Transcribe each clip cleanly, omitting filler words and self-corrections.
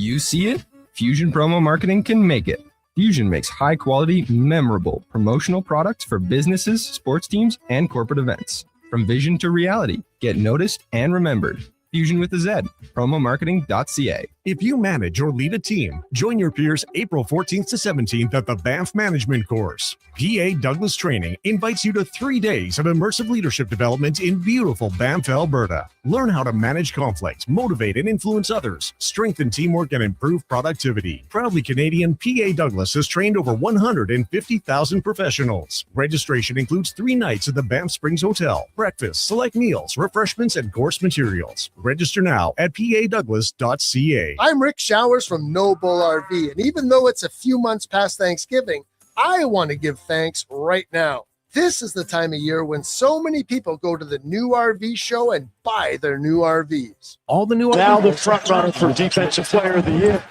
you see it? Fusion Promo Marketing can make it. Fusion makes high-quality, memorable promotional products for businesses, sports teams, and corporate events. From vision to reality, get noticed and remembered. Fusion with a Z, promomarketing.ca. If you manage or lead a team, join your peers April 14th to 17th at the Banff Management Course. PA Douglas Training invites you to 3 days of immersive leadership development in beautiful Banff, Alberta. Learn how to manage conflict, motivate and influence others, strengthen teamwork, and improve productivity. Proudly Canadian, PA Douglas has trained over 150,000 professionals. Registration includes 3 nights at the Banff Springs Hotel, breakfast, select meals, refreshments, and course materials. Register now at padouglas.ca. I'm Rick Showers from No Bull RV, and even though it's a few months past Thanksgiving, I want to give thanks right now. This is the time of year when so many people go to the new RV show and buy their new RVs. All the new now RVs. the front runner for Defensive Player of the Year.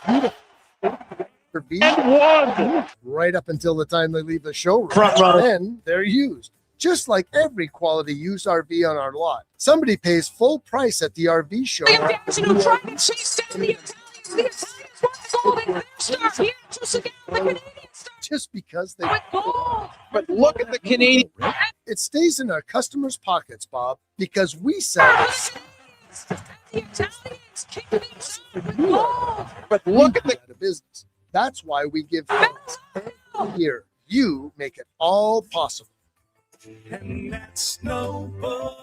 And one. Right up until the time they leave the showroom. Front runner. Then they're used. Just like every quality used RV on our lot. Somebody pays full price at the RV show. Just because they... But look at the Canadian. It stays in our customers' pockets, Bob, because we sell But look at the business. That's why we give thanks every year. You make it all possible. And that's No Bull.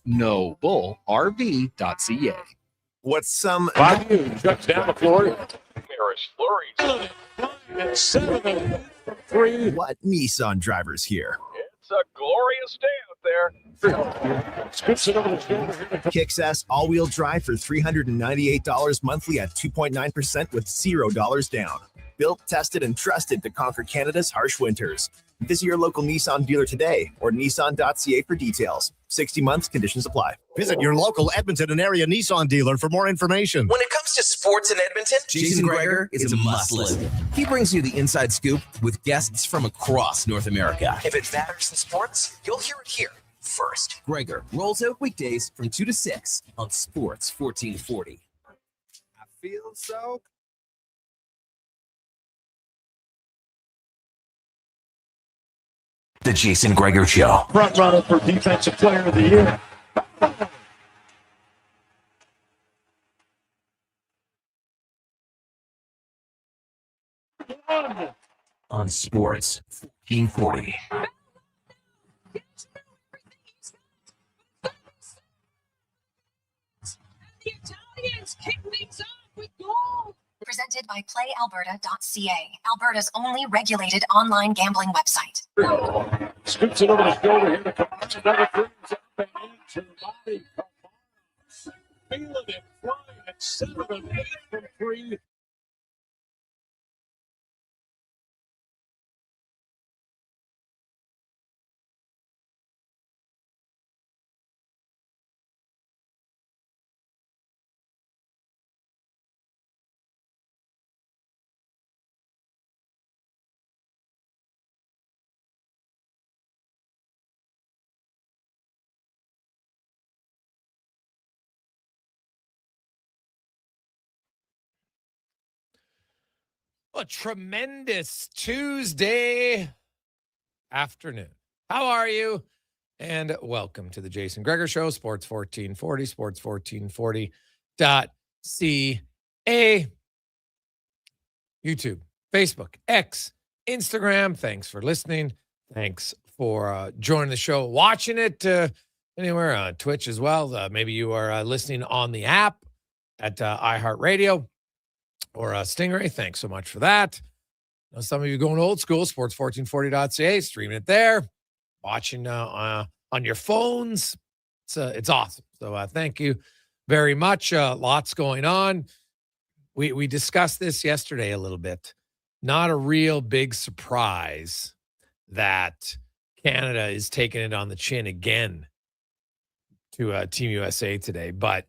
NoBullRV.ca. What's some... Bobby shuts down the floor. Flurries. And 7 from 3. What Nissan drivers here? It's a glorious day out there. Scoops it over the shoulder here. Kicks ass all-wheel drive for $398 monthly at 2.9% with $0 down. Built, tested, and trusted to conquer Canada's harsh winters. Visit your local Nissan dealer today or nissan.ca for details. 60 months, conditions apply. Visit your local Edmonton and area Nissan dealer for more information. When it comes to sports in Edmonton, Jason Gregor is a must listen. He brings you the inside scoop with guests from across North America. if it matters in sports, you'll hear it here first. Gregor rolls out weekdays from 2 to 6 on Sports 1440. I feel so... The Jason Gregor Show. Front runner for Defensive Player of the Year. On Sports 1440. The Italians kick things off with goal. Presented by PlayAlberta.ca, Alberta's only regulated online gambling website. Scoops it over the shoulder here to come out. Another brings up and into body. Feeling it, flying at 7 and 8 from 3. A tremendous Tuesday afternoon. How are you? And welcome to the Jason Gregor Show, Sports 1440, sports1440.ca, YouTube, Facebook, X, Instagram. Thanks for listening. Thanks for joining the show, watching it anywhere on Twitch as well. Maybe you are listening on the app at iHeartRadio. Or Stingray, thanks so much for that. Now, some of you going old school, sports1440.ca, streaming it there, watching on your phones. It's awesome. So thank you very much. Lots going on. We discussed this yesterday a little bit. Not a real big surprise that Canada is taking it on the chin again to Team USA today, but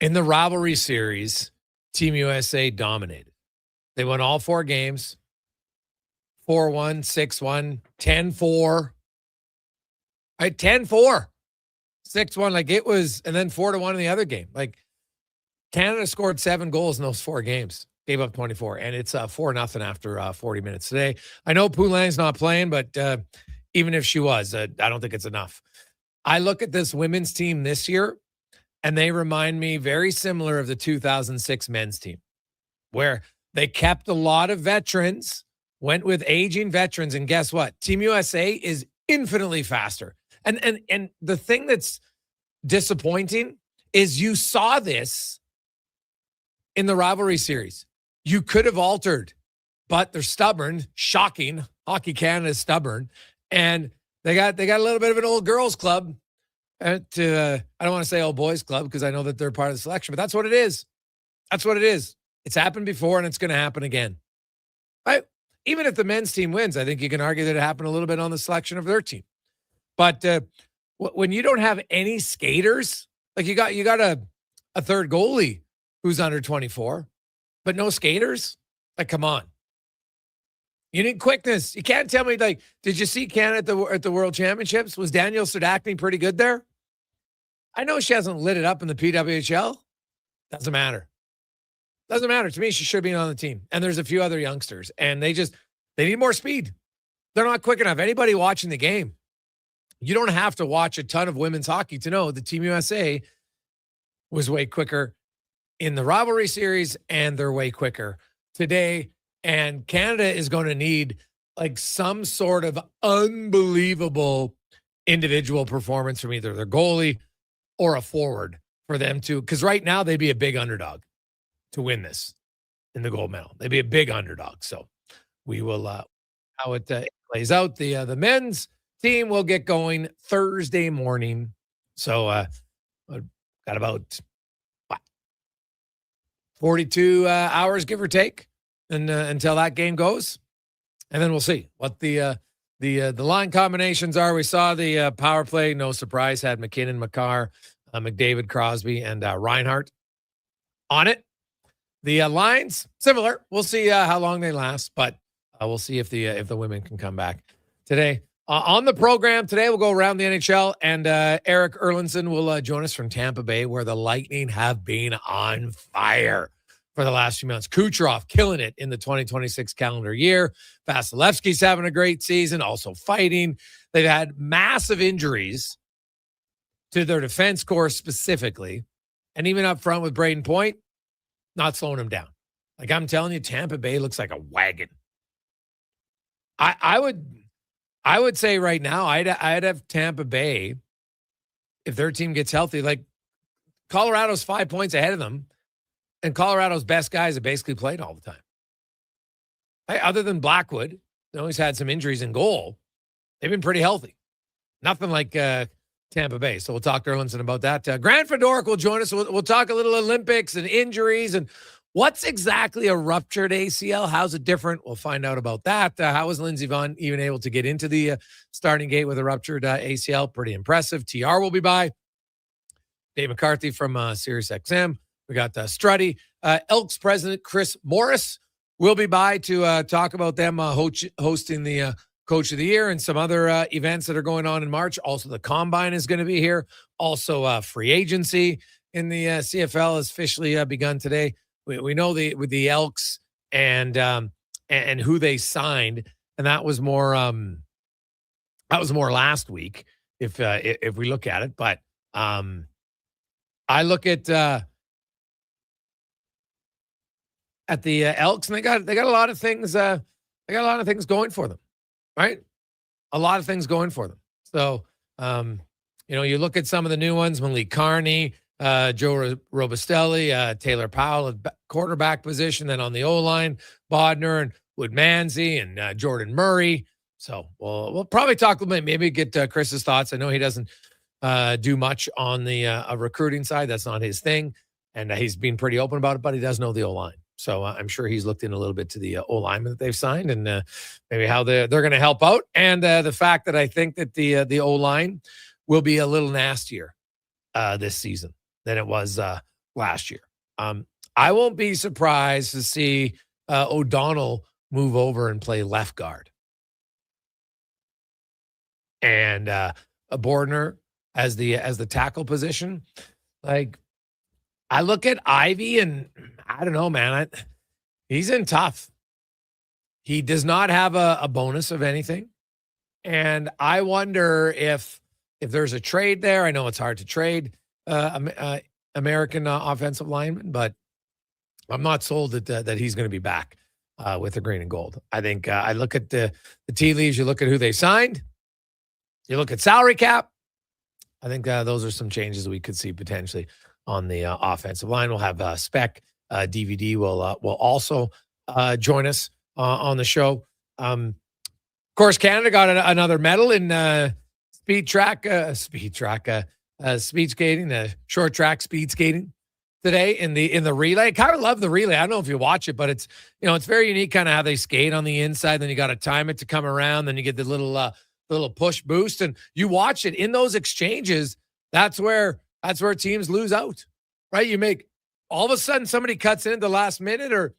in the rivalry series, Team USA dominated. They won all 4 games, 4-1, 6-1, 10-4. Right, 10-4. 6-1. Like it was, and then 4-1 in the other game. Like Canada scored 7 goals in those 4 games, gave up 24, and it's 4-0 after 40 minutes today. I know Poulin's not playing, but even if she was, I don't think it's enough. I look at this women's team this year, and they remind me very similar of the 2006 men's team, where they kept a lot of veterans, went with aging veterans, and guess what? Team USA is infinitely faster. And the thing that's disappointing is you saw this in the rivalry series. You could have altered, but they're stubborn. Shocking. Hockey Canada is stubborn. And they got a little bit of an old girls club. I don't want to say old boys club because I know that they're part of the selection, but that's what it is. That's what it is. It's happened before and it's going to happen again. Right? Even if the men's team wins, I think you can argue that it happened a little bit on the selection of their team. But when you don't have any skaters, like you got a third goalie who's under 24, but no skaters, like come on. You need quickness. You can't tell me, like, did you see Canada at the World Championships? Was Danielle Serdachny pretty good there? I know she hasn't lit it up in the PWHL. Doesn't matter. Doesn't matter. To me, she should be on the team. And there's a few other youngsters, and they need more speed. They're not quick enough. Anybody watching the game, you don't have to watch a ton of women's hockey to know the Team USA was way quicker in the rivalry series, and they're way quicker today. And Canada is going to need like some sort of unbelievable individual performance from either their goalie or a forward for them to, because right now they'd be a big underdog to win this in the gold medal. They'd be a big underdog. So we will how it plays out. The men's team will get going Thursday morning. So got about 42 hours, give or take. And until that game goes, and then we'll see what the line combinations are. We saw the power play. No surprise, had McKinnon, Makar, McDavid, Crosby, and Reinhart on it. The lines similar. We'll see how long they last, but we'll see if the women can come back today. On the program today, we'll go around the NHL, and Eric Erlandson will join us from Tampa Bay, where the Lightning have been on fire for the last few months. Kucherov killing it in the 2026 calendar year. Vasilevsky's having a great season, also fighting. They've had massive injuries to their defense corps specifically. And even up front with Braden Point, not slowing them down. Like I'm telling you, Tampa Bay looks like a wagon. I would say right now, I'd have Tampa Bay, if their team gets healthy, like Colorado's 5 points ahead of them. And Colorado's best guys have basically played all the time. Other than Blackwood, they always had some injuries in goal. They've been pretty healthy. Nothing like Tampa Bay. So we'll talk to Erlandson about that. Grant Fedoruk will join us. We'll talk a little Olympics and injuries and what's exactly a ruptured ACL. How's it different? We'll find out about that. How was Lindsey Vonn even able to get into the starting gate with a ruptured ACL? Pretty impressive. TR will be by. Dave McCarthy from SiriusXM. We got Strutty. Elks president Chris Morris will be by to talk about them hosting the Coach of the Year and some other events that are going on in March. Also, the Combine is going to be here. Also, free agency in the CFL has officially begun today. We know with the Elks and who they signed, and that was more last week if we look at it. But I look at the Elks, and they got a lot of things. They got a lot of things going for them, right? A lot of things going for them. So, you look at some of the new ones: Malik Carney, Joe Robustelli, Taylor Powell at quarterback position. Then on the O line, Bodner and Woodmansey and Jordan Murray. So we'll probably talk a little bit. Maybe get Chris's thoughts. I know he doesn't do much on the recruiting side. That's not his thing, and he's been pretty open about it. But he does know the O line. So I'm sure he's looked in a little bit to the O-lineman that they've signed and maybe how they're going to help out. And the fact that I think that the O-line will be a little nastier this season than it was last year. I won't be surprised to see O'Donnell move over and play left guard. And Bordner, as the tackle position. Like, I look at Ivy and I don't know, man. He's in tough. He does not have a bonus of anything. And I wonder if there's a trade there. I know it's hard to trade American offensive linemen, but I'm not sold that he's going to be back with the green and gold. I think I look at the tea leaves. You look at who they signed. You look at salary cap. I think those are some changes we could see potentially on the offensive line. We'll have Spec DVD will also join us on the show. Of course, Canada got another medal in speed skating, short track speed skating today in the relay. I kind of love the relay. I don't know if you watch it, but it's very unique kind of how they skate on the inside. Then you got to time it to come around. Then you get the little push boost, and you watch it in those exchanges. That's where teams lose out, right? You make all of a sudden somebody cuts in at the last minute, or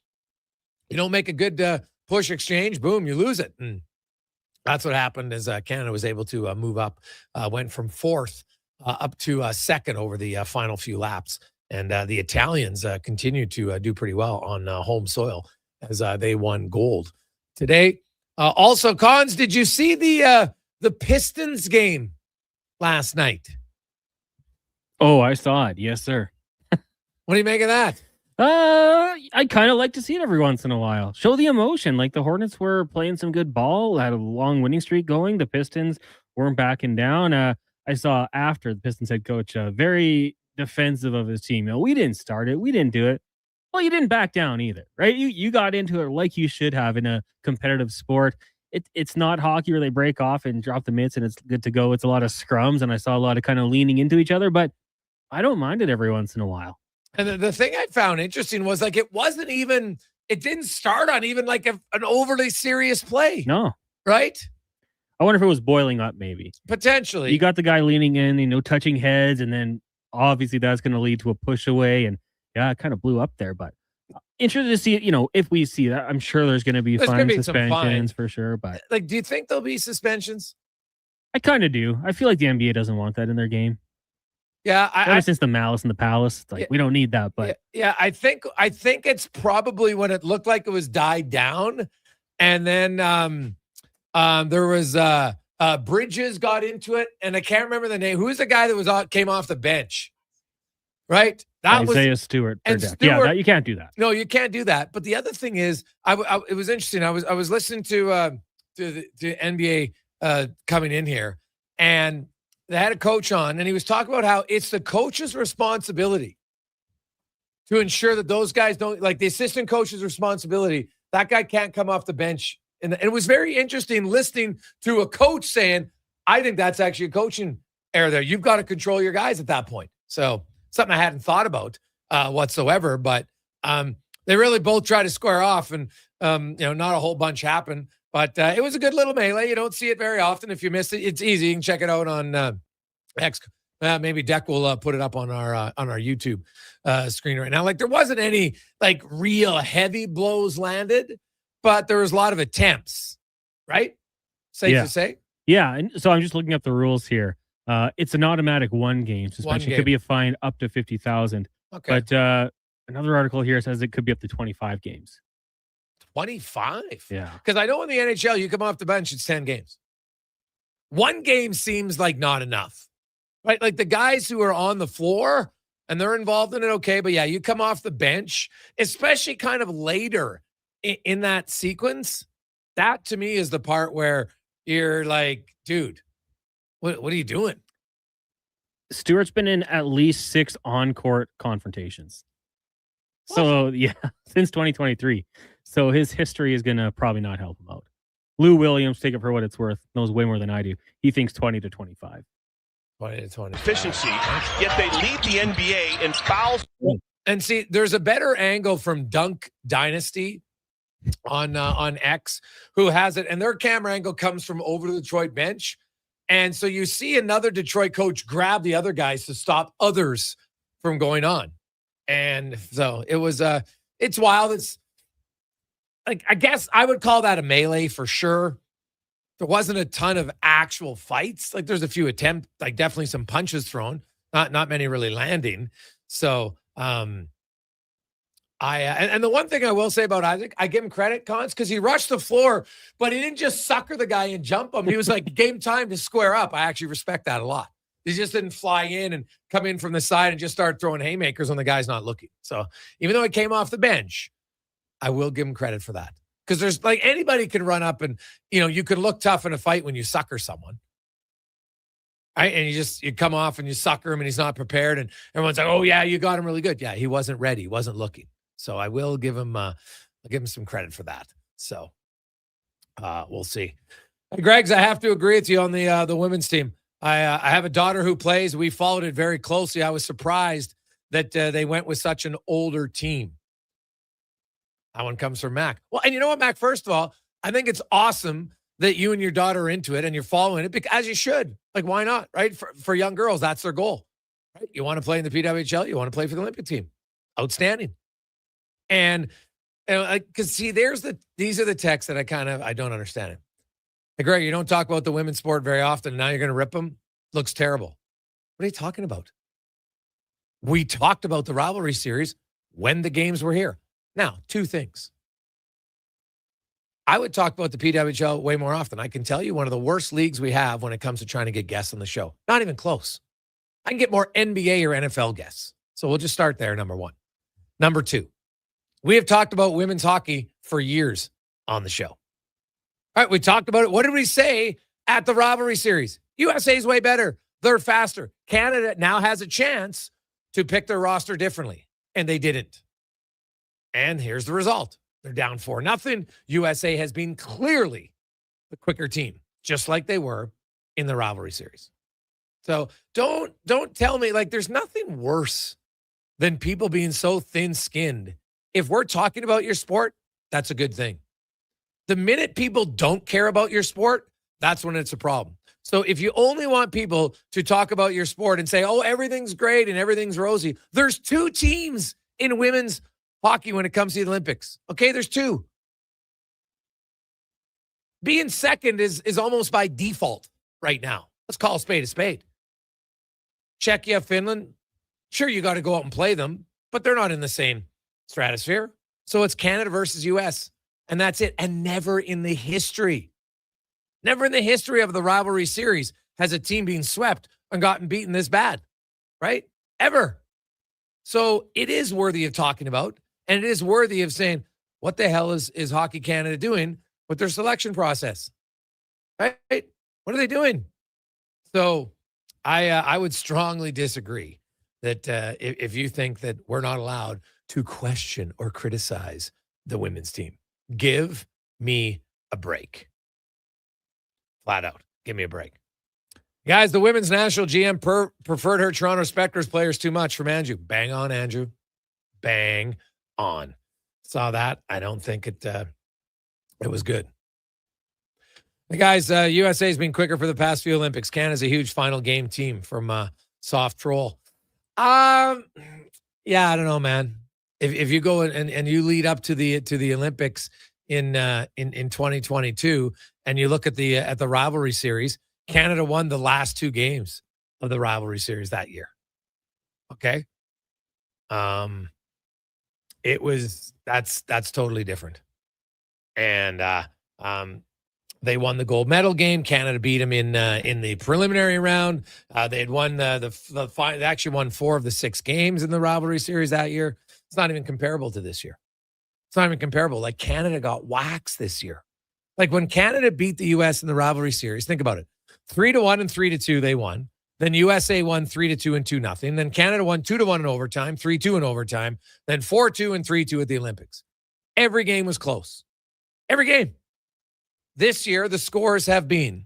you don't make a good push exchange. Boom, you lose it. And that's what happened as Canada was able to move up, went from fourth up to second over the final few laps. And the Italians continued to do pretty well on home soil as they won gold today. Also, Cons, did you see the Pistons game last night? Oh, I saw it. Yes, sir. What do you make of that? I kind of like to see it every once in a while. Show the emotion. Like the Hornets were playing some good ball, had a long winning streak going. The Pistons weren't backing down. I saw after the Pistons head coach very defensive of his team. We didn't start it. We didn't do it. Well, you didn't back down either, right? You got into it like you should have in a competitive sport. It's not hockey where they break off and drop the mitts and it's good to go. It's a lot of scrums, and I saw a lot of kind of leaning into each other, but I don't mind it every once in a while. And the thing I found interesting was like it didn't start on even like an overly serious play. No. Right? I wonder if it was boiling up maybe. Potentially. You got the guy leaning in, touching heads, and then obviously that's going to lead to a push away, and yeah, it kind of blew up there, but interested to see it, if we see that. I'm sure there's going to be suspensions for sure, but like, do you think there'll be suspensions? I kind of do. I feel like the NBA doesn't want that in their game. Yeah, ever since the Malice in the Palace, we don't need that. But yeah, I think it's probably when it looked like it was died down, and then there was Bridges got into it, and I can't remember the name. Who's the guy that came off the bench? Right, that Isaiah was Stewart. Stewart. Yeah, you can't do that. No, you can't do that. But the other thing is, it was interesting. I was listening to the NBA coming in here, and they had a coach on, and he was talking about how it's the coach's responsibility to ensure that those guys don't, like the assistant coach's responsibility. That guy can't come off the bench. And it was very interesting listening to a coach saying, I think that's actually a coaching error there. You've got to control your guys at that point. So something I hadn't thought about whatsoever, but they really both try to square off, and not a whole bunch happened. But it was a good little melee. You don't see it very often. If you missed it, it's easy. You can check it out on X. Maybe Deck will put it up on our YouTube screen right now. Like there wasn't any like real heavy blows landed, but there was a lot of attempts. Right? Safe to say. Yeah, and so I'm just looking up the rules here. It's an automatic 1 game suspension. It could be a fine up to $50,000. Okay. But another article here says it could be up to 25 games. 25? Yeah. Because I know in the NHL, you come off the bench, it's 10 games. 1 game seems like not enough, right? Like the guys who are on the floor and they're involved in it, okay. But yeah, you come off the bench, especially kind of later in that sequence. That to me is the part where you're like, dude, what are you doing? Stewart's been in at least 6 on-court confrontations. What? So, yeah, since 2023. So his history is going to probably not help him out. Lou Williams, take it for what it's worth, knows way more than I do. He thinks 20 to 25. 20 to 25. Efficiency, yet they lead the NBA in fouls. And see, there's a better angle from Dunk Dynasty on X, who has it, and their camera angle comes from over the Detroit bench. And so you see another Detroit coach grab the other guys to stop others from going on. And so it was, it's wild. It's like, I guess I would call that a melee for sure. there wasn't a ton of actual fights. Like there's a few attempts, like definitely some punches thrown, not many really landing. So, and the one thing I will say about Isaac, I give him credit, Cons, because he rushed the floor, but he didn't just sucker the guy and jump him. He was like, game time to square up. I actually respect that a lot. He just didn't fly in and come in from the side and just start throwing haymakers when the guy's not looking. So even though it came off the bench, I will give him credit for that. Because there's like anybody can run up and, you can look tough in a fight when you sucker someone. Right? And you come off and you sucker him and he's not prepared. And everyone's like, oh, yeah, you got him really good. Yeah, he wasn't ready. He wasn't looking. So I will give him some credit for that. So we'll see. Hey, Greg's, I have to agree with you on the women's team. I have a daughter who plays. We followed it very closely. I was surprised that they went with such an older team. That one comes from Mac. Well, and you know what, Mac? First of all, I think it's awesome that you and your daughter are into it and you're following it, because as you should. Like, why not, right? For young girls, that's their goal. Right? You want to play in the PWHL, you want to play for the Olympic team. Outstanding. And because see, these are the texts that I don't understand it. Hey, Greg, you don't talk about the women's sport very often. Now you're going to rip them. Looks terrible. What are you talking about? We talked about the rivalry series when the games were here. Now, two things. I would talk about the PWHL way more often. I can tell you one of the worst leagues we have when it comes to trying to get guests on the show. Not even close. I can get more NBA or NFL guests. So we'll just start there, number one. Number two, we have talked about women's hockey for years on the show. All right, we talked about it. What did we say at the rivalry series? USA's way better. They're faster. Canada now has a chance to pick their roster differently, and they didn't. And here's the result. They're down 4-0. USA has been clearly the quicker team, just like they were in the rivalry series. So don't tell me, like, there's nothing worse than people being so thin-skinned. If we're talking about your sport, that's a good thing. The minute people don't care about your sport, that's when it's a problem. So if you only want people to talk about your sport and say, oh, everything's great and everything's rosy, there's two teams in women's hockey when it comes to the Olympics. Okay, there's two. Being second is almost by default right now. Let's call a spade a spade. Czechia, Finland, sure, you got to go out and play them, but they're not in the same stratosphere. So it's Canada versus US, and that's it. And never in the history of the rivalry series has a team been swept and gotten beaten this bad, right? Ever. So it is worthy of talking about, and it is worthy of saying, what the hell is Hockey Canada doing with their selection process? Right? What are they doing? So I would strongly disagree that if you think that we're not allowed to question or criticize the women's team. Give me a break. Flat out. Give me a break. Guys, the women's national GM preferred her Toronto Spectors players too much from Andrew. Bang on, Andrew. Bang on. Saw that. I don't think it was good. Hey guys, USA has been quicker for the past few Olympics. Canada's a huge final game team from Soft Troll. Yeah, I don't know, man. If you go and you lead up to the Olympics in 2022 and you look at the rivalry series, Canada won the last two games of the rivalry series that year. Okay. That's totally different. And they won the gold medal game. Canada beat them in the preliminary round. They had won they actually won 4 of the 6 games in the rivalry series that year. It's not even comparable to this year. It's not even comparable. Like, Canada got waxed this year. Like, when Canada beat the U.S. in the rivalry series, think about it. 3-1 and 3-2 they won. Then USA won 3-2 and 2-0. Then Canada won 2-1 in overtime, 3-2 in overtime, then 4-2 and 3-2 at the Olympics. Every game was close. Every game. This year, the scores have been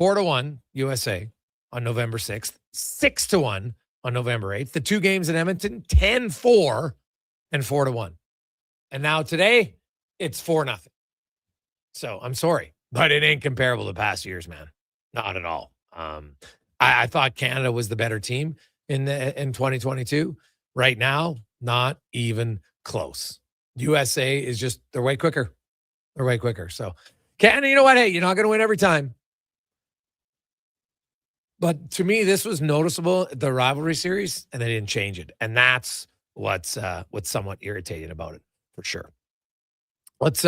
4-1 USA on November 6th, 6-1 on November 8th. The 2 games in Edmonton, 10-4 and 4-1. And now today, it's 4-0. So I'm sorry, but it ain't comparable to past years, man. Not at all. I thought Canada was the better team in 2022. Right now, not even close. USA is just, they're way quicker. They're way quicker. So, You know what? Hey, you're not going to win every time. But to me, this was noticeable, the rivalry series, and they didn't change it. And that's what's somewhat irritating about it, for sure. Let's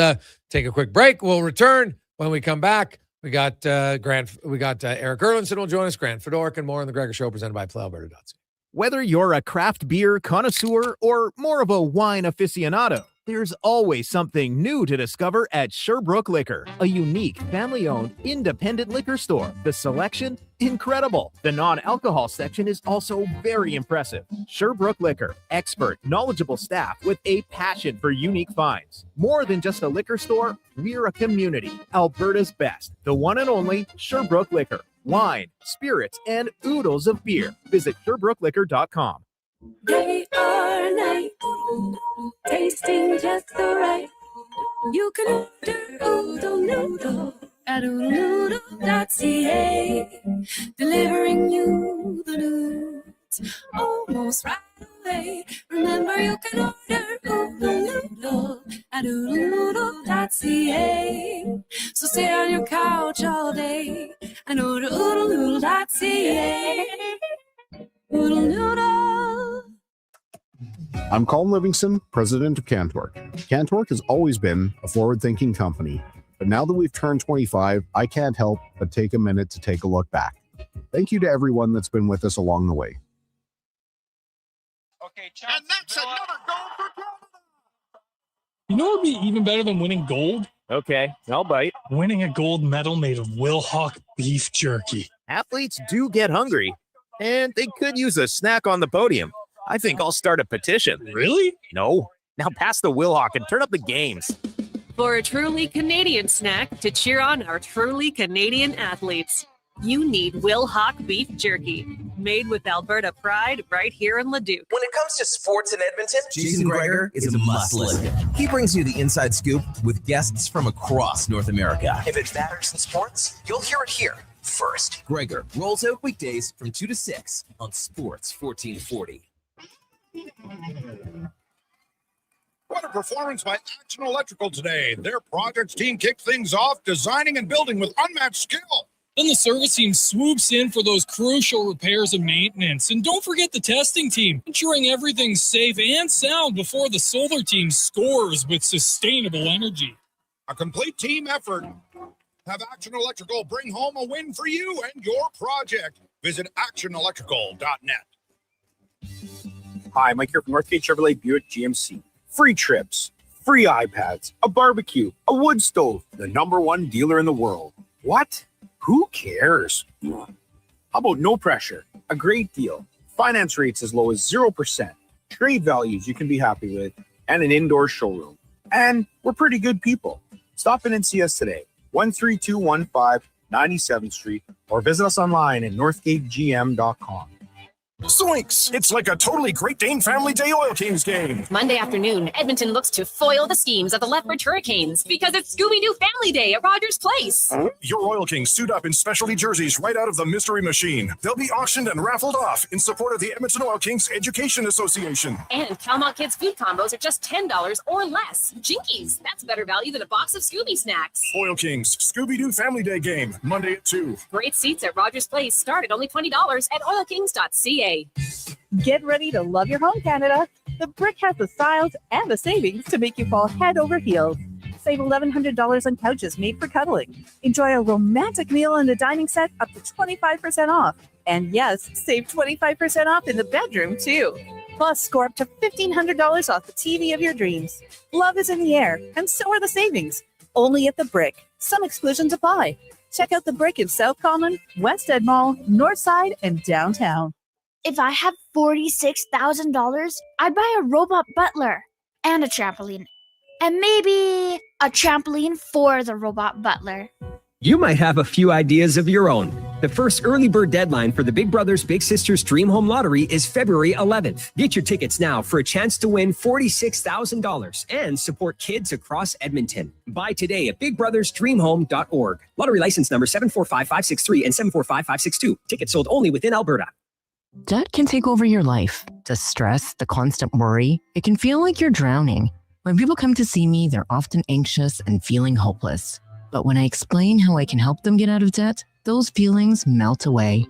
take a quick break. We'll return. When we come back, we got Eric Erlinson will join us, Grant Fedork, and more on the Gregor Show presented by PlayAlberta.ca. Whether you're a craft beer connoisseur or more of a wine aficionado, there's always something new to discover at Sherbrooke Liquor, a unique family-owned independent liquor store. The selection, incredible. The non-alcohol section is also very impressive. Sherbrooke Liquor, expert, knowledgeable staff with a passion for unique finds. More than just a liquor store, we're a community. Alberta's best, the one and only Sherbrooke Liquor. Wine, spirits, and oodles of beer. Visit SherbrookeLiquor.com. Day or night, tasting just the right. You can order oodle noodle at oodlenoodle.ca, delivering you the news almost right away. Remember, you can order oodle noodle at oodlenoodle.ca. So stay on your couch all day and order oodlenoodle.ca. Oodle noodle. I'm Colin Livingston, president of Cantork. Cantork has always been a forward-thinking company, but now that we've turned 25, I can't help but take a minute to take a look back. Thank you to everyone that's been with us along the way. Okay, and that's another goal for Canada. You know what would be even better than winning gold? Okay, I'll bite. Winning a gold medal made of Wilhauk beef jerky. Athletes do get hungry, and they could use a snack on the podium. I think I'll start a petition. Really? No. Now pass the Wilhauk and turn up the games. For a truly Canadian snack to cheer on our truly Canadian athletes, you need Wilhauk beef jerky, made with Alberta pride right here in Leduc. When it comes to sports in Edmonton, Jason Gregor is a must-listen. He brings you the inside scoop with guests from across North America. If it matters in sports, you'll hear it here first. Gregor rolls out weekdays from 2 to 6 on Sports 1440. What a performance by Action Electrical today. Their projects team kicked things off, designing and building with unmatched skill. Then the service team swoops in for those crucial repairs and maintenance. And don't forget the testing team, ensuring everything's safe and sound before the solar team scores with sustainable energy. A complete team effort. Have Action Electrical bring home a win for you and your project. Visit actionelectrical.net. Hi, Mike here from Northgate Chevrolet Buick GMC. Free trips, free iPads, a barbecue, a wood stove, the #1 dealer in the world. What? Who cares? How about no pressure, a great deal, finance rates as low as 0%, trade values you can be happy with, and an indoor showroom. And we're pretty good people. Stop in and see us today, 13215 97th Street, or visit us online at northgategm.com. Zoinks! It's like a totally Great Dane Family Day Oil Kings game. Monday afternoon, Edmonton looks to foil the schemes of the Lethbridge Hurricanes because it's Scooby-Doo Family Day at Rogers Place. Your Oil Kings suit up in specialty jerseys right out of the mystery machine. They'll be auctioned and raffled off in support of the Edmonton Oil Kings Education Association. And Calmont Kids food combos are just $10 or less. Jinkies, that's better value than a box of Scooby snacks. Oil Kings Scooby-Doo Family Day game, Monday at 2. Great seats at Rogers Place start at only $20 at oilkings.ca. Get ready to love your home, Canada. The Brick has the styles and the savings to make you fall head over heels. Save $1,100 on couches made for cuddling. Enjoy a romantic meal and a dining set up to 25% off. And yes, save 25% off in the bedroom, too. Plus, score up to $1,500 off the TV of your dreams. Love is in the air, and so are the savings. Only at the Brick. Some exclusions apply. Check out the Brick in South Common, West Ed Mall, Northside, and downtown. If I had $46,000, I'd buy a robot butler and a trampoline. And maybe a trampoline for the robot butler. You might have a few ideas of your own. The first early bird deadline for the Big Brothers Big Sisters Dream Home Lottery is February 11th. Get your tickets now for a chance to win $46,000 and support kids across Edmonton. Buy today at bigbrothersdreamhome.org. Lottery license number 745563 and 745562. Tickets sold only within Alberta. Debt can take over your life. The stress, the constant worry, it can feel like you're drowning. When people come to see me, they're often anxious and feeling hopeless. But when I explain how I can help them get out of debt, those feelings melt away.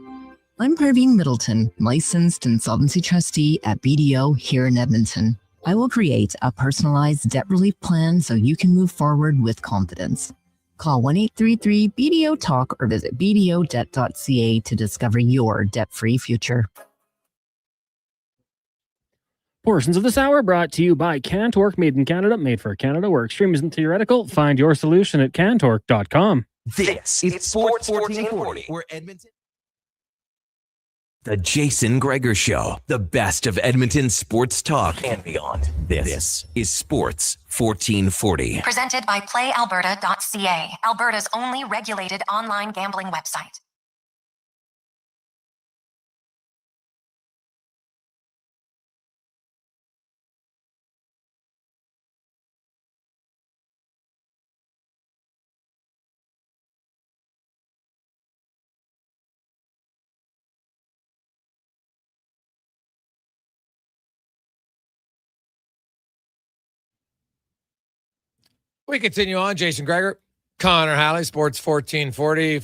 I'm Parveen Middleton, licensed insolvency trustee at BDO here in Edmonton. I will create a personalized debt relief plan so you can move forward with confidence. Call 1-833-BDO-TALK or visit bdodebt.ca to discover your debt-free future. Portions of this hour brought to you by Cantork, made in Canada, made for Canada, where extreme isn't theoretical. Find your solution at cantork.com. This is Sports 1440, where Edmonton. The Jason Gregor Show, the best of Edmonton sports talk and beyond. This is Sports 1440. Presented by PlayAlberta.ca, Alberta's only regulated online gambling website. We continue on. Jason Gregor, Connor Halley, Sports 1440,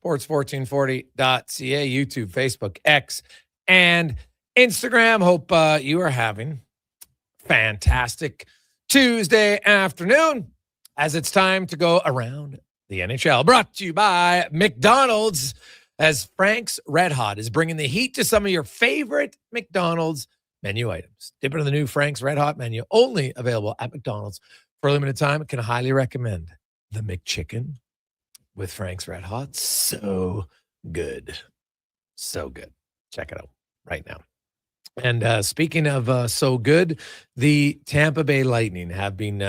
sports1440.ca, YouTube, Facebook, X, and Instagram. Hope you are having fantastic Tuesday afternoon as it's time to go around the NHL. Brought to you by McDonald's, as Frank's Red Hot is bringing the heat to some of your favorite McDonald's menu items. Dip into the new Frank's Red Hot menu, only available at McDonald's for a limited time. I can highly recommend the McChicken with Frank's Red Hot. So good. So good. Check it out right now. And speaking of so good, the Tampa Bay Lightning have been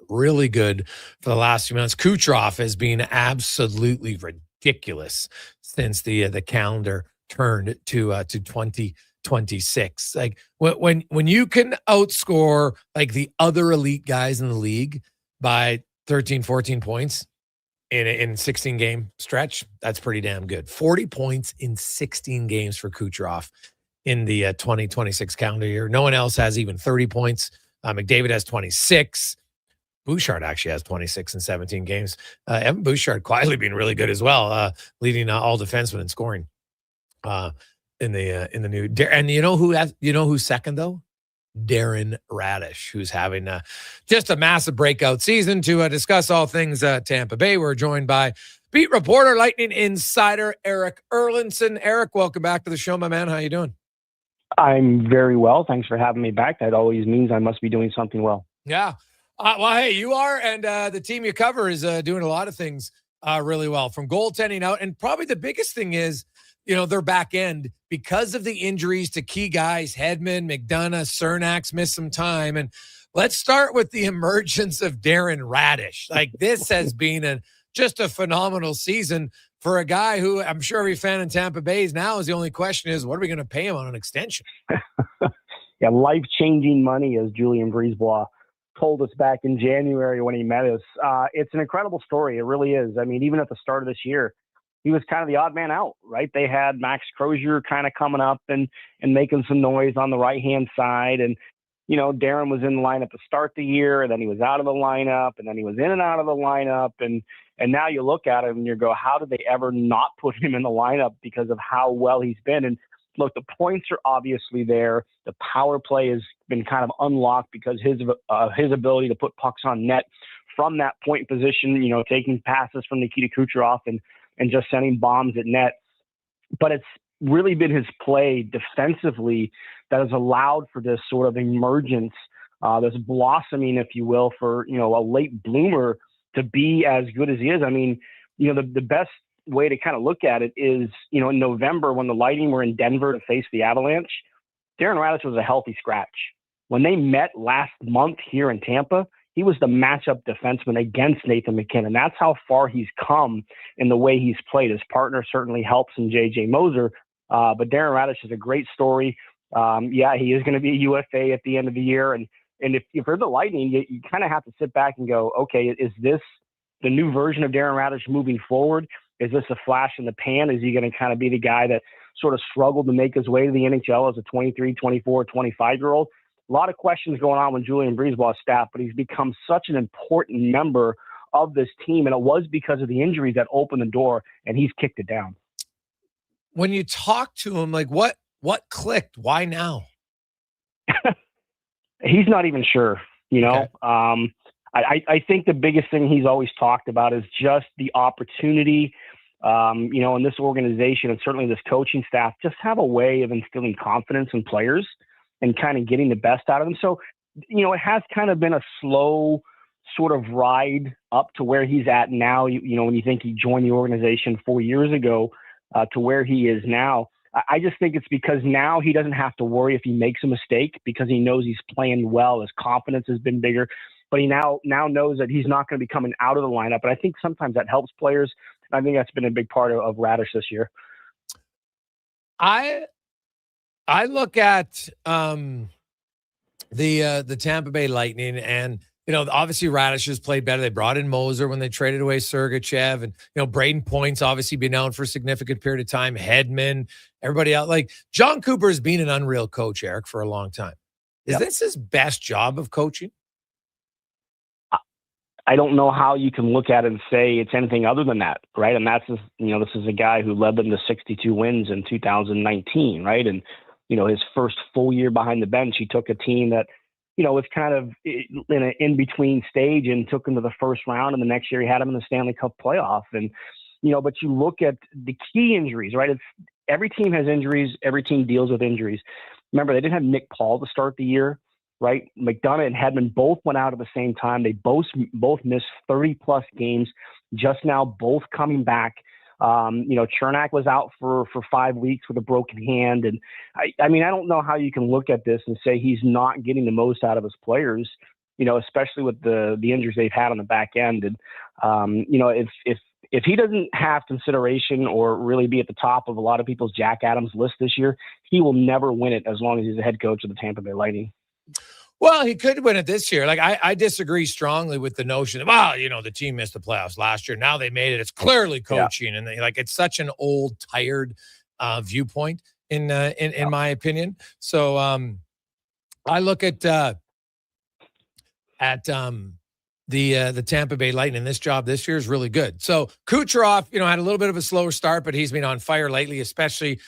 really good for the last few months. Kucherov has been absolutely ridiculous since the calendar turned to 2026. Like when you can outscore like the other elite guys in the league by 13, 14 points in 16 game stretch, that's pretty damn good. 40 points in 16 games for Kucherov in the 2026 calendar year. No one else has even 30 points. McDavid has 26. Bouchard actually has 26 in 17 games. Evan Bouchard quietly been really good as well, leading all defensemen in scoring. In the new, and you know who's second though? Darren Radish, who's having just a massive breakout season. To discuss all things Tampa Bay, we're joined by beat reporter, Lightning insider Eric Erlinson. Eric, welcome back to the show, my man. How you doing? I'm very well. Thanks for having me back. That always means I must be doing something well. Yeah. Well, hey, you are, and the team you cover is doing a lot of things really well, from goaltending out, and probably the biggest thing is, their back end, because of the injuries to key guys, Hedman, McDonough, Cernak's missed some time. And let's start with the emergence of Darren Radish. Like, this has been just a phenomenal season for a guy who I'm sure every fan in Tampa Bay is now is the only question is, what are we going to pay him on an extension? Yeah, life-changing money, as Julian Brisebois told us back in January when he met us. It's an incredible story. It really is. I mean, even at the start of this year, he was kind of the odd man out, right? They had Max Crozier kind of coming up and making some noise on the right-hand side. And, Darren was in the lineup to start the year, and then he was out of the lineup, and then he was in and out of the lineup. And now you look at him and you go, how did they ever not put him in the lineup because of how well he's been? And look, the points are obviously there. The power play has been kind of unlocked because his ability to put pucks on net from that point position, taking passes from Nikita Kucherov and just sending bombs at net. But it's really been his play defensively that has allowed for this sort of emergence, this blossoming, if you will, for, a late bloomer to be as good as he is. I mean, the best way to kind of look at it is, in November when the Lightning were in Denver to face the Avalanche, Darren Radish was a healthy scratch. When they met last month here in Tampa, he was the matchup defenseman against Nathan McKinnon. That's how far he's come in the way he's played. His partner certainly helps in J.J. Moser, but Darren Radish is a great story. He is going to be a UFA at the end of the year. And if you're the Lightning, you kind of have to sit back and go, okay, is this the new version of Darren Radish moving forward? Is this a flash in the pan? Is he going to kind of be the guy that sort of struggled to make his way to the NHL as a 23, 24, 25-year-old? A lot of questions going on with Julian Brisebois' staff, but he's become such an important member of this team. And it was because of the injuries that opened the door, and he's kicked it down. When you talk to him, like what clicked? Why now? He's not even sure, you know. Okay. I think the biggest thing he's always talked about is just the opportunity, you know, in this organization and certainly this coaching staff, just have a way of instilling confidence in players and kind of getting the best out of them. So, you know, it has kind of been a slow sort of ride up to where he's at now. You know, when you think he joined the organization 4 years ago to where he is now, I just think it's because now he doesn't have to worry if he makes a mistake because he knows he's playing well. His confidence has been bigger. But he now knows that he's not going to be coming out of the lineup. And I think sometimes that helps players. I think that's been a big part of Radish this year. I look at the Tampa Bay Lightning, and you know, obviously Radish has played better. They brought in Moser when they traded away Sergachev, and you know, Braden Point's obviously been out for a significant period of time. Hedman, everybody out. Like John Cooper has been an unreal coach, Eric, for a long time. Is this his best job of coaching? I don't know how you can look at it and say it's anything other than that, right? And that's just, you know, this is a guy who led them to 62 wins in 2019, right? And, you know, his first full year behind the bench, he took a team that, you know, was kind of in an in-between stage and took them to the first round. And the next year he had them in the Stanley Cup playoff. And, you know, but you look at the key injuries, right? It's every team has injuries. Every team deals with injuries. Remember, they didn't have Nick Paul to start the year. Right, McDonough and Hedman both went out at the same time. They both missed 30+ games. Just now, both coming back. You know, Chernak was out for 5 weeks with a broken hand, and I mean, I don't know how you can look at this and say he's not getting the most out of his players. You know, especially with the injuries they've had on the back end, and you know, if he doesn't have consideration or really be at the top of a lot of people's Jack Adams list this year, he will never win it as long as he's the head coach of the Tampa Bay Lightning. Well, he could win it this year. Like I disagree strongly with the notion of, well, you know, the team missed the playoffs last year. Now they made it. It's clearly coaching, and it's such an old, tired viewpoint in my opinion. So I look at the Tampa Bay Lightning. This job this year is really good. So Kucherov, you know, had a little bit of a slower start, but he's been on fire lately, especially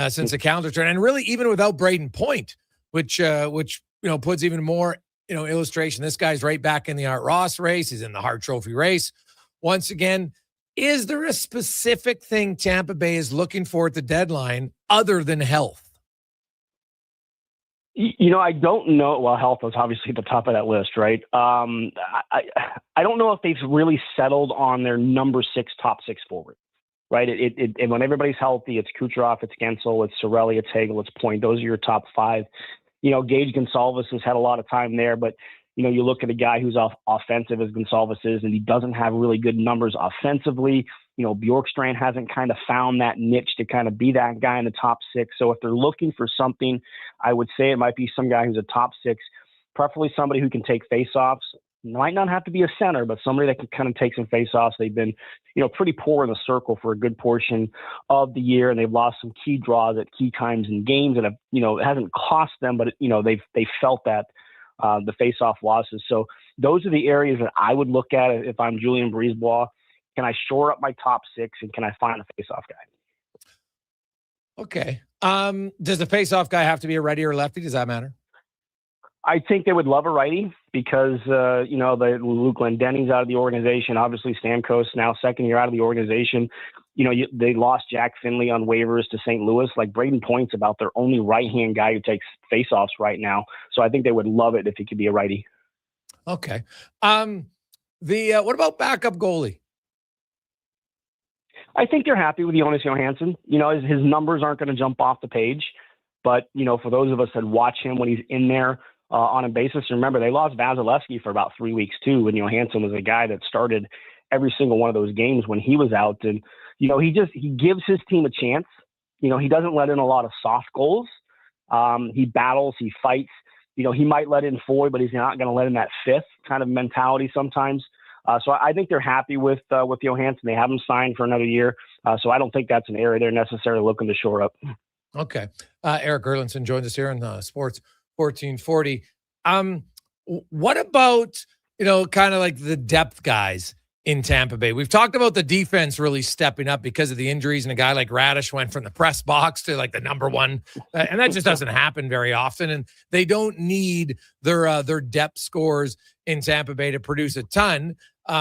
since the calendar turn, and really even without Braden Point, which you know, puts even more, you know, illustration. This guy's right back in the Art Ross race. He's in the Hart Trophy race. Once again, is there a specific thing Tampa Bay is looking for at the deadline other than health? You know, I don't know. Well, health was obviously at the top of that list, right? I don't know if they've really settled on their top six forward, right? And when everybody's healthy, it's Kucherov, it's Gensel, it's Cirelli, it's Hagel, it's Point. Those are your top five. You know, Gage Gonsalves has had a lot of time there, but, you know, you look at a guy who's offensive as Gonsalves is, and he doesn't have really good numbers offensively. You know, Bjorkstrand hasn't kind of found that niche to kind of be that guy in the top six. So if they're looking for something, I would say it might be some guy who's a top six, preferably somebody who can take faceoffs. Might not have to be a center, but somebody that can kind of take some faceoffs. They've been, you know, pretty poor in the circle for a good portion of the year, and they've lost some key draws at key times in games that have, you know, it hasn't cost them, but you know, they felt that the faceoff losses. So those are the areas that I would look at if I'm Julien Brisebois. Can I shore up my top six, and can I find a faceoff guy? Okay. Does the faceoff guy have to be a righty or lefty? Does that matter? I think they would love a righty because, you know, Luke Glendenny's out of the organization. Obviously, Stamkos now second year out of the organization. You know, they lost Jack Finley on waivers to St. Louis. Like Braden Point's about their only right-hand guy who takes faceoffs right now. So I think they would love it if he could be a righty. Okay. What about backup goalie? I think they're happy with Jonas Johansson. You know, his numbers aren't going to jump off the page. But, you know, for those of us that watch him when he's in there, on a basis. Remember, they lost Vasilevsky for about 3 weeks too, when Johansson was a guy that started every single one of those games when he was out. And, you know, he gives his team a chance. You know, he doesn't let in a lot of soft goals. He battles, he fights. You know, he might let in 4, but he's not going to let in that 5th kind of mentality sometimes. So I think they're happy with Johansson. They have him signed for another year. So I don't think that's an area they're necessarily looking to shore up. Okay. Eric Erlinson joins us here on Sports 1440. What about, you know, kind of like the depth guys? in Tampa Bay. We've talked about the defense really stepping up because of the injuries, and a guy like Radish went from the press box to like the number one, and that just doesn't happen very often. And they don't need their depth scores in Tampa Bay to produce a ton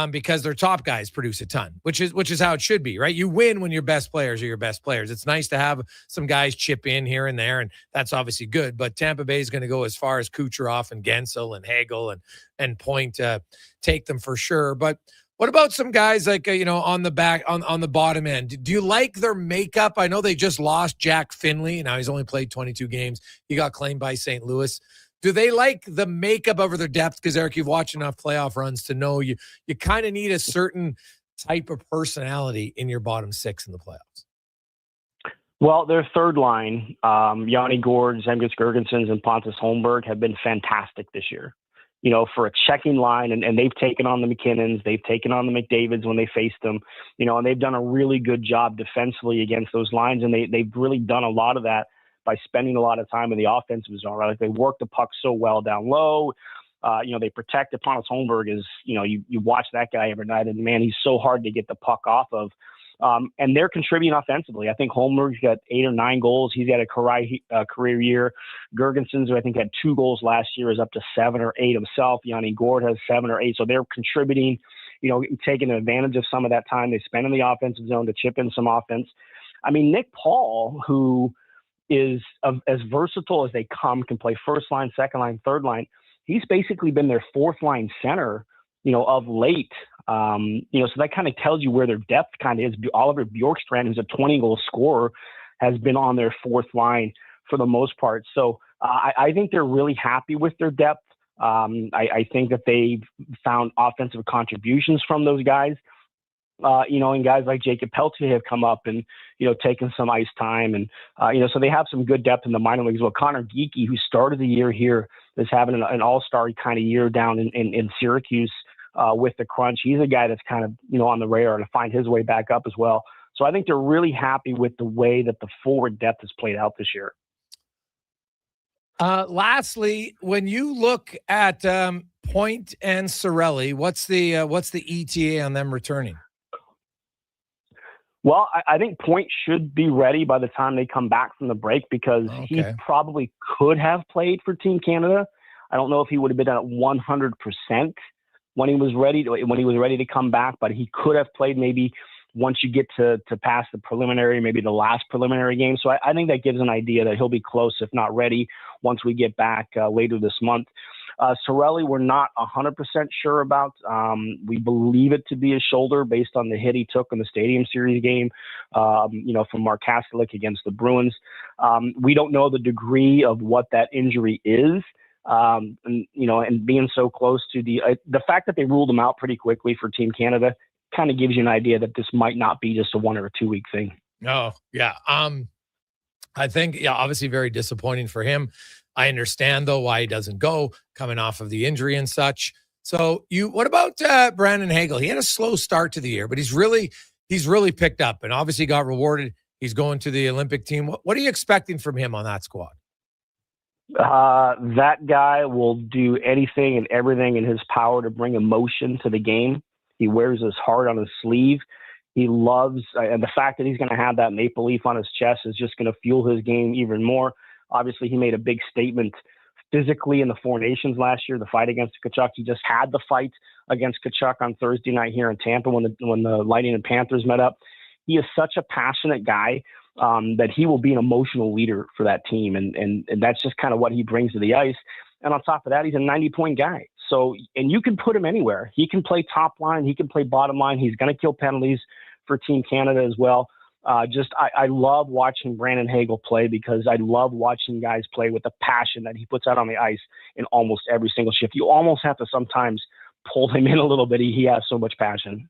because their top guys produce a ton, which is how it should be, right? You win when your best players are your best players. It's nice to have some guys chip in here and there, and that's obviously good. But Tampa Bay is going to go as far as Kucherov and Gensel and Hagel and Point take them for sure. But what about some guys like, on the bottom end? Do you like their makeup? I know they just lost Jack Finley. Now he's only played 22 games. He got claimed by St. Louis. Do they like the makeup over their depth? Because, Eric, you've watched enough playoff runs to know you kind of need a certain type of personality in your bottom six in the playoffs. Well, their third line, Yanni Gourde, Zemgus Girgensons, and Pontus Holmberg have been fantastic this year. For a checking line, and they've taken on the McKinnons, they've taken on the McDavids when they faced them, and they've done a really good job defensively against those lines, and they've really done a lot of that by spending a lot of time in the offensive zone, right? Like they work the puck so well down low. They protect it. Pontus Holmberg is, you watch that guy every night, and man, he's so hard to get the puck off of. And they're contributing offensively. I think Holmberg's got 8 or 9 goals. He's got a career year. Girgensons, who I think had 2 goals last year, is up to 7 or 8 himself. Yanni Gourde has 7 or 8. So they're contributing, taking advantage of some of that time they spend in the offensive zone to chip in some offense. I mean, Nick Paul, who is as versatile as they come, can play first line, second line, third line. He's basically been their fourth line center, of late. So that kind of tells you where their depth kind of is. Oliver Bjorkstrand, who's a 20-goal scorer, has been on their fourth line for the most part. So I think they're really happy with their depth. I think that they've found offensive contributions from those guys. And guys like Jacob Peltier have come up and, taken some ice time. And, so they have some good depth in the minor leagues. Well, Connor Geekie, who started the year here, is having an all-star kind of year down in Syracuse with the Crunch. He's a guy that's kind of, on the radar to find his way back up as well. So I think they're really happy with the way that the forward depth has played out this year. Lastly, when you look at Point and Cirelli, what's the ETA on them returning? Well, I think Point should be ready by the time they come back from the break because he probably could have played for Team Canada. I don't know if he would have been at 100% when he was ready to come back, but he could have played maybe once you get to pass the preliminary, maybe the last preliminary game. So I think that gives an idea that he'll be close, if not ready, once we get back later this month. Cirelli, we're not 100% sure about. We believe it to be a shoulder based on the hit he took in the Stadium Series game, from Mark Kastelik against the Bruins. We don't know the degree of what that injury is. And being so close to the fact that they ruled him out pretty quickly for Team Canada kind of gives you an idea that this might not be just a 1 or 2 week thing. Oh, yeah. I think, obviously very disappointing for him. I understand, though, why he doesn't go coming off of the injury and such. So what about Brandon Hagel? He had a slow start to the year, but he's really picked up and obviously got rewarded. He's going to the Olympic team. What are you expecting from him on that squad? That guy will do anything and everything in his power to bring emotion to the game. He wears his heart on his sleeve. He loves, and the fact that he's going to have that maple leaf on his chest is just going to fuel his game even more. Obviously, he made a big statement physically in the Four Nations last year, the fight against Tkachuk. He just had the fight against Tkachuk on Thursday night here in Tampa when the Lightning and Panthers met up. He is such a passionate guy that he will be an emotional leader for that team. And that's just kind of what he brings to the ice. And on top of that, he's a 90-point guy. So, and you can put him anywhere. He can play top line. He can play bottom line. He's going to kill penalties for Team Canada as well. I love watching Brandon Hagel play because I love watching guys play with the passion that he puts out on the ice in almost every single shift. You almost have to sometimes pull him in a little bit. He has so much passion.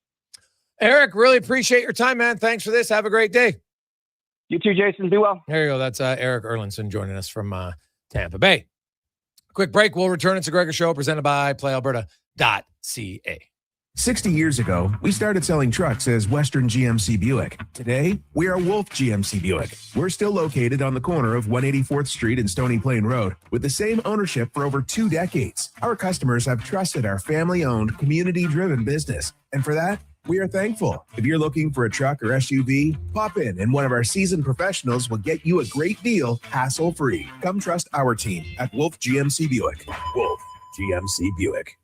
Eric, really appreciate your time, man. Thanks for this. Have a great day. You too, Jason. Be well. There you go. That's Eric Erlinson joining us from Tampa Bay. Quick break. We'll return. It's a Gregor Show presented by PlayAlberta.ca. 60 years ago, we started selling trucks as Western GMC Buick. Today, we are Wolf GMC Buick. We're still located on the corner of 184th Street and Stony Plain Road with the same ownership for over 2 decades. Our customers have trusted our family-owned, community-driven business. And for that, we are thankful. If you're looking for a truck or SUV, pop in and one of our seasoned professionals will get you a great deal, hassle-free. Come trust our team at Wolf GMC Buick. Wolf GMC Buick.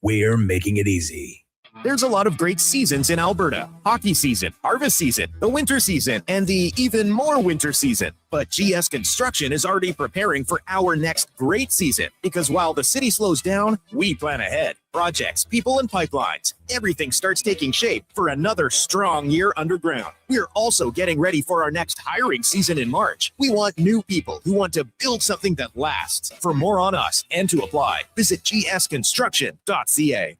We're making it easy. There's a lot of great seasons in Alberta. Hockey season, harvest season, the winter season, and the even more winter season. But GS Construction is already preparing for our next great season because while the city slows down, we plan ahead. Projects, people, and pipelines. Everything starts taking shape for another strong year underground. We're also getting ready for our next hiring season in March. We want new people who want to build something that lasts. For more on us and to apply, visit gsconstruction.ca.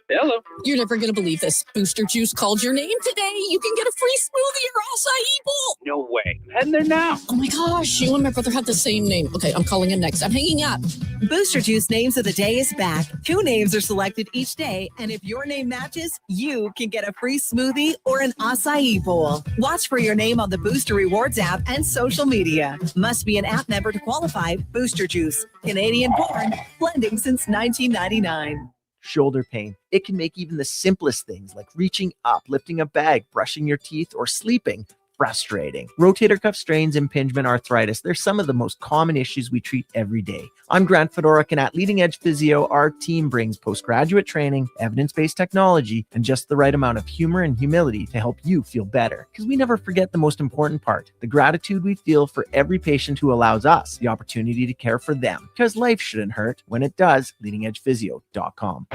Hello. You're never going to believe this. Booster Juice called your name today. You can get a free smoothie or acai bowl. No way. Heading there now. Oh my gosh, you and my brother have the same name. Okay, I'm calling him next. I'm hanging up. Booster Juice Names of the Day is back. 2 names are selected each day, and if your name matches, you can get a free smoothie or an acai bowl. Watch for your name on the Booster Rewards app and social media. Must be an app member to qualify. Booster Juice, Canadian-born, blending since 1999. Shoulder pain. It can make even the simplest things like reaching up, lifting a bag, brushing your teeth, or sleeping frustrating. Rotator cuff strains, impingement, arthritis, they're some of the most common issues we treat every day. I'm Grant Fedoruk, and at Leading Edge Physio, our team brings postgraduate training, evidence-based technology, and just the right amount of humor and humility to help you feel better. Because we never forget the most important part, the gratitude we feel for every patient who allows us the opportunity to care for them. Because life shouldn't hurt. When it does, leadingedgephysio.com.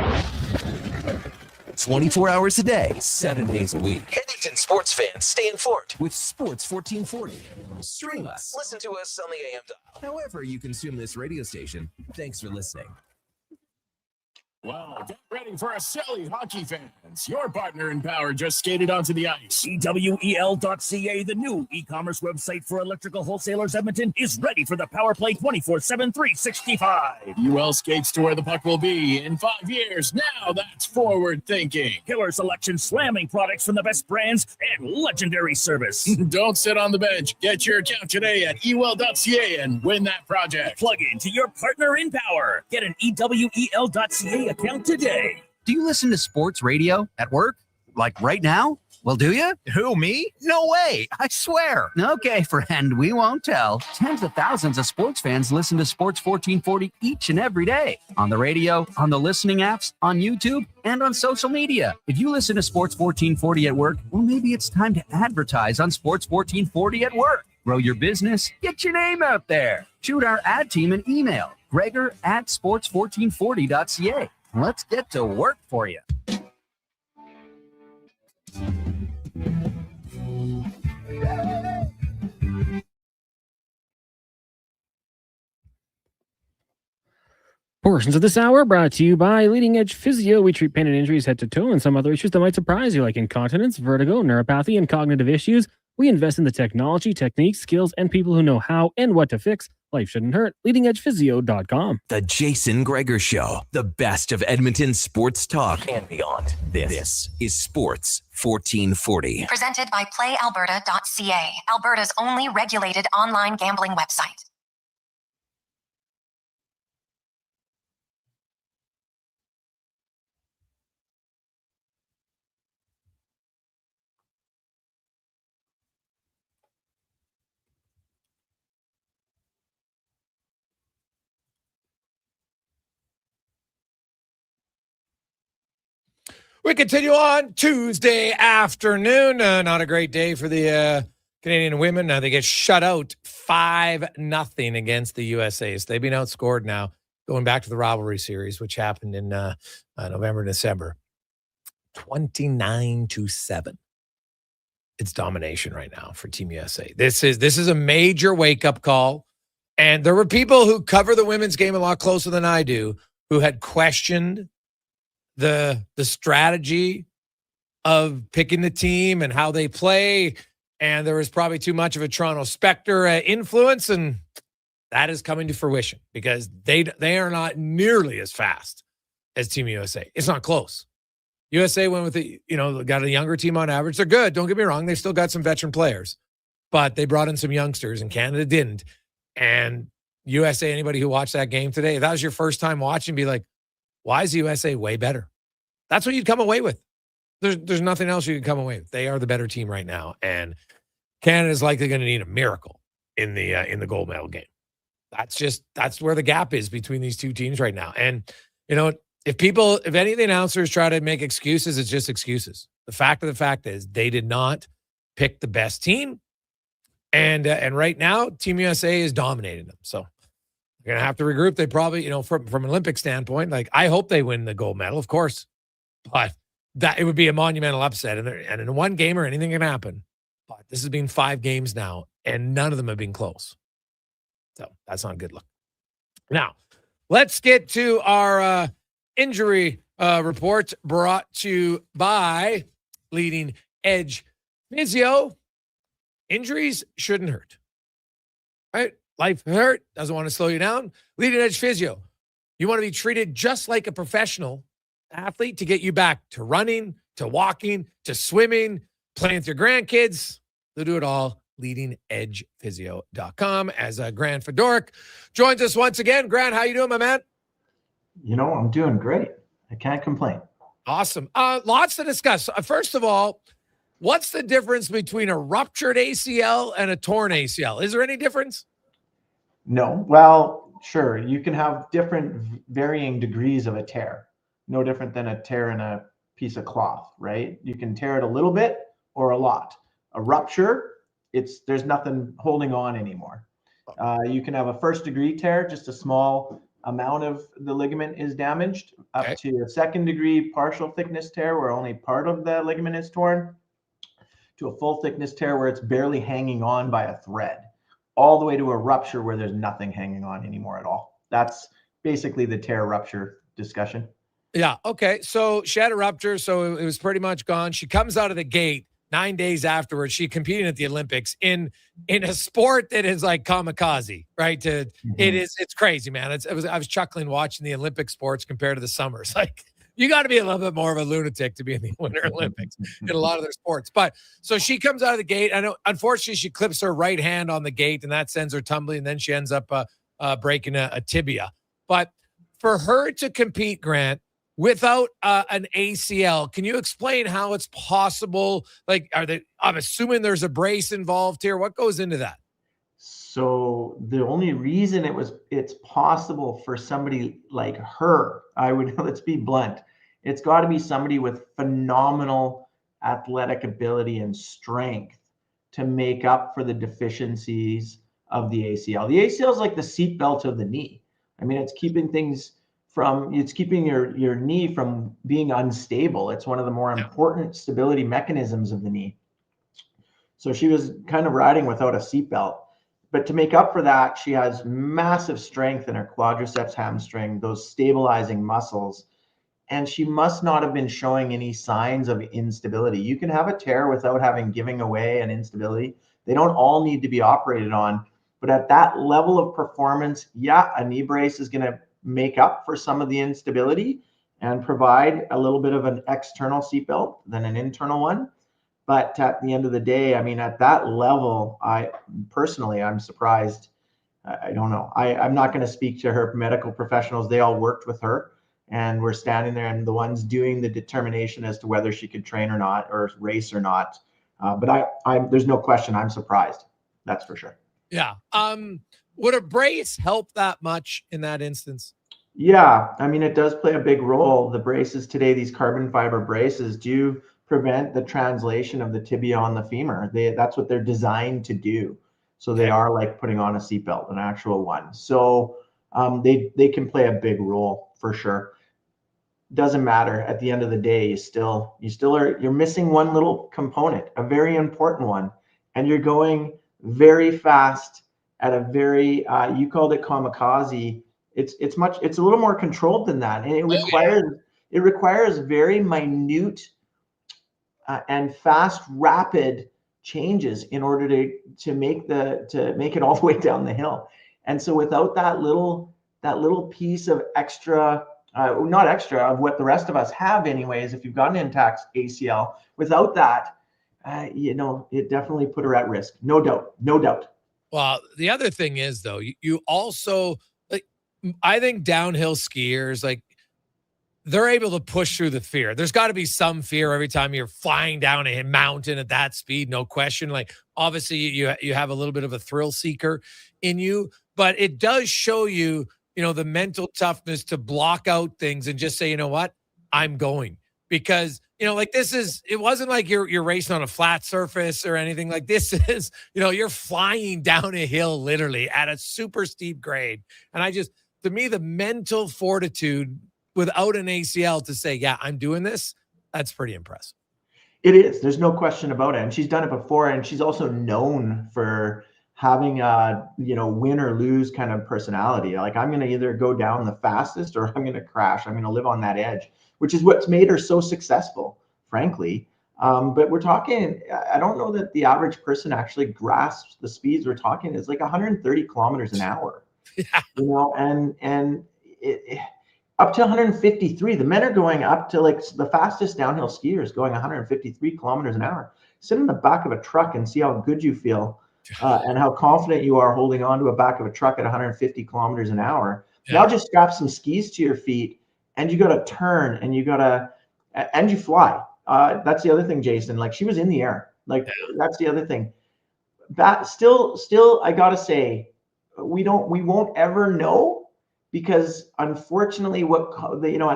24 hours a day, 7 days a week. Edmonton sports fans stay informed with Sports 1440. Stream us. Listen to us on the AM dial. However you consume this radio station, thanks for listening. Well, get ready for a silly hockey fans. Your partner in power just skated onto the ice. EWEL.ca, the new e-commerce website for electrical wholesalers Edmonton, is ready for the power play 24/7, 365. UL skates to where the puck will be in 5 years. Now that's forward thinking. Killer selection, slamming products from the best brands, and legendary service. Don't sit on the bench. Get your account today at EWEL.ca and win that project. Plug into your partner in power. Get an EWEL.ca account today. Do you listen to sports radio at work? Like right now? Well, do you? Who, me? No way. I swear. Okay, friend, we won't tell. Tens of thousands of sports fans listen to Sports 1440 each and every day. On the radio, on the listening apps, on YouTube, and on social media. If you listen to Sports 1440 at work, well, maybe it's time to advertise on Sports 1440 at work. Grow your business. Get your name out there. Shoot our ad team an email. Gregor@sports1440.ca. Let's get to work for you. Portions of this hour brought to you by Leading Edge Physio. We treat pain and injuries head to toe and some other issues that might surprise you, like incontinence, vertigo, neuropathy, and cognitive issues. We invest in the technology, techniques, skills, and people who know how and what to fix. Life shouldn't hurt. LeadingEdgePhysio.com. The Jason Gregor Show. The best of Edmonton sports talk and beyond. This is Sports 1440. Presented by PlayAlberta.ca, Alberta's only regulated online gambling website. We continue on Tuesday afternoon. Not a great day for the Canadian women. They get shut out 5-0 against the USA. So they've been outscored now, going back to the rivalry series, which happened in November, December. 29-7. It's domination right now for Team USA. This is a major wake-up call. And there were people who cover the women's game a lot closer than I do who had questioned the strategy of picking the team and how they play, and there was probably too much of a Toronto Spectre influence, and that is coming to fruition because they are not nearly as fast as Team USA. It's not close. USA went with got a younger team on average. They're good. Don't get me wrong. They still got some veteran players, but they brought in some youngsters and Canada didn't. And USA, anybody who watched that game today, if that was your first time watching, be like, why is the USA way better? That's what you'd come away with. There's nothing else you can come away with. They are the better team right now. And Canada's likely going to need a miracle in the gold medal game. That's where the gap is between these two teams right now. And, if any of the announcers try to make excuses, it's just excuses. The fact is they did not pick the best team. And right now, Team USA is dominating them. So they're going to have to regroup. They probably, from an Olympic standpoint, like I hope they win the gold medal, of course. But that it would be a monumental upset. And in one game or anything can happen. But this has been 5 games now, and none of them have been close. So that's not a good look. Now, let's get to our injury report brought to you by Leading Edge Physio. Injuries shouldn't hurt, right? Life hurt, doesn't want to slow you down. Leading Edge Physio. You want to be treated just like a professional athlete to get you back to running, to walking, to swimming, playing with your grandkids. They'll do it all. LeadingEdgePhysio.com. As Grant Fedoruk joins us once again. Grant, how you doing, my man? I'm doing great. I can't complain. Awesome. Lots to discuss. First of all, what's the difference between a ruptured ACL and a torn ACL? Is there any difference? No. Well, sure. You can have different varying degrees of a tear. No different than a tear in a piece of cloth, right? You can tear it a little bit or a lot. A rupture, there's nothing holding on anymore. You can have a first degree tear, just a small amount of the ligament is damaged, up to a second degree partial thickness tear where only part of the ligament is torn, to a full thickness tear where it's barely hanging on by a thread, all the way to a rupture where there's nothing hanging on anymore at all. That's basically the tear rupture discussion. Yeah. Okay. So she had a rupture, so it was pretty much gone. She comes out of the gate 9 days afterwards. She competing at the Olympics in a sport that is like kamikaze, right? It's crazy, man. I was chuckling watching the Olympic sports compared to the summers. Like you got to be a little bit more of a lunatic to be in the Winter Olympics in a lot of their sports. But so she comes out of the gate. I know, unfortunately, she clips her right hand on the gate, and that sends her tumbling. And then she ends up breaking a tibia. But for her to compete, Grant, without an ACL, can you explain how it's possible? Like, I'm assuming there's a brace involved here. What goes into that? So the only reason it's possible for somebody like her, let's be blunt, it's got to be somebody with phenomenal athletic ability and strength to make up for the deficiencies of the ACL. The ACL is like the seatbelt of the knee. I mean, it's keeping your knee from being unstable. It's one of the more important stability mechanisms of the knee. So she was kind of riding without a seatbelt. But to make up for that, she has massive strength in her quadriceps hamstring, those stabilizing muscles. And she must not have been showing any signs of instability. You can have a tear without giving away an instability. They don't all need to be operated on. But at that level of performance, a knee brace is going to make up for some of the instability and provide a little bit of an external seatbelt than an internal one. But at the end of the day, I mean, at that level, I'm surprised. I don't know. I'm not going to speak to her medical professionals. They all worked with her and were standing there and the ones doing the determination as to whether she could train or not, or race or not. But there's no question I'm surprised. That's for sure. Yeah. Would a brace help that much in that instance? Yeah. I mean, it does play a big role. The braces today, these carbon fiber braces, do prevent the translation of the tibia on the femur. That's what they're designed to do. So they are like putting on a seatbelt, an actual one. So they can play a big role for sure. Doesn't matter. At the end of the day, you're missing one little component, a very important one, and you're going very fast at a very you called it kamikaze. It's a little more controlled than that, and it requires very minute and fast, rapid changes in order to make it all the way down the hill. And so without that little piece of extra not extra, of what the rest of us have anyways, if you've got an intact ACL. Without that, it definitely put her at risk. No doubt. Well, the other thing is, though, you also, like, I think downhill skiers, like, they're able to push through the fear. There's got to be some fear every time you're flying down a mountain at that speed, no question. Like, obviously, you have a little bit of a thrill seeker in you, but it does show you, the mental toughness to block out things and just say, you know what, I'm going. Because, like, it wasn't like you're racing on a flat surface or anything. Like, this is, you're flying down a hill literally at a super steep grade. And to me, the mental fortitude without an ACL to say, yeah, I'm doing this, that's pretty impressive. It is. There's no question about it. And she's done it before. And she's also known for having a, win or lose kind of personality. Like, I'm going to either go down the fastest or I'm going to crash. I'm going to live on that edge, which is what's made her so successful, frankly. But we're talking, I don't know that the average person actually grasps the speeds we're talking. It's like 130 kilometers an hour, and up to 153. The men are going up to, like, the fastest downhill skiers going 153 kilometers an hour. Sit in the back of a truck and see how good you feel and how confident you are holding on to a back of a truck at 150 kilometers an hour. Yeah. Now just strap some skis to your feet and you got to turn and you fly. That's the other thing, Jason. Like, she was in the air. Like, that's the other thing. That still, I got to say, we won't ever know, because unfortunately at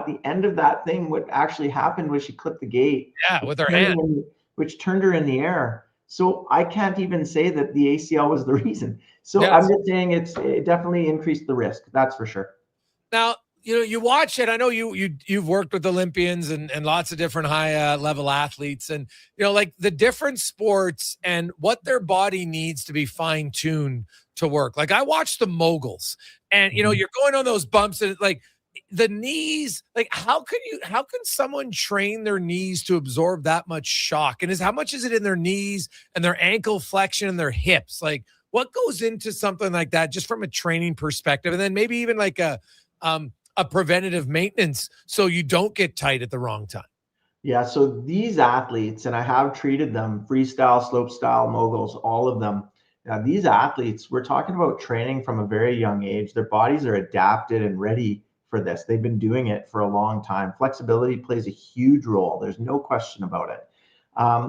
the end of that thing, what actually happened was she clipped the gate. Yeah, with her hand. Which turned her in the air. So I can't even say that the ACL was the reason. So I'm just saying it definitely increased the risk. That's for sure. Now, you watch it. I know you've worked with Olympians and lots of different high level athletes, and like the different sports and what their body needs to be fine tuned to work. Like, I watched the moguls, and you're going on those bumps, and like the knees. Like, how can someone train their knees to absorb that much shock? And how much is it in their knees and their ankle flexion and their hips? Like, what goes into something like that, just from a training perspective, and then maybe even like a preventative maintenance so you don't get tight at the wrong time? Yeah, so these athletes, and I have treated them, freestyle, slopestyle, moguls, all of them. Now, these athletes, we're talking about training from a very young age. Their bodies are adapted and ready for this. They've been doing it for a long time. Flexibility plays a huge role. There's no question about it.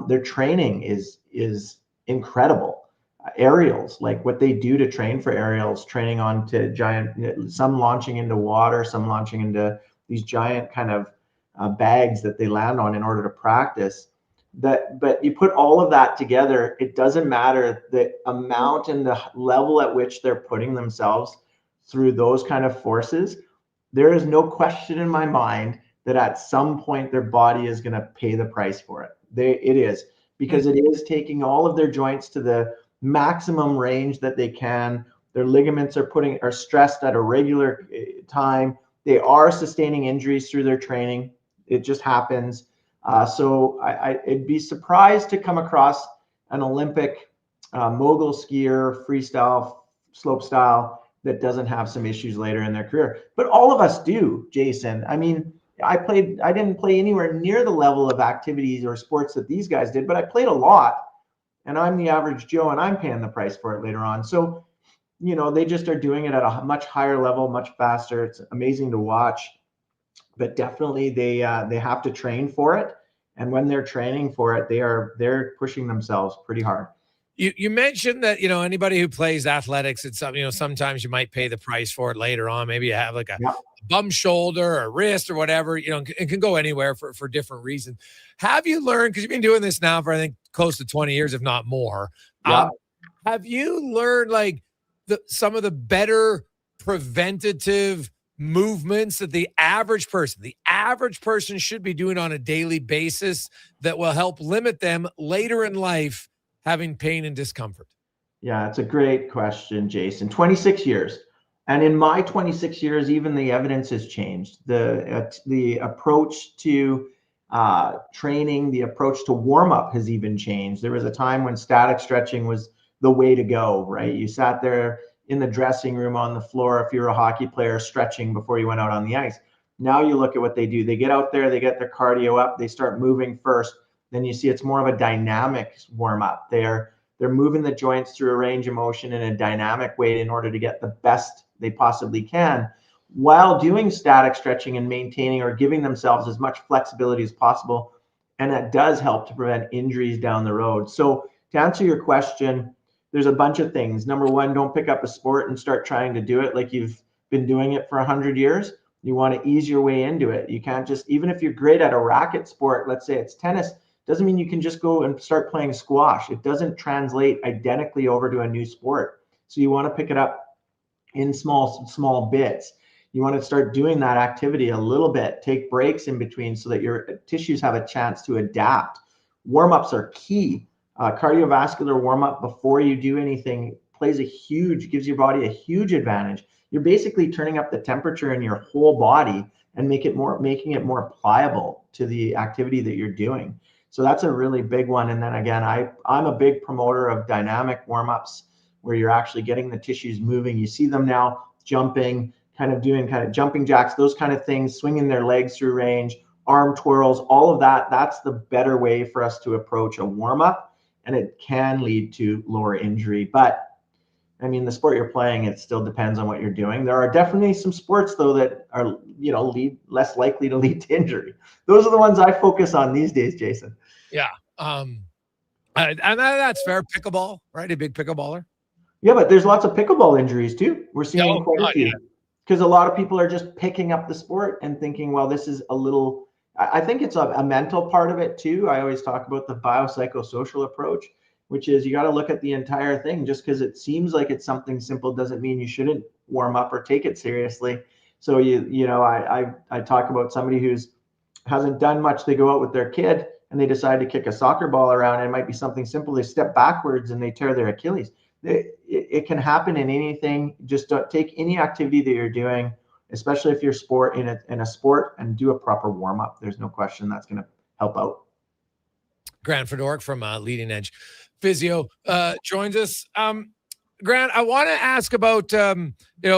Their training is incredible. Aerials, like what they do to train for aerials, training onto giant, some launching into water, some launching into these giant kind of bags that they land on in order to practice. But you put all of that together, it doesn't matter the amount and the level at which they're putting themselves through those kind of forces. There is no question in my mind that at some point their body is going to pay the price for it. It is, because it is taking all of their joints to the maximum range that they can. Their ligaments are stressed at a regular time. They are sustaining injuries through their training. It just happens. So I'd be surprised to come across an Olympic mogul skier, freestyle, slopestyle, that doesn't have some issues later in their career. But all of us do, Jason. I mean, I didn't play anywhere near the level of activities or sports that these guys did, but I played a lot. And I'm the average Joe, and I'm paying the price for it later on. So, they just are doing it at a much higher level, much faster. It's amazing to watch. But definitely they have to train for it. And when they're training for it, they're pushing themselves pretty hard. You mentioned that, anybody who plays athletics, it's something, sometimes you might pay the price for it later on. Maybe you have like a bum shoulder or wrist or whatever, it can go anywhere for different reasons. Have you learned, because you've been doing this now for, I think, close to 20 years, if not more. Have you learned like some of the better preventative movements that the average person should be doing on a daily basis that will help limit them later in life having pain and discomfort? Yeah, it's a great question, Jason. 26 years. And in my 26 years, even the evidence has changed. The approach to training, the approach to warm up has even changed. There was a time when static stretching was the way to go, right? You sat there in the dressing room on the floor, if you're a hockey player, stretching before you went out on the ice. Now you look at what they do. They get out there, they get their cardio up, they start moving first. Then you see it's more of a dynamic warm up. They're moving the joints through a range of motion in a dynamic way in order to get the best they possibly can, while doing static stretching and maintaining or giving themselves as much flexibility as possible. And that does help to prevent injuries down the road. So to answer your question, there's a bunch of things. Number one, don't pick up a sport and start trying to do it like you've been doing it for 100 years. You want to ease your way into it. You can't just, even if you're great at a racket sport, let's say it's tennis, doesn't mean you can just go and start playing squash. It doesn't translate identically over to a new sport. So you want to pick it up in small bits. You want to start doing that activity a little bit, take breaks in between so that your tissues have a chance to adapt. Warm-ups are key. Cardiovascular warm-up before you do anything gives your body a huge advantage. You're basically turning up the temperature in your whole body and making it more pliable to the activity that you're doing. So that's a really big one. And then again, I'm a big promoter of dynamic warm-ups where you're actually getting the tissues moving. You see them now jumping, doing jumping jacks, those kind of things, swinging their legs through range, arm twirls, all of that. That's the better way for us to approach a warm-up, and it can lead to lower injury. But I mean, the sport you're playing, it still depends on what you're doing. There are definitely some sports though that are, less likely to lead to injury. Those are the ones I focus on these days, Jason. Yeah. And that's fair. Pickleball, right? A big pickleballer. Yeah, but there's lots of pickleball injuries too. We're seeing quite a few. Because a lot of people are just picking up the sport and thinking, well, this is a little, I think it's a mental part of it too. I always talk about the biopsychosocial approach, which is you got to look at the entire thing. Just because it seems like it's something simple doesn't mean you shouldn't warm up or take it seriously. So I talk about somebody who's hasn't done much. They go out with their kid and they decide to kick a soccer ball around. And it might be something simple. They step backwards and they tear their Achilles. It can happen in anything. Just don't take any activity that you're doing, especially if you're in a sport, and do a proper warm up. There's no question that's going to help out. Grant Fedoruk from Leading Edge Physio joins us. Grant, I want to ask about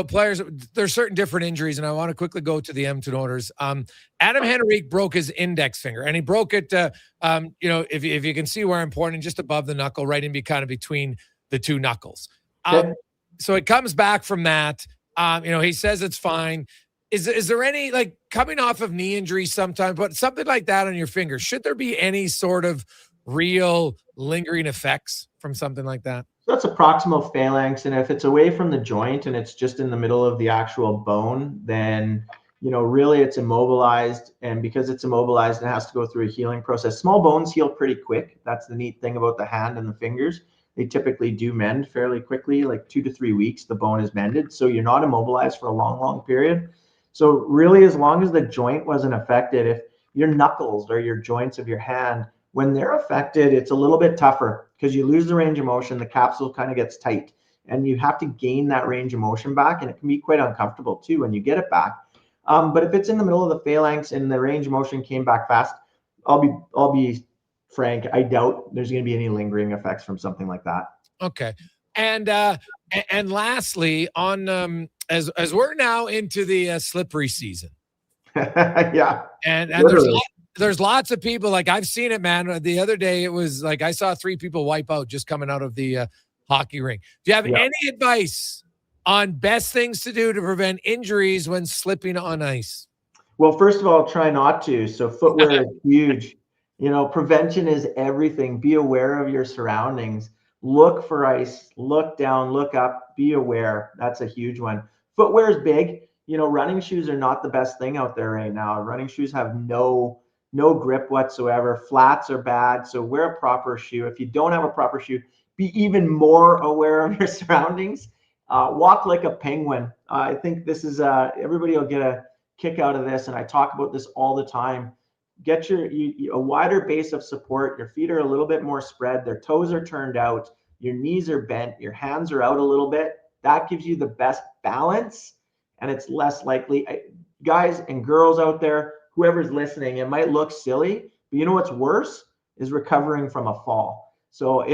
players. There's certain different injuries, and I want to quickly go to the Edmonton Oilers. Adam Henrique broke his index finger, and he broke it. If you can see where I'm pointing, just above the knuckle, right in between the two knuckles. So it comes back from that. He says it's fine. Is there any, coming off of knee injuries sometimes, but something like that on your finger, should there be any sort of real lingering effects from something like that? That's a proximal phalanx, and if it's away from the joint and it's just in the middle of the actual bone, then really it's immobilized, and because it's immobilized, it has to go through a healing process. Small bones heal pretty quick. That's the neat thing about the hand and the fingers. They typically do mend fairly quickly, like 2 to 3 weeks, the bone is mended. So you're not immobilized for a long, long period. So really, as long as the joint wasn't affected, if your knuckles or your joints of your hand, when they're affected, it's a little bit tougher because you lose the range of motion, the capsule kind of gets tight, and you have to gain that range of motion back, and it can be quite uncomfortable too when you get it back. But if it's in the middle of the phalanx and the range of motion came back fast, I'll be frank, I doubt there's going to be any lingering effects from something like that. Okay. And lastly, on as we're now into the slippery season. Yeah. And there's lots of people, I've seen it, man. The other day it was I saw 3 people wipe out just coming out of the hockey rink. Do you have any advice on best things to do to prevent injuries when slipping on ice? Well, first of all, try not to. So footwear is huge. Prevention is everything. Be aware of your surroundings. Look for ice, look down, look up, be aware. That's a huge one. Footwear is big. Running shoes are not the best thing out there right now. Running shoes have no grip whatsoever. Flats are bad. So wear a proper shoe. If you don't have a proper shoe, be even more aware of your surroundings. Walk like a penguin. I think this is, everybody will get a kick out of this. And I talk about this all the time. Get a wider base of support. Your feet are a little bit more spread. Their toes are turned out. Your knees are bent. Your hands are out a little bit. That gives you the best balance, and it's less likely. Guys and girls out there, whoever's listening, it might look silly, but you know what's worse is recovering from a fall. So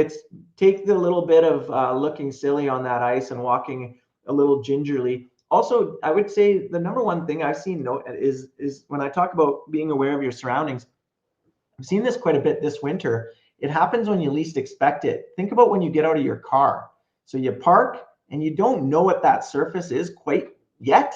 take the little bit of looking silly on that ice and walking a little gingerly Also, I would say the number one thing I've seen is when I talk about being aware of your surroundings, I've seen this quite a bit this winter. It happens when you least expect it. Think about when you get out of your car. So you park and you don't know what that surface is quite yet,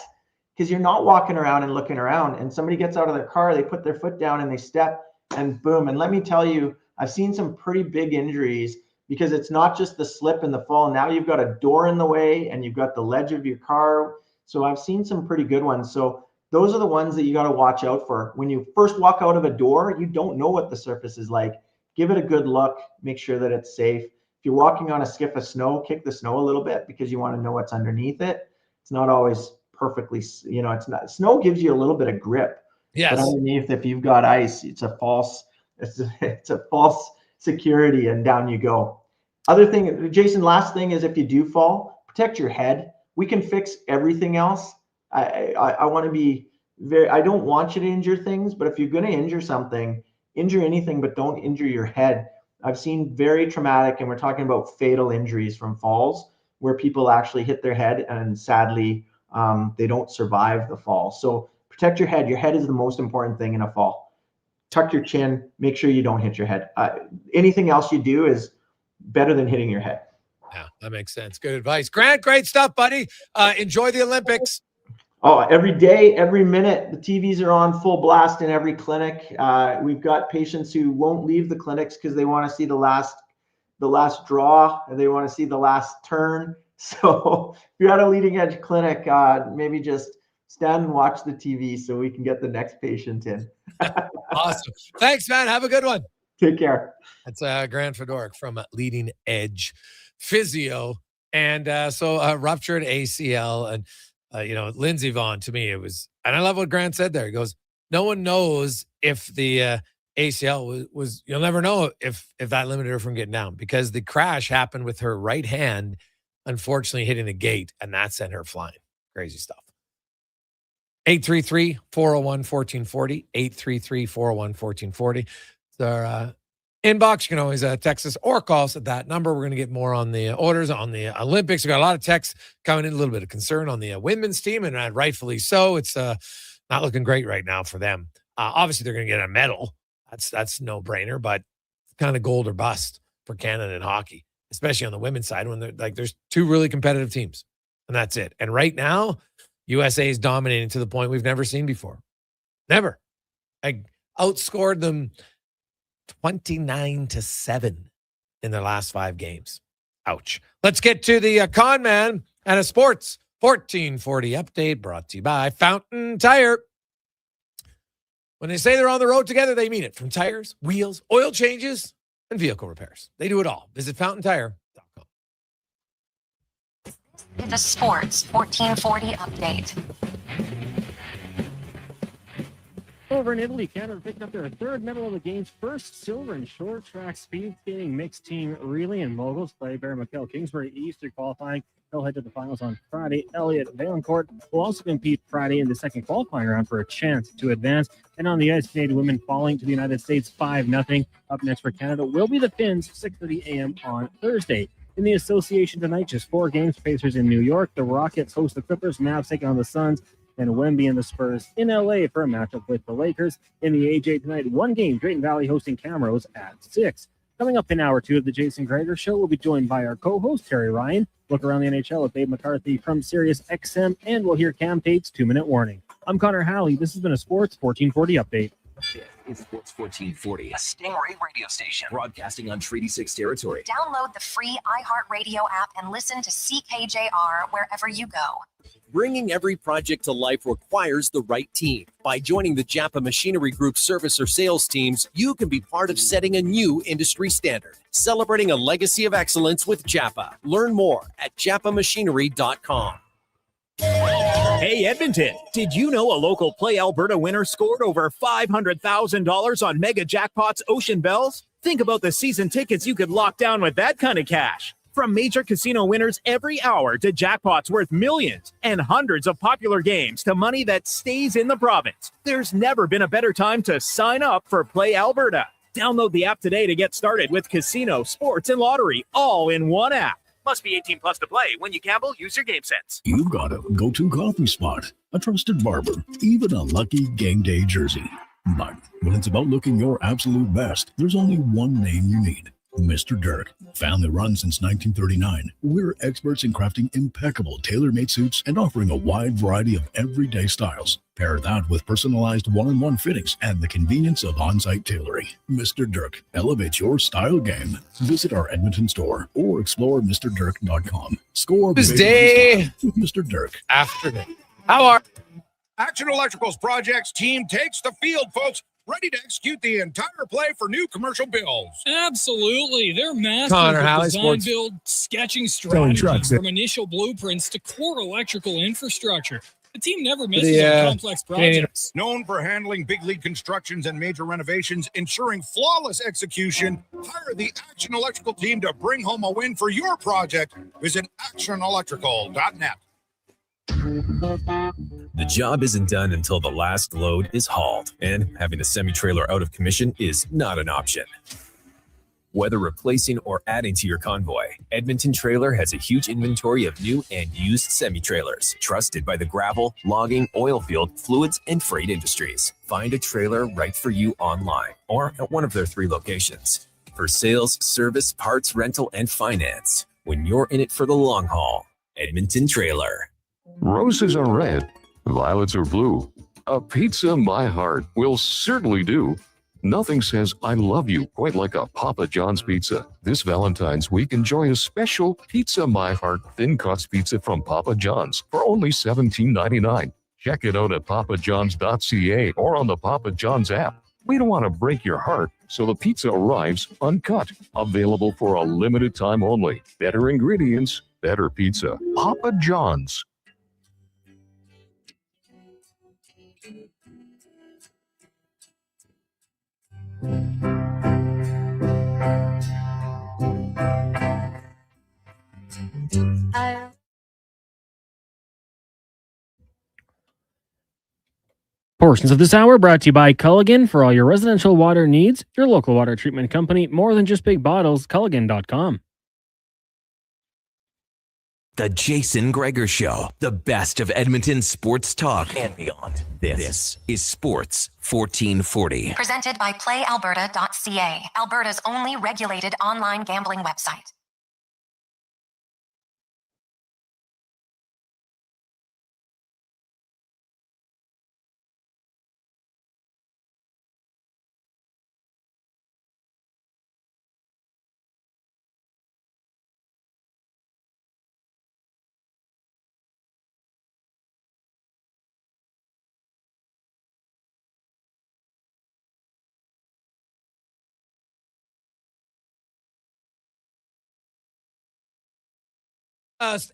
because you're not walking around and looking around, and somebody gets out of their car, they put their foot down and they step, and boom. And let me tell you, I've seen some pretty big injuries, because it's not just the slip and the fall. Now you've got a door in the way and you've got the ledge of your car. So I've seen some pretty good ones. So those are the ones that you got to watch out for. When you first walk out of a door, you don't know what the surface is like. Give it a good look, make sure that it's safe. If you're walking on a skiff of snow, kick the snow a little bit, because you want to know what's underneath it. It's not always perfectly, it's not, snow gives you a little bit of grip. Yes. But underneath, if you've got ice, it's a false security, and down you go. Other thing, Jason, last thing is, if you do fall, protect your head. We can fix everything else. I want to be I don't want you to injure things, but if you're going to injure something, injure anything, but don't injure your head. I've seen very traumatic, and we're talking about fatal injuries from falls, where people actually hit their head, and sadly, they don't survive the fall. So protect your head. Your head is the most important thing in a fall. Tuck your chin, make sure you don't hit your head. Anything else you do is better than hitting your head. Yeah, that makes sense. Good advice. Grant, great stuff, buddy. Enjoy the Olympics. Oh, every day, every minute, the TVs are on full blast in every clinic. We've got patients who won't leave the clinics because they want to see the last draw, and they want to see the last turn. So if you're at a leading edge clinic, maybe just stand and watch the TV so we can get the next patient in. Awesome. Thanks, man. Have a good one. Take care. That's Grant Fedoruk from Leading Edge Physio. And so ruptured ACL. And, Lindsey Vaughn, to me, it was, and I love what Grant said there. He goes, no one knows if the ACL was, you'll never know if that limited her from getting down, because the crash happened with her right hand, unfortunately hitting the gate, and that sent her flying. Crazy stuff. 833-401-1440, 833-401-1440. It's our inbox. You can always text us or call us at that number. We're going to get more on the orders on the Olympics. We've got a lot of texts coming in, a little bit of concern on the women's team, and rightfully so. It's not looking great right now for them. Obviously, they're going to get a medal. That's no-brainer, but it's kind of gold or bust for Canada in hockey, especially on the women's side, when there's two really competitive teams, and that's it. And right now, USA is dominating to the point we've never seen before. Never. I outscored them 29-7 in their last 5 games. Ouch. Let's get to the con man and a sports 1440 update brought to you by Fountain Tire. When they say they're on the road together, they mean it. From tires, wheels, oil changes, and vehicle repairs. They do it all. Visit fountaintire.com. The Sports 1440 update. Over in Italy, Canada picked up their third medal of the game's first silver in short track speed skating mixed team relay and moguls. Play Barry McKell Kingsbury East through qualifying. They'll head to the finals on Friday. Elliot Valancourt will also compete Friday in the second qualifying round for a chance to advance. And on the ice, Canadian women falling to the United States 5-0. Up next for Canada will be the Finns, 6:30 a.m. on Thursday. In the association tonight, just 4 games. Pacers in New York. The Rockets host the Clippers. Mavs taking on the Suns. And Wemby and the Spurs in LA for a matchup with the Lakers. In the AJ tonight, 1 game. Drayton Valley hosting Camrose at 6. Coming up in hour 2 of the Jason Gregor Show, we'll be joined by our co-host, Terry Ryan. Look around the NHL with Dave McCarthy from Sirius XM, and we'll hear Cam Tate's 2-minute warning. I'm Connor Halley. This has been a Sports 1440 update. It's Sports 1440, a Stingray radio station broadcasting on Treaty 6 territory. Download the free iHeartRadio app and listen to CKJR wherever you go. Bringing every project to life requires the right team. By joining the Japa Machinery Group service or sales teams, you can be part of setting a new industry standard. Celebrating a legacy of excellence with Japa. Learn more at japamachinery.com. Hey, Edmonton, did you know a local Play Alberta winner scored over $500,000 on Mega Jackpots Ocean Bells? Think about the season tickets you could lock down with that kind of cash. From major casino winners every hour to jackpots worth millions and hundreds of popular games to money that stays in the province, there's never been a better time to sign up for Play Alberta. Download the app today to get started with casino, sports, and lottery all in one app. Must be 18 plus to play. When you gamble, use your game sense. You've got a go-to coffee spot, a trusted barber, even a lucky game day jersey. But when it's about looking your absolute best, there's only one name you need. Mr. Dirk. Family run since 1939, we're experts in crafting impeccable tailor-made suits and offering a wide variety of everyday styles. Pair that with personalized one-on-one fittings and the convenience of on-site tailoring. Mr. Dirk elevates your style game. Visit our Edmonton store or explore MrDirk.com. Score This big day with Mr. Dirk. Afternoon. How are Action Electrical's projects team takes the field, folks, ready to execute the entire play for new commercial builds. Absolutely. They're masters Connor of Halley, design, sports. build, sketching Selling strategy trucks. from initial blueprints to core electrical infrastructure. The team never misses The, on complex Canadian- projects. Known for handling big league constructions and major renovations, ensuring flawless execution, hire the Action Electrical team to bring home a win for your project. Visit actionelectrical.net. The job isn't done until the last load is hauled, and having a semi-trailer out of commission is not an option. Whether replacing or adding to your convoy, Edmonton Trailer has a huge inventory of new and used semi-trailers, trusted by the gravel, logging, oil field, fluids, and freight industries. Find a trailer right for you online or at one of their 3 locations. For sales, service, parts, rental, and finance, when you're in it for the long haul, Edmonton Trailer. Roses are red, violets are blue. A pizza my heart will certainly do. Nothing says I love you quite like a Papa John's pizza. This Valentine's week, enjoy a special Pizza My Heart thin cuts pizza from Papa John's for only $17.99. Check it out at papajohns.ca or on the Papa John's app. We don't want to break your heart, so the pizza arrives uncut. Available for a limited time only. Better ingredients, better pizza. Papa John's. Portions of this hour brought to you by Culligan. For all your residential water needs, your local water treatment company, more than just big bottles, Culligan.com. The Jason Gregor Show, the best of Edmonton sports talk and beyond. This is Sports 1440. Presented by PlayAlberta.ca, Alberta's only regulated online gambling website.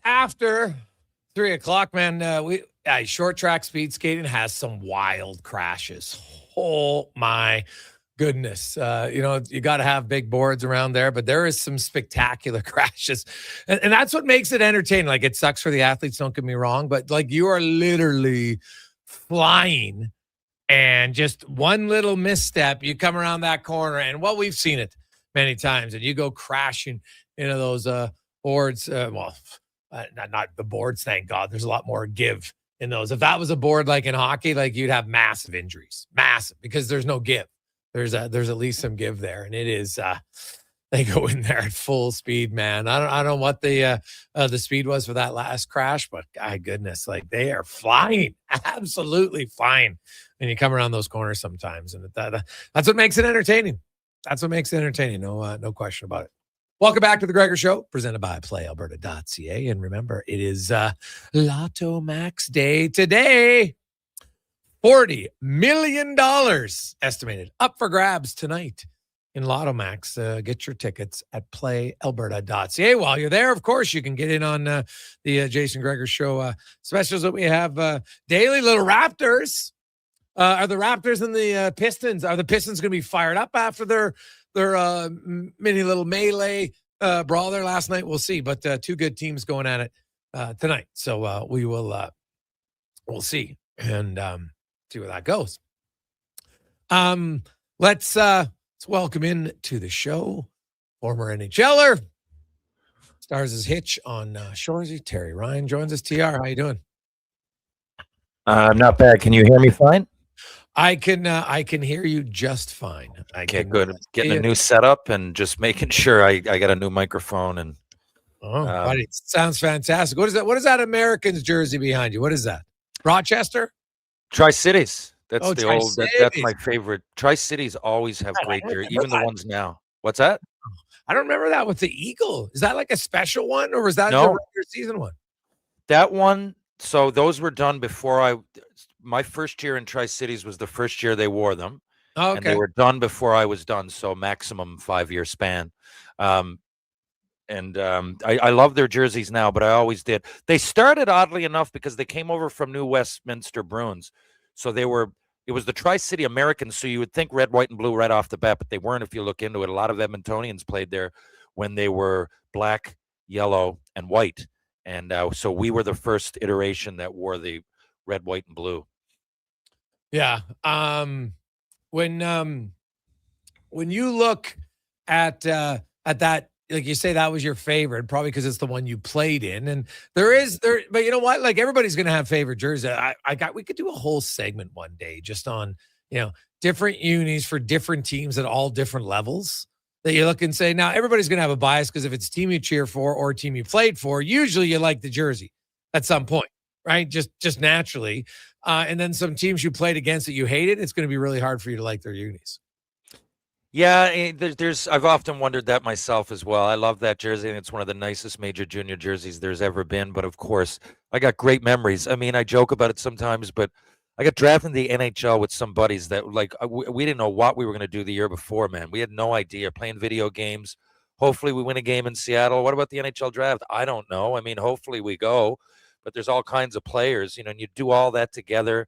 After 3 o'clock, man, short track speed skating has some wild crashes. Oh my goodness. You got to have big boards around there, but there is some spectacular crashes. And that's what makes it entertaining. Like, it sucks for the athletes, don't get me wrong, but like, you are literally flying and just one little misstep, you come around that corner, and we've seen it many times, and you go crashing into those boards. Not the boards, thank God. There's a lot more give in those. If that was a board like in hockey, like, you'd have massive injuries, massive, because there's no give. There's at least some give there, and it is they go in there at full speed, man. I don't know what the speed was for that last crash, but my goodness, like, they are flying, absolutely flying when you come around those corners sometimes, and that's what makes it entertaining. That's what makes it entertaining. No question about it. Welcome back to the Gregor Show, presented by PlayAlberta.ca. And remember, it is Lotto Max Day today. $40 million estimated up for grabs tonight in Lotto Max. Get your tickets at PlayAlberta.ca. While you're there, of course, you can get in on the Jason Gregor Show specials that we have daily. Little Raptors. Are the Raptors and the Pistons? Are the Pistons going to be fired up after their mini little melee brawl there last night? We'll see. But 2 good teams going at it tonight. So we will we'll see and see where that goes. Let's welcome in to the show former NHLer, Stars as Hitch on Shorzy. Terry Ryan joins us. TR, how you doing? Not bad. Can you hear me fine? I can hear you just fine. Okay, good. Getting a new setup and just making sure I got a new microphone and. Buddy, it sounds fantastic. What is that? What is that Americans jersey behind you? What is that? Rochester? Tri-Cities. That's the Tri-Cities. old. That's my favorite. Tri-Cities always have great gear, even the ones now. What's that? I don't remember that with the Eagle. Is that like a special one, or was that the No. regular season one? That one. So those were done before my first year in Tri-Cities was the first year they wore them. Oh, And they okay. were done before I was done. So maximum 5-year span. I love their jerseys now, but I always did. They started oddly enough because they came over from New Westminster Bruins. So it was the Tri-City Americans. So you would think red, white, and blue right off the bat, but they weren't if you look into it. A lot of Edmontonians played there when they were black, yellow, and white. And so we were the first iteration that wore the red, white, and blue. Yeah. When you look at that, like you say, that was your favorite, probably because it's the one you played in. And but you know what? Like everybody's gonna have favorite jersey. We could do a whole segment one day just on, different unis for different teams at all different levels. That you look and say, now everybody's gonna have a bias because if it's a team you cheer for or a team you played for, usually you like the jersey at some point, right? Just naturally. And then some teams you played against that you hated, it's going to be really hard for you to like their unis. Yeah, I've often wondered that myself as well. I love that jersey, and it's one of the nicest major junior jerseys there's ever been. But of course, I got great memories. I mean, I joke about it sometimes, but I got drafted in the NHL with some buddies that we didn't know what we were going to do the year before, man. We had no idea. Playing video games. Hopefully we win a game in Seattle. What about the NHL draft? I don't know. I mean, hopefully we go, but there's all kinds of players, and you do all that together.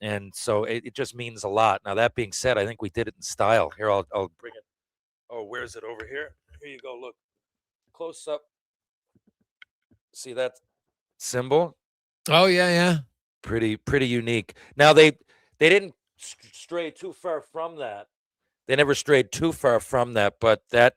And so it just means a lot. Now, that being said, I think we did it in style. Here, I'll bring it. Oh, where is it? Over here? Here you go. Look. Close up. See that symbol? Oh, yeah. Pretty unique. Now, they didn't stray too far from that. They never strayed too far from that, but that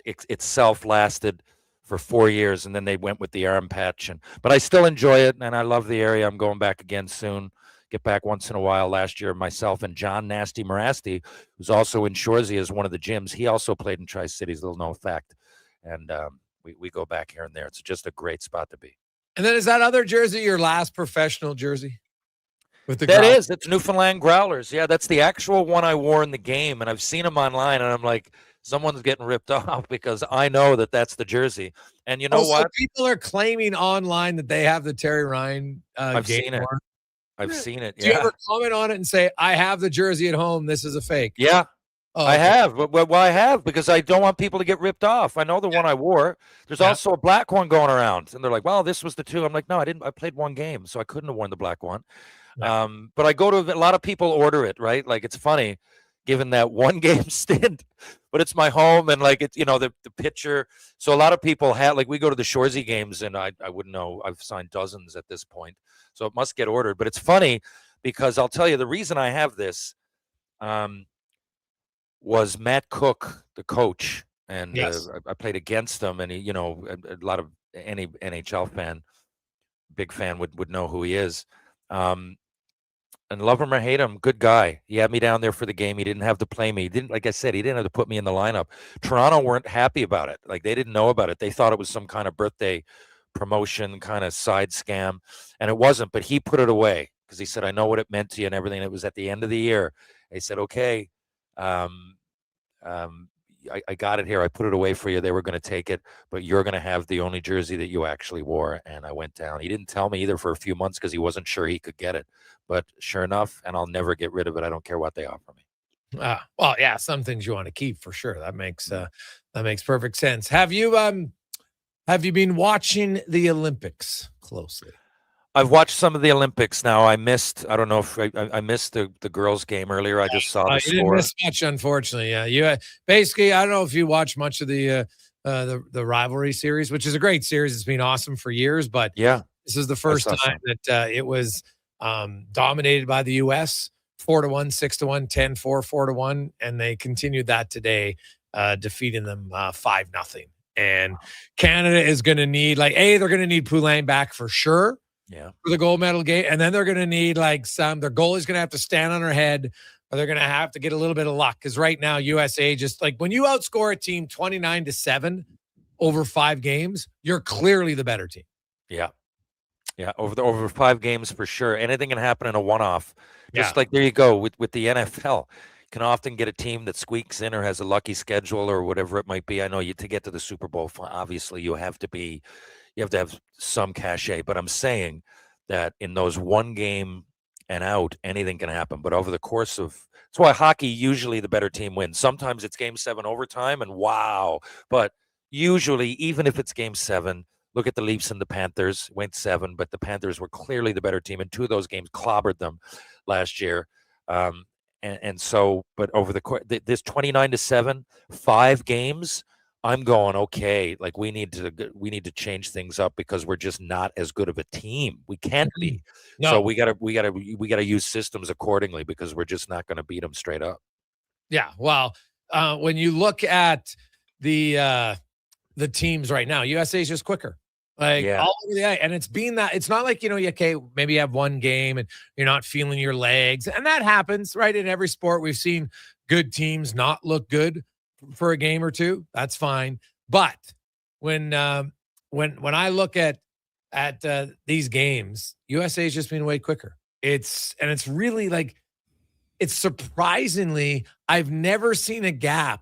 itself lasted for 4 years, and then they went with the arm patch. But I still enjoy it, and I love the area. I'm going back again soon. Get back once in a while. Last year, myself and John Nasty Morasti, who's also in Shorzy as one of the gyms. He also played in Tri-Cities, little known fact. And we go back here and there. It's just a great spot to be. And then is that other jersey your last professional jersey? It's Newfoundland Growlers. Yeah, that's the actual one I wore in the game. And I've seen them online, and I'm like, someone's getting ripped off because I know that that's the jersey. And you know what? So people are claiming online that they have the Terry Ryan I've game seen it. on. I've seen it. Do you ever comment on it and say, I have the jersey at home, this is a fake? Yeah. Oh, I okay. have. Well, I have because I don't want people to get ripped off. I know the one I wore. There's also a black one going around. And they're like, well, this was the two. I'm like, no, I didn't. I played one game, so I couldn't have worn the black one. Yeah. But I go to a lot of people order it, right? Like, it's funny given that one game stint, but it's my home and like it's, the picture. So a lot of people have, like, we go to the Shorzy games and I wouldn't know. I've signed dozens at this point. So it must get ordered. But it's funny because I'll tell you the reason I have this was Matt Cook, the coach. And Yes. I played against him, and he, a lot of any NHL fan, big fan would know who he is. And love him or hate him, good guy. He had me down there for the game. He didn't have to play me. He didn't, like I said, he didn't have to put me in the lineup. Toronto weren't happy about it. Like, they didn't know about it. They thought it was some kind of birthday promotion kind of side scam, and it wasn't. But he put it away because he said, I know what it meant to you and everything. It was at the end of the year. He said, okay, I got it here. I put it away for you. They were going to take it, but you're going to have the only jersey that you actually wore. And I went down. He didn't tell me either for a few months because he wasn't sure he could get it. But sure enough, and I'll never get rid of it. I don't care what they offer me. Well, yeah, some things you want to keep for sure. That makes perfect sense. Have you been watching the Olympics closely? I've watched some of the Olympics now. I missed, I don't know if I missed the girls' game earlier. I just saw the You score. didn't miss much, unfortunately. Yeah, you basically, I don't know if you watched much of the rivalry series, which is a great series. It's been awesome for years, but yeah, this is the first time that it was dominated by the U.S. 4-1, 6-1, 10-4, 4-1, and they continued that today, defeating them 5-0 And Canada is going to need they're going to need Poulin back for sure. Yeah. For the gold medal game. And then they're going to need their goalie's going to have to stand on her head, or they're going to have to get a little bit of luck. Because right now, USA just when you outscore a team 29-7 over 5 games, you're clearly the better team. Yeah. Yeah. Over 5 games for sure. Anything can happen in a one-off. Just there you go with the NFL. Can often get a team that squeaks in or has a lucky schedule or whatever it might be. I know to get to the Super Bowl, obviously you have to have some cachet, but I'm saying that in those one game and out, anything can happen. But over the course of, that's why hockey, usually the better team wins. Sometimes it's game 7 overtime and wow. But usually, even if it's game 7, look at the Leafs and the Panthers, went 7, but the Panthers were clearly the better team. And 2 of those games clobbered them last year. And so, but over the course, this 29-7, 5 games, I'm going, okay, we need to change things up because we're just not as good of a team. We can't be. No. So we gotta use systems accordingly because we're just not going to beat them straight up. Yeah. Well, when you look at the teams right now, USA is just quicker. All over the ice. And it's been that. It's not okay, maybe you have one game and you're not feeling your legs. And that happens, right? In every sport, we've seen good teams not look good for a game or two. That's fine. But when I look at these games, USA has just been way quicker. It's really it's surprisingly, I've never seen a gap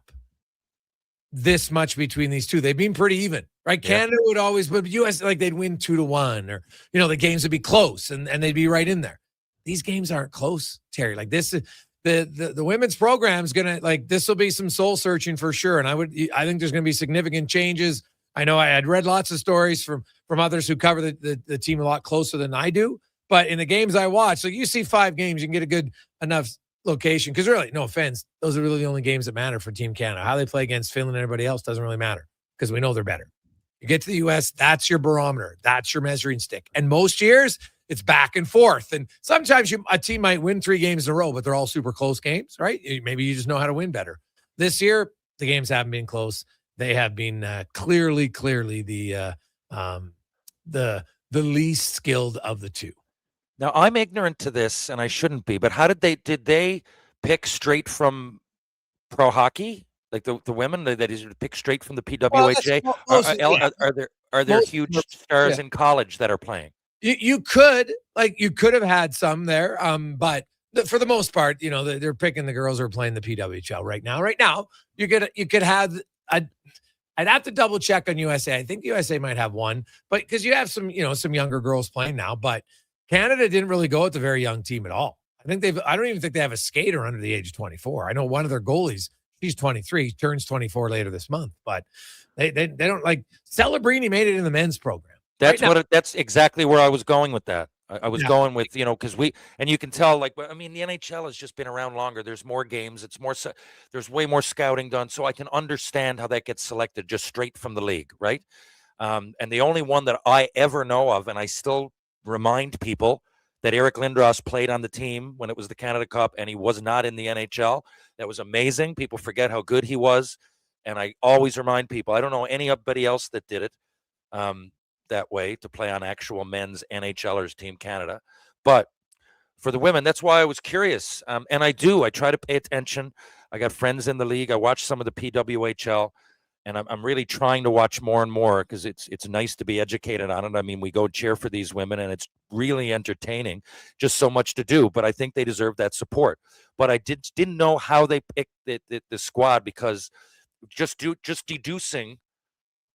this much between these two. They've been pretty even, right? Yeah. Canada would always, but US, they'd win 2-1 or, the games would be close and they'd be right in there. These games aren't close, Terry. This is the women's program is going to this will be some soul searching for sure. And I think there's going to be significant changes. I know I had read lots of stories from others who cover the team a lot closer than I do, but in the games I watch, you see 5 games, you can get a good enough location. Because really, no offense, those are really the only games that matter for Team Canada. How they play against Finland and everybody else doesn't really matter because we know they're better. You get to the U.S., that's your barometer. That's your measuring stick. And most years, it's back and forth. And sometimes a team might win 3 games in a row, but they're all super close games, right? Maybe you just know how to win better. This year, the games haven't been close. They have been clearly the least skilled of the two. Now, I'm ignorant to this, and I shouldn't be, but did they pick straight from pro hockey? The women, they pick straight from the PWHA? Are there huge stars in college that are playing? You could have had some there, but for the most part, they're picking the girls who are playing the PWHL right now. Right now, you could have I'd have to double check on USA. I think USA might have one, but because you have some younger girls playing now, but Canada didn't really go with a very young team at all. I don't even think they have a skater under the age of 24. I know one of their goalies, she's 23, turns 24 later this month, but they don't Celebrini made it in the men's program. That's exactly where I was going with that. I was going with, because and you can tell, the NHL has just been around longer. There's more games. There's way more scouting done. So I can understand how that gets selected just straight from the league. Right. And the only one that I ever know of, and I still remind people that Eric Lindros played on the team when it was the Canada Cup and he was not in the NHL. That was amazing. People forget how good he was. And I always remind people, I don't know anybody else that did it. That way to play on actual men's NHLers Team Canada. But for the women, that's why I was curious. And I try to pay attention. I got friends in the league. I watch some of the PWHL, and I'm really trying to watch more and more because it's nice to be educated on it. I mean, we go cheer for these women, and it's really entertaining. Just so much to do, but I think they deserve that support. But I didn't know how they picked the squad because just deducing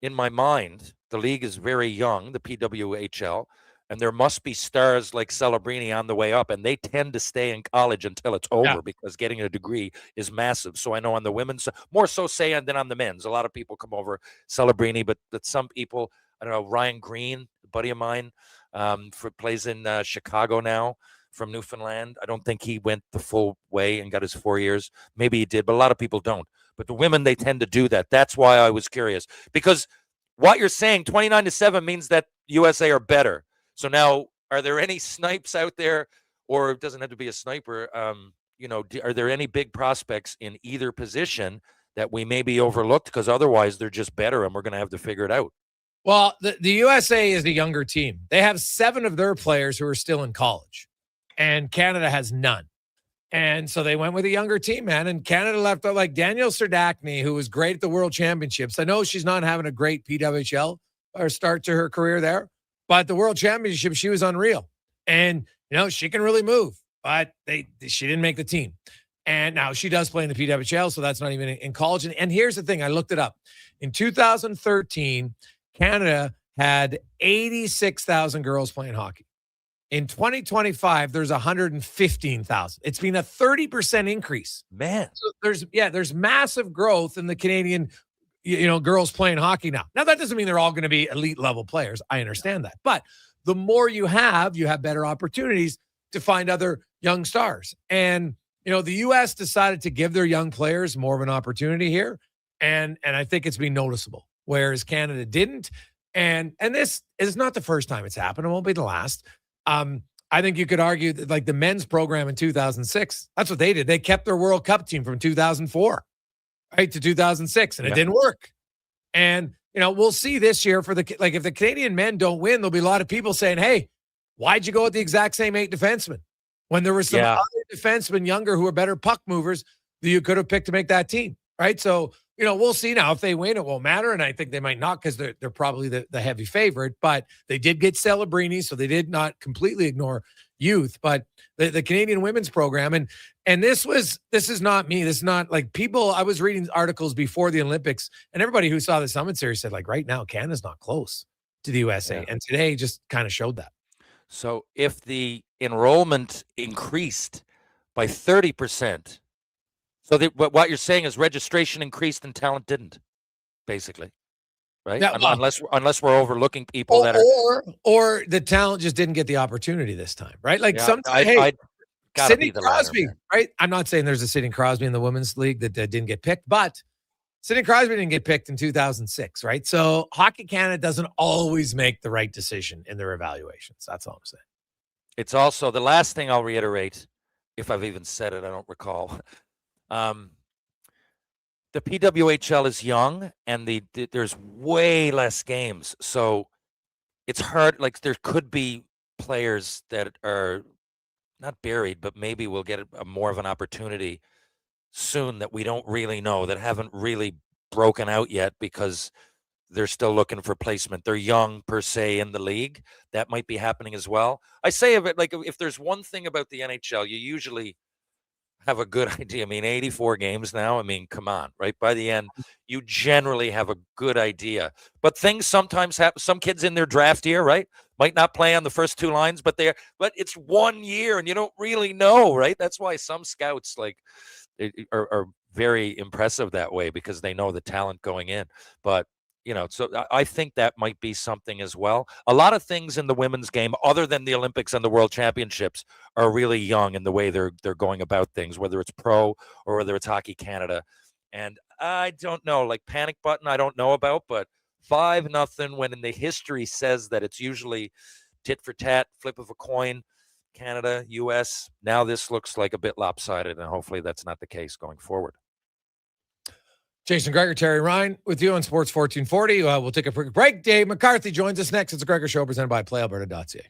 in my mind, the league is very young, the PWHL, and there must be stars like Celebrini on the way up, and they tend to stay in college until it's over because getting a degree is massive. So I know on the women's, more so say than on the men's. A lot of people come over Celebrini, but some people, I don't know, Ryan Green, a buddy of mine, plays in Chicago now from Newfoundland. I don't think he went the full way and got his 4 years. Maybe he did, but a lot of people don't. But the women, they tend to do that. That's why I was curious. Because what you're saying, 29-7 means that USA are better. So now, are there any snipes out there, or it doesn't have to be a sniper, are there any big prospects in either position that we may be overlooked because otherwise they're just better and we're going to have to figure it out? Well, the USA is a younger team. They have 7 of their players who are still in college, and Canada has none. And so they went with a younger team, man. And Canada left out like Danielle Serdachny, who was great at the World Championships. I know she's not having a great PWHL or start to her career there, but the World Championship, she was unreal. And, she can really move, but she didn't make the team. And now she does play in the PWHL, so that's not even in college. And here's the thing. I looked it up. In 2013, Canada had 86,000 girls playing hockey. In 2025, there's 115,000. It's been a 30% increase. Man. So there's massive growth in the Canadian, girls playing hockey now. Now, that doesn't mean they're all going to be elite level players. I understand that. But the more you have better opportunities to find other young stars. And, the U.S. decided to give their young players more of an opportunity here. And I think it's been noticeable, whereas Canada didn't. And this is not the first time it's happened. It won't be the last. I think you could argue that like the men's program in 2006, that's what they did. They kept their World Cup team from 2004, right, to 2006, and it didn't work. And, we'll see this year if the Canadian men don't win, there'll be a lot of people saying, hey, why'd you go with the exact same 8 defensemen when there were some other defensemen younger who are better puck movers that you could have picked to make that team, right? So, we'll see now. If they win, it won't matter. And I think they might not because they're probably the heavy favorite. But they did get Celebrini, so they did not completely ignore youth. But the Canadian women's program, and this is not me. This is not like people. I was reading articles before the Olympics, and everybody who saw the Summit Series said, like, right now, Canada's not close to the USA. And today just kind of showed that. So if the enrollment increased by 30%, so what you're saying is registration increased and talent didn't, basically, right? Yeah, well, unless we're overlooking people that are, or the talent just didn't get the opportunity this time, right? Like sometimes, Sidney Crosby, right? I'm not saying there's a Sidney Crosby in the women's league that didn't get picked, but Sidney Crosby didn't get picked in 2006, right? So Hockey Canada doesn't always make the right decision in their evaluations. That's all I'm saying. It's also the last thing I'll reiterate, if I've even said it, I don't recall. The PWHL is young, and there's way less games, so it's hard. Like there could be players that are not buried, but maybe we'll get a more of an opportunity soon that we don't really know, that haven't really broken out yet because they're still looking for placement. They're young per se in the league. That might be happening as well. I say of it, like if there's one thing about the NHL, you usually have a good idea. I mean, 84 games now. I mean, come on, right? By the end, you generally have a good idea. But things sometimes happen. Some kids in their draft year, right, might not play on the first 2 lines, but it's 1 year and you don't really know, right? That's why some scouts are very impressive that way because they know the talent going in. But so I think that might be something as well. A lot of things in the women's game, other than the Olympics and the World Championships, are really young in the way they're going about things, whether it's pro or whether it's Hockey Canada. And I don't know, like panic button, I don't know about, but 5-0 when in the history says that it's usually tit for tat, flip of a coin, Canada, US. Now this looks like a bit lopsided, and hopefully that's not the case going forward. Jason Gregor, Terry Ryan with you on Sports 1440. We'll take a quick break. Dave McCarthy joins us next. It's the Gregor Show presented by PlayAlberta.ca.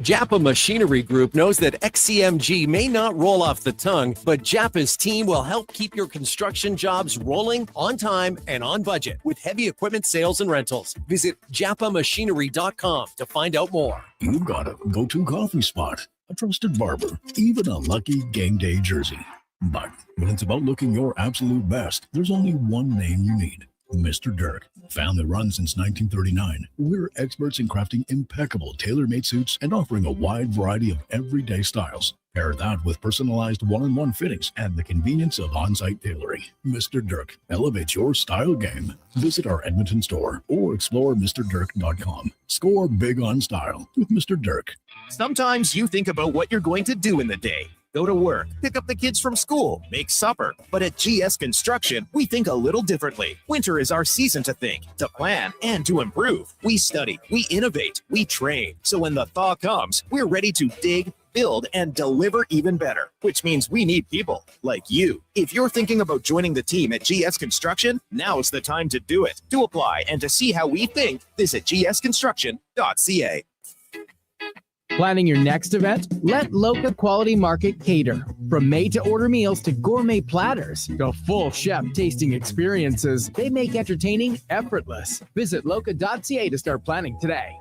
Japa Machinery Group knows that XCMG may not roll off the tongue, but Japa's team will help keep your construction jobs rolling on time and on budget with heavy equipment sales and rentals. Visit japamachinery.com to find out more. You've got a go-to coffee spot, a trusted barber, even a lucky game day jersey. But when it's about looking your absolute best, there's only one name you need. Mr. Dirk. Family run since 1939, we're experts in crafting impeccable tailor-made suits and offering a wide variety of everyday styles. Pair that with personalized one-on-one fittings and the convenience of on-site tailoring. Mr. Dirk elevates your style game. Visit our Edmonton store or explore MrDirk.com. Score big on style with Mr. Dirk. Sometimes you think about what you're going to do in the day. Go to work, pick up the kids from school, make supper. But at GS Construction, we think a little differently. Winter is our season to think, to plan, and to improve. We study, we innovate, we train. So when the thaw comes, we're ready to dig, build, and deliver even better, which means we need people like you. If you're thinking about joining the team at GS Construction, now's the time to do it. To apply and to see how we think, visit gsconstruction.ca. Planning your next event? Let Loca Quality Market cater. From made-to-order meals to gourmet platters to full chef tasting experiences, they make entertaining effortless. Visit loca.ca to start planning today.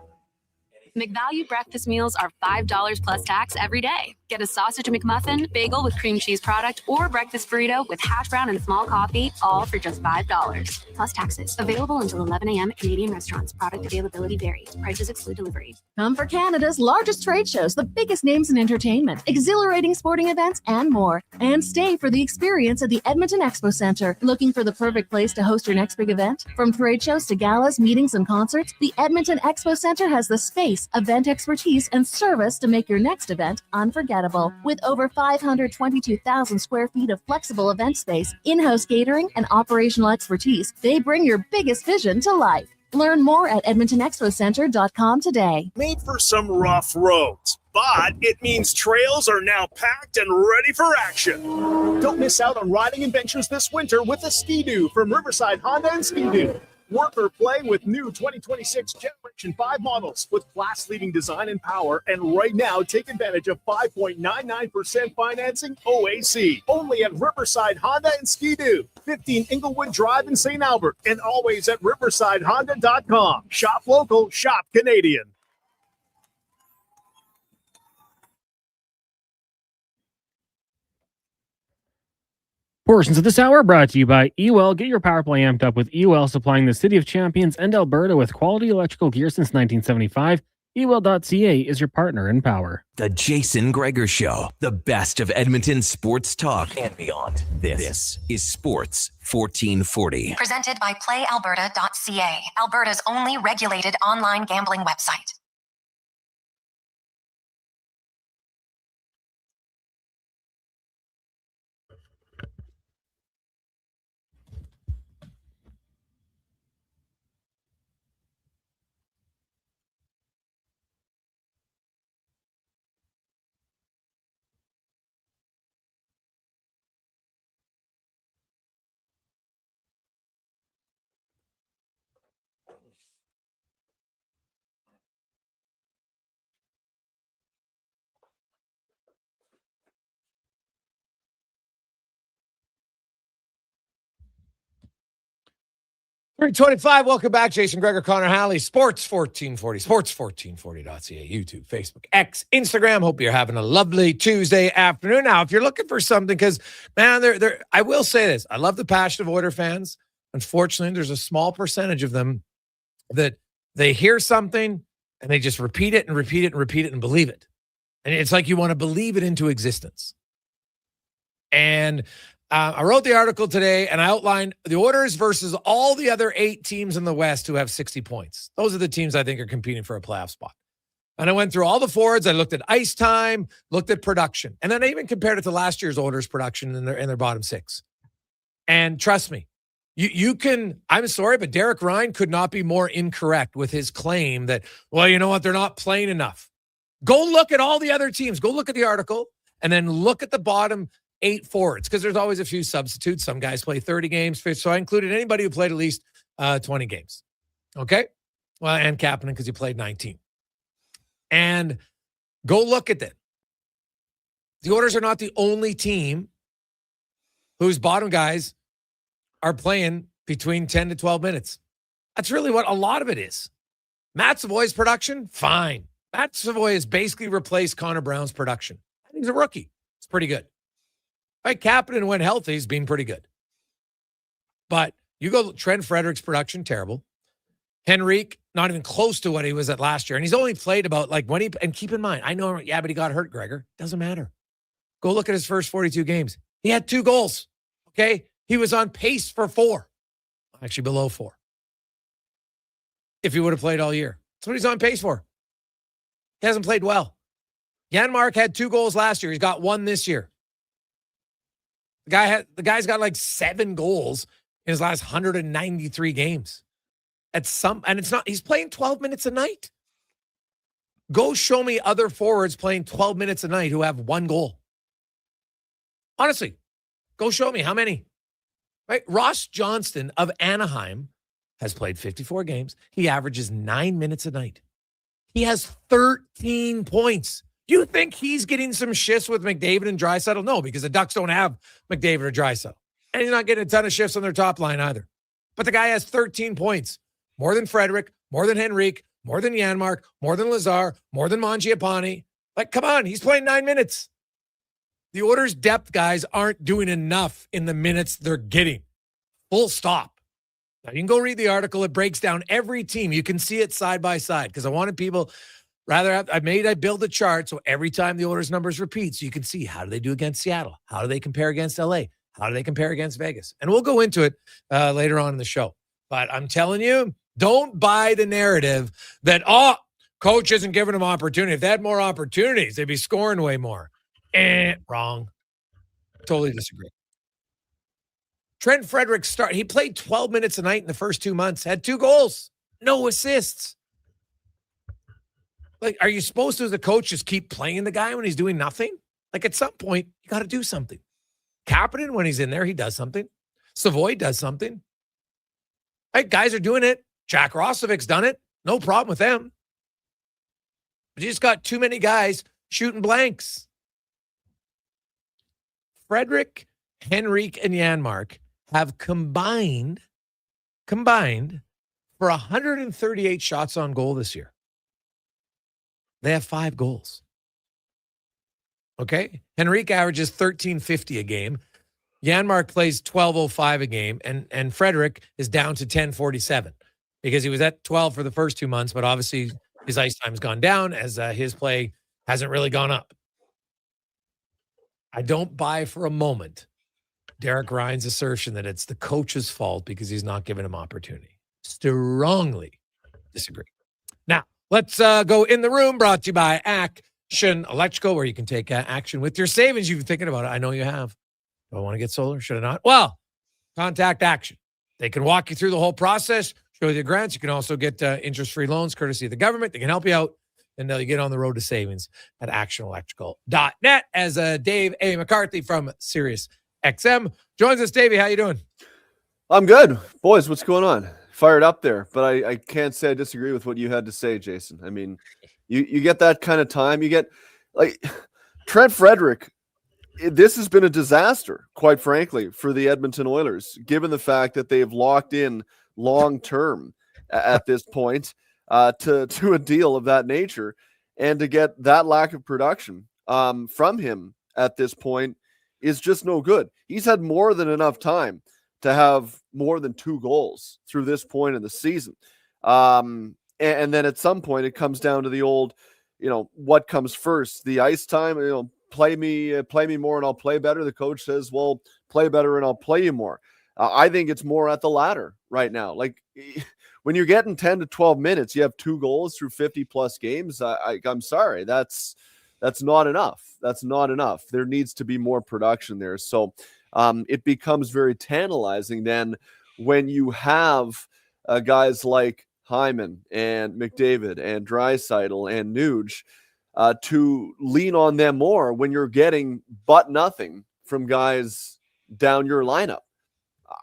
McValue breakfast meals are $5 plus tax every day. Get a sausage McMuffin, bagel with cream cheese product, or breakfast burrito with hash brown and small coffee, all for just $5 plus taxes. Available until 11 a.m. at Canadian restaurants. Product availability varies. Prices exclude delivery. Come for Canada's largest trade shows, the biggest names in entertainment, exhilarating sporting events, and more. And stay for the experience at the Edmonton Expo Centre. Looking for the perfect place to host your next big event? From trade shows to galas, meetings, and concerts, the Edmonton Expo Centre has the space, event expertise, and service to make your next event unforgettable. With over 522,000 square feet of flexible event space, in-house catering, and operational expertise, they bring your biggest vision to life. Learn more at edmontonexpocentre.com today. Made for some rough roads, but it means trails are now packed and ready for action. Don't miss out on riding adventures this winter with a Ski-Doo from Riverside Honda and Ski-Doo. Work or play with new 2026 Generation 5 models with class-leading design and power. And right now, take advantage of 5.99% financing OAC. Only at Riverside Honda and Ski-Doo. 15 Inglewood Drive in St. Albert. And always at riversidehonda.com. Shop local, shop Canadian. Portions of this hour brought to you by EWEL. Get your power play amped up with EWEL, supplying the City of Champions and Alberta with quality electrical gear since 1975. EWEL.ca is your partner in power. The Jason Gregor Show, the best of Edmonton sports talk and beyond. This is Sports 1440. Presented by PlayAlberta.ca, Alberta's only regulated online gambling website. Three 25. Welcome back. Jason Gregor, Connor Halley, Sports 1440, sports1440.ca, YouTube, Facebook, X, Instagram. Hope you're having a lovely Tuesday afternoon. Now, if you're looking for something, because, man, I will say this. I love the passion of Oiler fans. Unfortunately, there's a small percentage of them that they hear something and they just repeat it and repeat it and repeat it and believe it. And it's like you want to believe it into existence. And I wrote the article today and I outlined the Oilers versus all the other 8 teams in the West who have 60 points. Those are the teams I think are competing for a playoff spot. And I went through all the forwards. I looked at ice time, looked at production. And then I even compared it to last year's Oilers production in their bottom 6. And trust me, you can, I'm sorry, but Derek Ryan could not be more incorrect with his claim that, well, you know what, they're not playing enough. Go look at all the other teams. Go look at the article and then look at the bottom 8 forwards, because there's always a few substitutes. Some guys play 30 games. So I included anybody who played at least 20 games. Okay? Well, and Kapanen because he played 19. And go look at that. The Oilers are not the only team whose bottom guys are playing between 10 to 12 minutes. That's really what a lot of it is. Matt Savoy's production, fine. Matt Savoy has basically replaced Connor Brown's production. I think he's a rookie. It's pretty good. Right, Kapanen when healthy, he's been pretty good. But you go Trent Frederick's production, terrible. Henrique, not even close to what he was at last year. And he's only played about and keep in mind, I know, yeah, but he got hurt, Gregor. Doesn't matter. Go look at his first 42 games. He had 2 goals. Okay? He was on pace for 4. Actually below 4. If he would have played all year. That's what he's on pace for. He hasn't played well. Janmark had 2 goals last year. He's got 1 this year. The guy's got like 7 goals in his last 193 games. And it's not, he's playing 12 minutes a night. Go show me other forwards playing 12 minutes a night who have 1 goal. Honestly, go show me how many. Right? Ross Johnston of Anaheim has played 54 games. He averages 9 minutes a night. He has 13 points. You think he's getting some shifts with McDavid and Draisaitl? No, because the Ducks don't have McDavid or Draisaitl. And he's not getting a ton of shifts on their top line either. But the guy has 13 points. More than Frederic, more than Henrique, more than Janmark, more than Lazar, more than Mangiapane. Like, come on, he's playing 9 minutes. The Oilers' depth guys aren't doing enough in the minutes they're getting. Full stop. Now, you can go read the article. It breaks down every team. You can see it side by side because I wanted people I build a chart so every time the Oilers numbers repeat so you can see how do they do against Seattle? How do they compare against LA? How do they compare against Vegas? And we'll go into it later on in the show. But I'm telling you, don't buy the narrative that, coach isn't giving them opportunity. If they had more opportunities, they'd be scoring way more. Wrong. Totally disagree. Trent Frederick he played 12 minutes a night in the first 2 months, had 2 goals, no assists. Like, are you supposed to, as a coach, just keep playing the guy when he's doing nothing? Like, at some point, you got to do something. Kapanen, when he's in there, he does something. Savoy does something. Right, guys are doing it. Jack Rosovic's done it. No problem with them. But you just got too many guys shooting blanks. Frederic, Henrique, and Janmark have combined for 138 shots on goal this year. They have 5 goals. Okay? Henrique averages 13.50 a game. Janmark plays 12.05 a game, and Frederic is down to 10.47 because he was at 12 for the first 2 months, but obviously his ice time's gone down as his play hasn't really gone up. I don't buy for a moment Derek Ryan's assertion that it's the coach's fault because he's not giving him opportunity. Strongly disagree. Now, let's go in the room, brought to you by Action Electrical, where you can take action with your savings. You've been thinking about it. I know you have. Do I want to get solar? Should I not? Well, contact Action. They can walk you through the whole process, show you the grants. You can also get interest-free loans courtesy of the government. They can help you out, and you get on the road to savings at actionelectrical.net. As Dave A. McCarthy from Sirius XM joins us. Davey, how you doing? I'm good. Boys, what's going on? Fired up there, but I can't say I disagree with what you had to say, Jason. I mean, you get that kind of time. You get, like, Trent Frederic. This has been a disaster, quite frankly, for the Edmonton Oilers, given the fact that they've locked in long-term at this point to a deal of that nature, and to get that lack of production from him at this point is just no good. He's had more than enough time to have more than 2 goals through this point in the season. And then at some point it comes down to the old, what comes first, the ice time, play me more and I'll play better. The coach says, well, play better and I'll play you more. I think it's more at the latter right now. Like, when you're getting 10 to 12 minutes, you have 2 goals through 50 plus games. I'm sorry. That's not enough. That's not enough. There needs to be more production there. So it becomes very tantalizing then when you have guys like Hyman and McDavid and Draisaitl and Nuge to lean on them more when you're getting but nothing from guys down your lineup.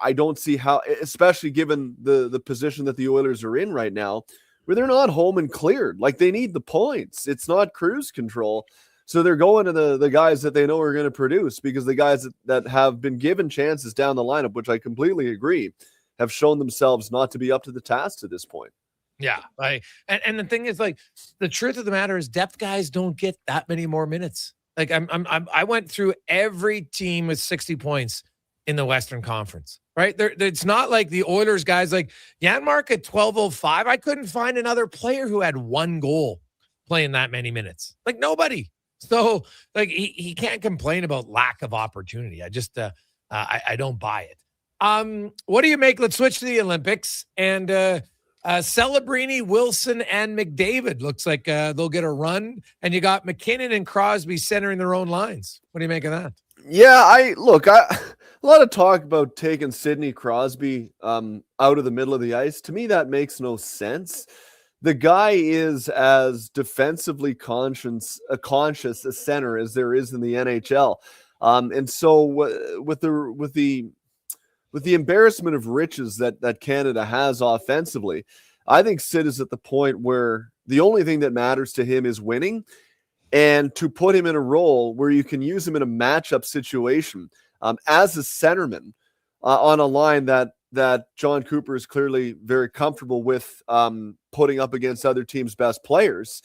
I don't see how, especially given the position that the Oilers are in right now, where they're not home and cleared. Like, they need the points. It's not cruise control. So they're going to the guys that they know are going to produce, because the guys that have been given chances down the lineup, which I completely agree, have shown themselves not to be up to the task to this point. Yeah. And the thing is, like, the truth of the matter is depth guys don't get that many more minutes. Like, I went through every team with 60 points in the Western Conference, right? It's not like the Oilers guys, like Janmark at 12.05. I couldn't find another player who had 1 goal playing that many minutes. Like, nobody. So, like, he can't complain about lack of opportunity. I just I don't buy it. What do you make? Let's switch to the Olympics. And Celebrini, Wilson, and McDavid looks like they'll get a run. And you got McKinnon and Crosby centering their own lines. What do you make of that? Yeah, a lot of talk about taking Sidney Crosby out of the middle of the ice. To me, that makes no sense. the guy is as defensively conscious a center as there is in the NHL. And so with the embarrassment of riches that Canada has offensively, I think Sid is at the point where the only thing that matters to him is winning, and to put him in a role where you can use him in a matchup situation as a centerman on a line that John Cooper is clearly very comfortable with putting up against other teams' best players,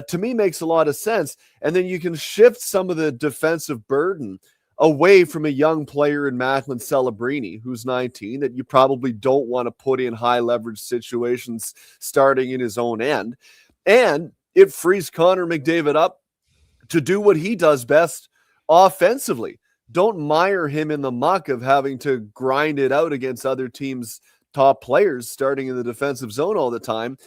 to me makes a lot of sense. And then you can shift some of the defensive burden away from a young player in Macklin Celebrini, who's 19, that you probably don't want to put in high leverage situations starting in his own end. And it frees Connor McDavid up to do what he does best offensively. Don't mire him in the muck of having to grind it out against other teams' top players starting in the defensive zone all the time.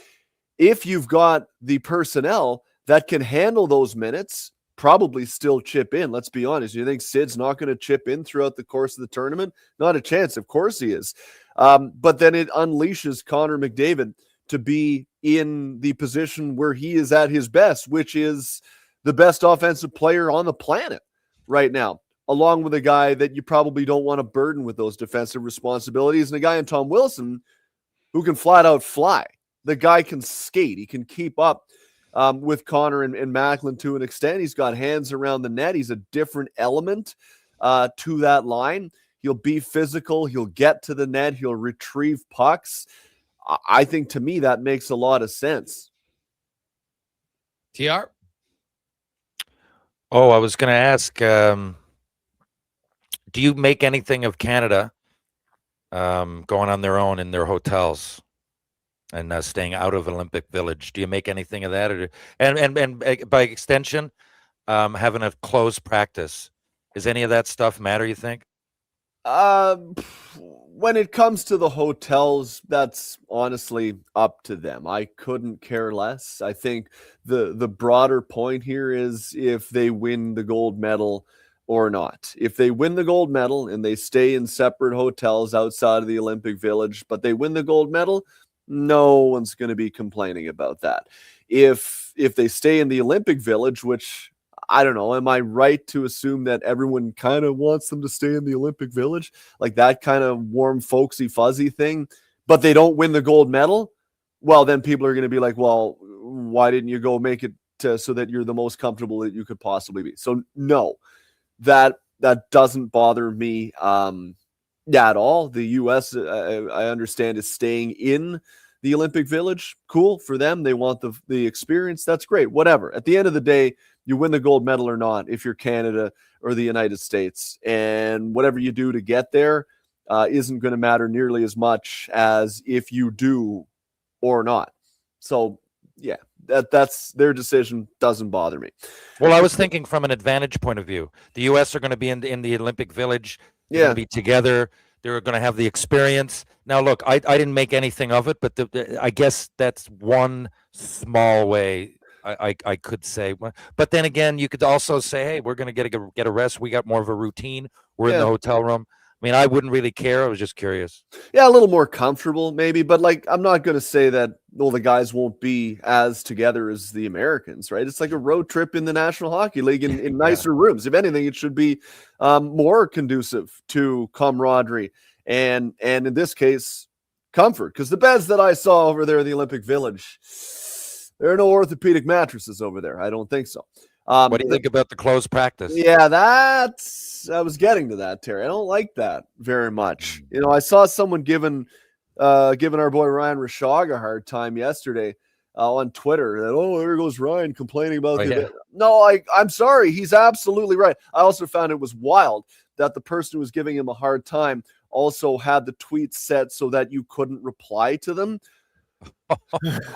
If you've got the personnel that can handle those minutes, probably still chip in. Let's be honest. You think Sid's not going to chip in throughout the course of the tournament? Not a chance. Of course he is. But then it unleashes Connor McDavid to be in the position where he is at his best, which is the best offensive player on the planet right now, along with a guy that you probably don't want to burden with those defensive responsibilities, and a guy in Tom Wilson who can flat out fly. The guy can skate. He can keep up with Connor and Macklin to an extent. He's got hands around the net. He's a different element to that line. He'll be physical. He'll get to the net. He'll retrieve pucks. I think, to me, that makes a lot of sense. TR? Oh, I was going to ask, do you make anything of Canada going on their own in their hotels and staying out of Olympic Village? Do you make anything of that? And by extension, having a closed practice. Does any of that stuff matter, you think? When it comes to the hotels, that's honestly up to them. I couldn't care less. I think the broader point here is if they win the gold medal or not. If they win the gold medal and they stay in separate hotels outside of the Olympic Village, but they win the gold medal, no one's going to be complaining about that. If they stay in the Olympic Village, which I don't know, am I right to assume that everyone kind of wants them to stay in the Olympic Village? Like that kind of warm, folksy, fuzzy thing, but they don't win the gold medal? Well, then people are going to be like, well, why didn't you go make it so that you're the most comfortable that you could possibly be? So no, that doesn't bother me at all. The U.S., I understand, is staying in the Olympic Village. Cool for them. They want the experience. That's great. Whatever. At the end of the day, you win the gold medal or not if you're Canada or the United States. And whatever you do to get there isn't going to matter nearly as much as if you do or not. So, yeah, that's their decision. Doesn't bother me. Well, I was thinking from an advantage point of view. The U.S. are going to be in the Olympic Village. They're going to be together. They're going to have the experience. Now, look, I didn't make anything of it, but I guess that's one small way I could say. But then again, you could also say, hey, we're going to get a rest. We got more of a routine. We're in the hotel room. I mean, I wouldn't really care. I was just curious. Yeah, a little more comfortable maybe, but like I'm not going to say that the guys won't be as together as the Americans, right? It's like a road trip in the National Hockey League in nicer rooms. If anything, it should be more conducive to camaraderie and in this case, comfort. Because the beds that I saw over there in the Olympic Village, there are no orthopedic mattresses over there. I don't think so. What do you think about the closed practice? Yeah, I was getting to that, Terry. I don't like that very much. You know, I saw someone giving our boy Ryan Rishaug a hard time yesterday on Twitter that, there goes Ryan complaining about the event. No, I'm sorry. He's absolutely right. I also found it was wild that the person who was giving him a hard time also had the tweets set so that you couldn't reply to them.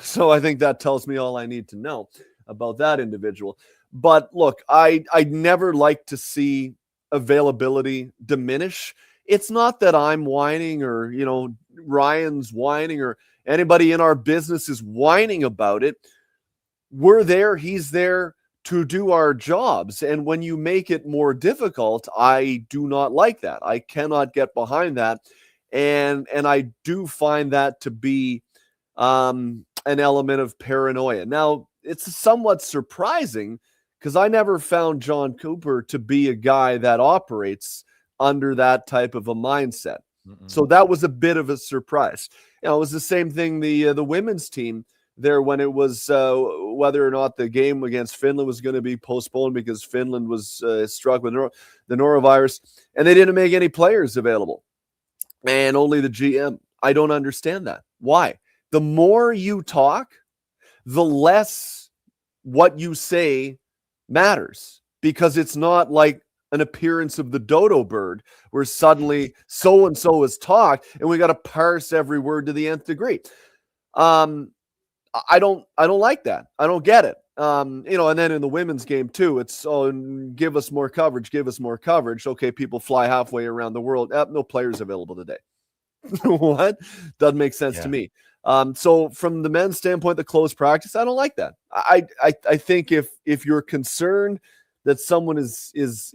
So I think that tells me all I need to know about that individual. But look, I never like to see availability diminish. It's not that I'm whining or, Ryan's whining or anybody in our business is whining about it. We're there. He's there to do our jobs. And when you make it more difficult, I do not like that. I cannot get behind that. And I do find that to be an element of paranoia. Now, it's somewhat surprising because I never found John Cooper to be a guy that operates under that type of a mindset. So that was a bit of a surprise. It was the same thing, the women's team there when it was whether or not the game against Finland was going to be postponed because Finland was struck with the norovirus, and they didn't make any players available. And only the GM. I don't understand that. Why? The more you talk, the less what you say matters, because it's not like an appearance of the dodo bird where suddenly so-and-so has talked and we got to parse every word to the nth degree. I don't like that. I don't get it. And then in the women's game too, it's give us more coverage. Okay, people fly halfway around the world. No players available today. What? Doesn't make sense to me. So from the men's standpoint, the close practice, I don't like that. I think if you're concerned that someone is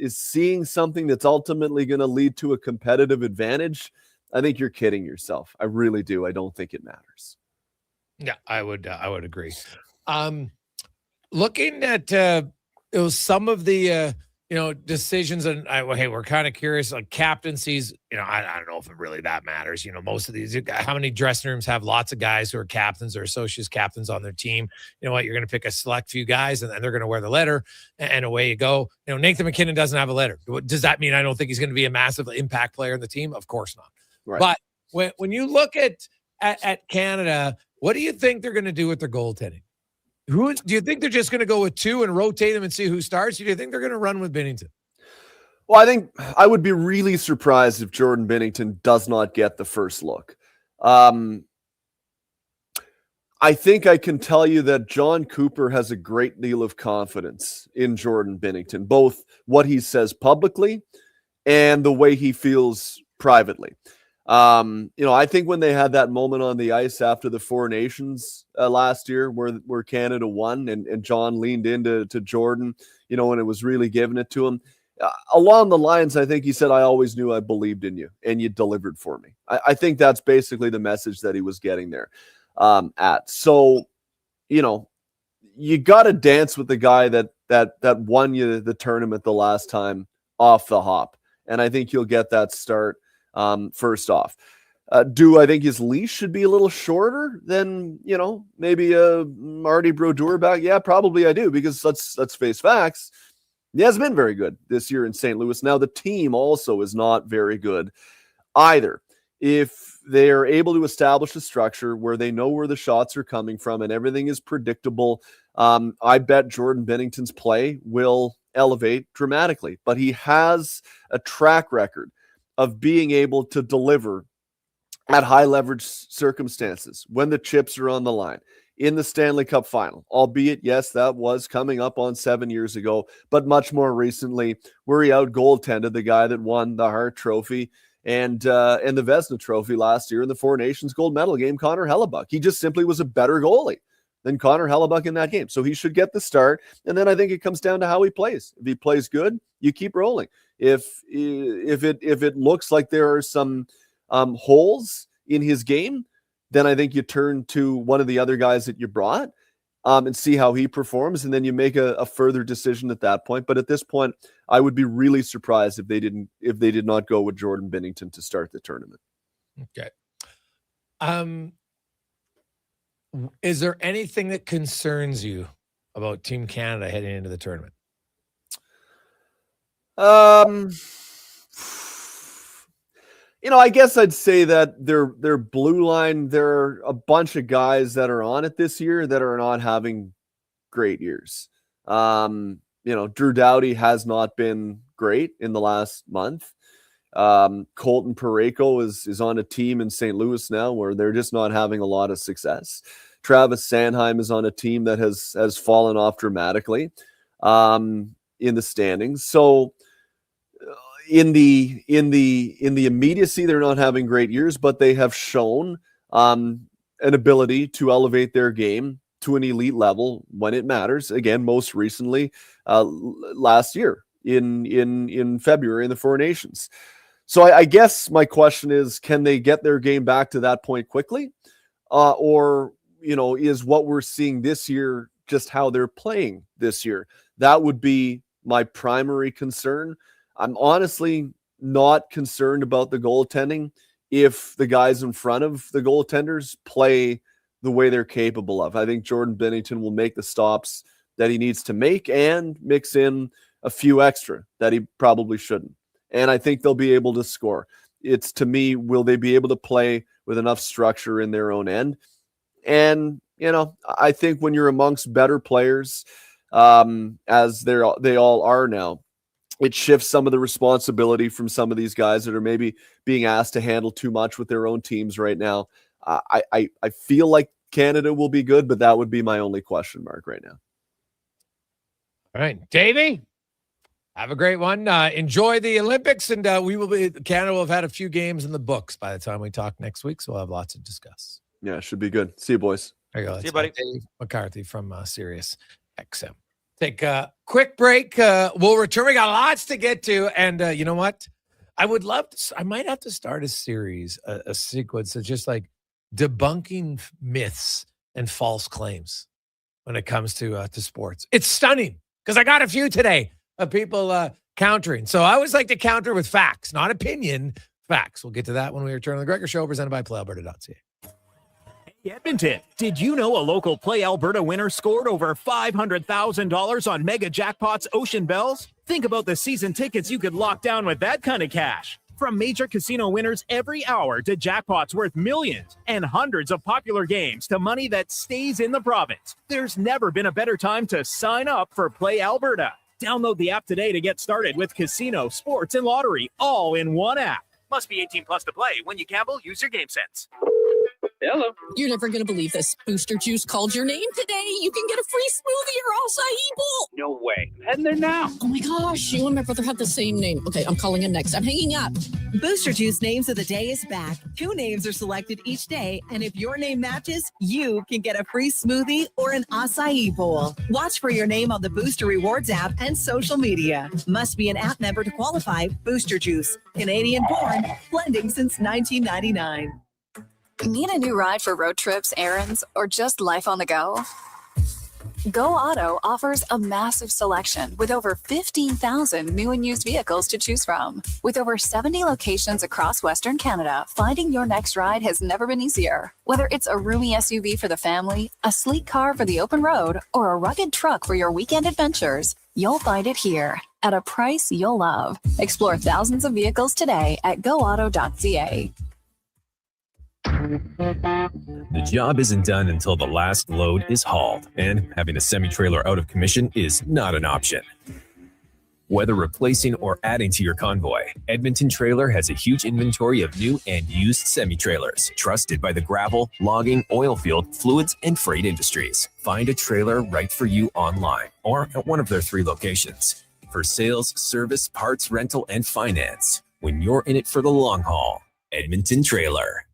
seeing something that's ultimately going to lead to a competitive advantage, I think you're kidding yourself. I really do. I don't think it matters. Yeah, I would agree. Looking at some of the decisions, and hey, we're kind of curious on captaincies. I don't know if it really that matters. Most of these, how many dressing rooms have lots of guys who are captains or associate captains on their team? You know what? You're going to pick a select few guys, and they're going to wear the letter, and away you go. Nathan McKinnon doesn't have a letter. Does that mean I don't think he's going to be a massive impact player in the team? Of course not. Right. But when you look at Canada, what do you think they're going to do with their goaltending? Do you think they're just going to go with two and rotate them and see who starts? Or do you think they're going to run with Binnington? Well, I think I would be really surprised if Jordan Binnington does not get the first look. I think I can tell you that John Cooper has a great deal of confidence in Jordan Binnington, both what he says publicly and the way he feels privately. I think when they had that moment on the ice after the Four Nations last year where Canada won and John leaned into Jordan, when it was really giving it to him, along the lines, I think he said, I always knew I believed in you and you delivered for me. I think that's basically the message that he was getting there at. So, you got to dance with the guy that won you the tournament the last time off the hop. And I think you'll get that start. First off, do I think his leash should be a little shorter than, maybe Marty Brodeur back? Yeah, probably I do, because let's face facts. He hasn't been very good this year in St. Louis. Now, the team also is not very good either. If they are able to establish a structure where they know where the shots are coming from and everything is predictable, I bet Jordan Binnington's play will elevate dramatically. But he has a track record of being able to deliver at high leverage circumstances when the chips are on the line in the Stanley Cup final, albeit, yes, that was coming up on 7 years ago, but much more recently where he out goaltended the guy that won the Hart Trophy and the Vezina Trophy last year in the Four Nations gold medal game, Connor Hellebuyck. He just simply was a better goalie than Connor Hellebuyck in that game. So he should get the start. And then I think it comes down to how he plays. If he plays good, you keep rolling. If it looks like there are some holes in his game, then I think you turn to one of the other guys that you brought and see how he performs, and then you make a further decision at that point. But at this point, I would be really surprised if they did not go with Jordan Binnington to start the tournament. Okay. Is there anything that concerns you about Team Canada heading into the tournament? I guess I'd say that their blue line, there are a bunch of guys that are on it this year that are not having great years. Drew Doughty has not been great in the last month. Colton Parayko is on a team in St. Louis now where they're just not having a lot of success. Travis Sanheim is on a team that has fallen off dramatically in the standings. So in the immediacy, they're not having great years, but they have shown an ability to elevate their game to an elite level when it matters. Again, most recently last year in February in the Four Nations. So I guess my question is, can they get their game back to that point quickly? Or is what we're seeing this year, just how they're playing this year. That would be my primary concern. I'm honestly not concerned about the goaltending if the guys in front of the goaltenders play the way they're capable of. I think Jordan Binnington will make the stops that he needs to make and mix in a few extra that he probably shouldn't. And I think they'll be able to score. It's, to me, will they be able to play with enough structure in their own end? And, I think when you're amongst better players, as they all are now, it shifts some of the responsibility from some of these guys that are maybe being asked to handle too much with their own teams right now. I feel like Canada will be good, but that would be my only question mark right now. All right, Davey, have a great one. Enjoy the Olympics, and Canada will have had a few games in the books by the time we talk next week, so we'll have lots to discuss. Yeah, it should be good. See you, boys. There you go. See you, buddy. Dave McCarthy from Sirius XM. Take a quick break. We'll return. We got lots to get to, and you know what? I would love to. I might have to start a series, a sequence of just like debunking myths and false claims when it comes to sports. It's stunning because I got a few today of people countering. So I always like to counter with facts, not opinion, facts. We'll get to that when we return on the Gregor Show, presented by PlayAlberta.ca. Edmonton, did you know a local Play Alberta winner scored over $500,000 on Mega Jackpots Ocean Bells? Think about the season tickets you could lock down with that kind of cash. From major casino winners every hour to jackpots worth millions and hundreds of popular games to money that stays in the province, there's never been a better time to sign up for Play Alberta. Download the app today to get started with casino, sports, and lottery all in one app. Must be 18 plus to play. When you gamble, use your game sense. Hello. You're never going to believe this. Booster Juice called your name today. You can get a free smoothie or acai bowl. No way. I'm heading there now. Oh my gosh. You and my brother have the same name. Okay, I'm calling him next. I'm hanging up. Booster Juice Names of the Day is back. 2 names are selected each day, and if your name matches, you can get a free smoothie or an acai bowl. Watch for your name on the Booster Rewards app and social media. Must be an app member to qualify. Booster Juice. Canadian born. Blending since 1999. Need a new ride for road trips, errands, or just life on the go? Go Auto offers a massive selection with over 15,000 new and used vehicles to choose from. With over 70 locations across Western Canada, finding your next ride has never been easier. Whether it's a roomy SUV for the family, a sleek car for the open road, or a rugged truck for your weekend adventures, you'll find it here at a price you'll love. Explore thousands of vehicles today at goauto.ca. The job isn't done until the last load is hauled, and having a semi-trailer out of commission is not an option. Whether replacing or adding to your convoy, Edmonton Trailer has a huge inventory of new and used semi-trailers, trusted by the gravel, logging, oil field, fluids, and freight industries. Find a trailer right for you online or at one of their 3 locations. For sales, service, parts, rental, and finance, when you're in it for the long haul, Edmonton Trailer.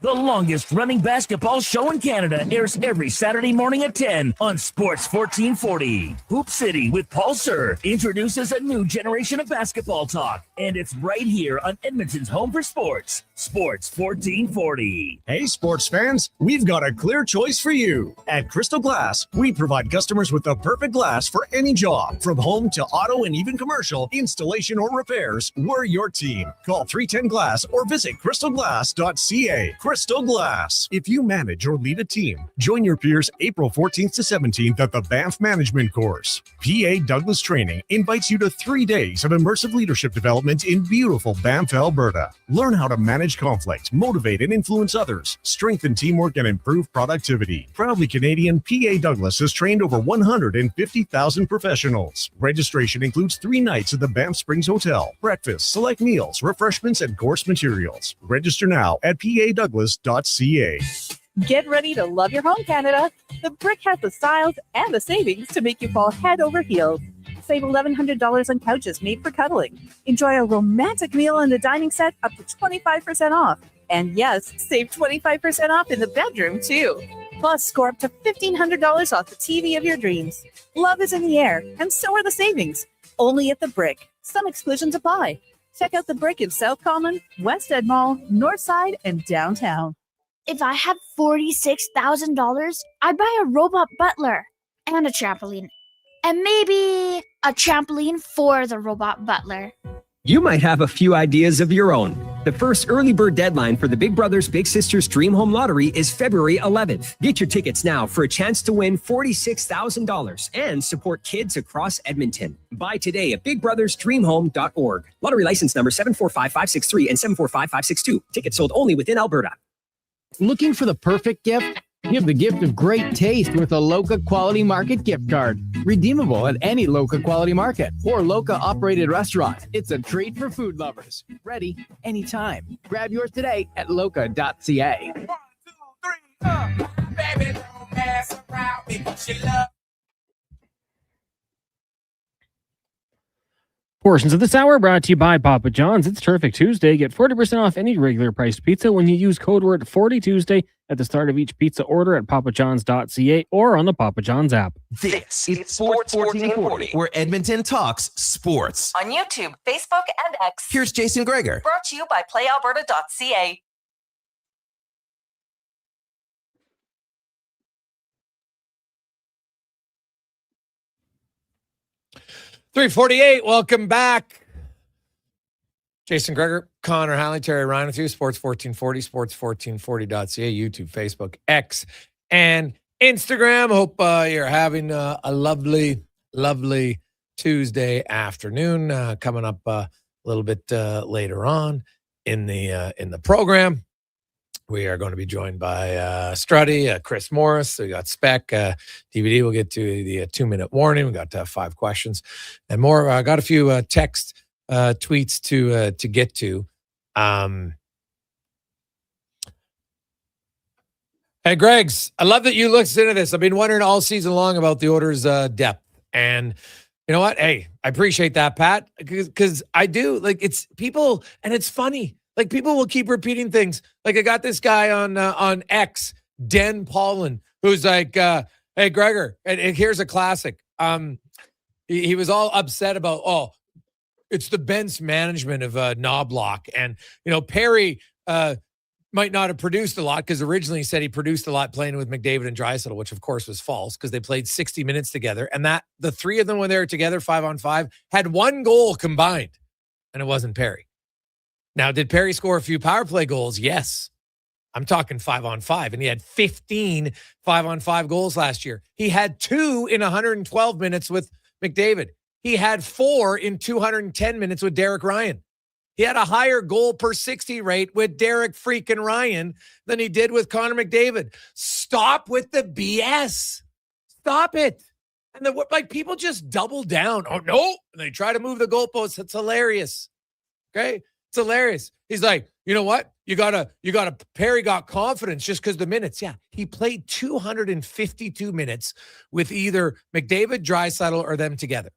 The longest running basketball show in Canada airs every Saturday morning at 10 on Sports 1440. Hoop City with Paul Sir introduces a new generation of basketball talk, and it's right here on Edmonton's home for sports, Sports 1440. Hey, sports fans, we've got a clear choice for you. At Crystal Glass, we provide customers with the perfect glass for any job. From home to auto and even commercial, installation or repairs, we're your team. Call 310 Glass or visit crystalglass.ca. Crystal Glass. If you manage or lead a team, join your peers April 14th to 17th at the Banff Management Course. PA Douglas Training invites you to 3 days of immersive leadership development in beautiful Banff, Alberta. Learn how to manage conflict, motivate and influence others, strengthen teamwork and improve productivity. Proudly Canadian, PA Douglas has trained over 150,000 professionals. Registration includes 3 nights at the Banff Springs Hotel, breakfast, select meals, refreshments, and course materials. Register now at PADouglas.ca. Get ready to love your home, Canada. The Brick has the styles and the savings to make you fall head over heels. Save $1,100 on couches made for cuddling. Enjoy a romantic meal in the dining set up to 25% off. And yes, save 25% off in the bedroom, too. Plus, score up to $1,500 off the TV of your dreams. Love is in the air, and so are the savings. Only at the Brick. Some exclusions apply. Check out the Brick in South Common, West Ed Mall, Northside, and downtown. If I had $46,000, I'd buy a robot butler and a trampoline. And maybe a trampoline for the robot butler. You might have a few ideas of your own. The first early bird deadline for the Big Brothers Big Sisters Dream Home Lottery is February 11th. Get your tickets now for a chance to win $46,000 and support kids across Edmonton. Buy today at bigbrothersdreamhome.org. Lottery license number 745563 and 745562. Tickets sold only within Alberta. Looking for the perfect gift? Give the gift of great taste with a Loca Quality Market gift card. Redeemable at any Loca Quality Market or Loca operated restaurant. It's a treat for food lovers. Ready anytime. Grab yours today at loca.ca. Baby, don't mess around because you love. Portions of this hour brought to you by Papa John's. It's Terrific Tuesday. Get 40% off any regular priced pizza when you use code word 40Tuesday at the start of each pizza order at papajohns.ca or on the Papa John's app. This is Sports 1440, where Edmonton talks sports. On YouTube, Facebook, and X. Here's Jason Gregor. Brought to you by playalberta.ca. .348, welcome back. Jason Gregor, Connor Halley, Terry Ryan with you. Sports 1440, sports1440.ca, YouTube, Facebook, X, and Instagram. Hope you're having a lovely, lovely Tuesday afternoon. Coming up a little bit later on in the program. We are going to be joined by Struddy, Chris Morris. So we got Spec, DVD. We'll get to the 2-minute warning. We got 5 questions and more. I got a few text tweets to get to. Hey, Greg's, I love that you looked into this. I've been wondering all season long about the Oilers' depth. And you know what? Hey, I appreciate that, Pat, because I do. Like, it's people, and it's funny. Like, people will keep repeating things. Like, I got this guy on X, Den Paulin, who's like, hey, Gregor, and here's a classic. He was all upset about, it's the bench management of Knobloch. And, Perry might not have produced a lot because originally he said he produced a lot playing with McDavid and Draisaitl, which, of course, was false because they played 60 minutes together. And that the three of them, when they were together 5-on-5, had 1 goal combined, and it wasn't Perry. Now, did Perry score a few power play goals? Yes. I'm talking 5-on-5, and he had 15 5-on-5 goals last year. He had 2 in 112 minutes with McDavid. He had 4 in 210 minutes with Derek Ryan. He had a higher goal per 60 rate with Derek freaking Ryan than he did with Connor McDavid. Stop with the BS. Stop it. And people just double down. Oh, no. And they try to move the goalposts. It's hilarious. Okay? It's hilarious. He's like, you know what? You gotta, Perry got confidence just because the minutes. Yeah. He played 252 minutes with either McDavid, Draisaitl, or them together.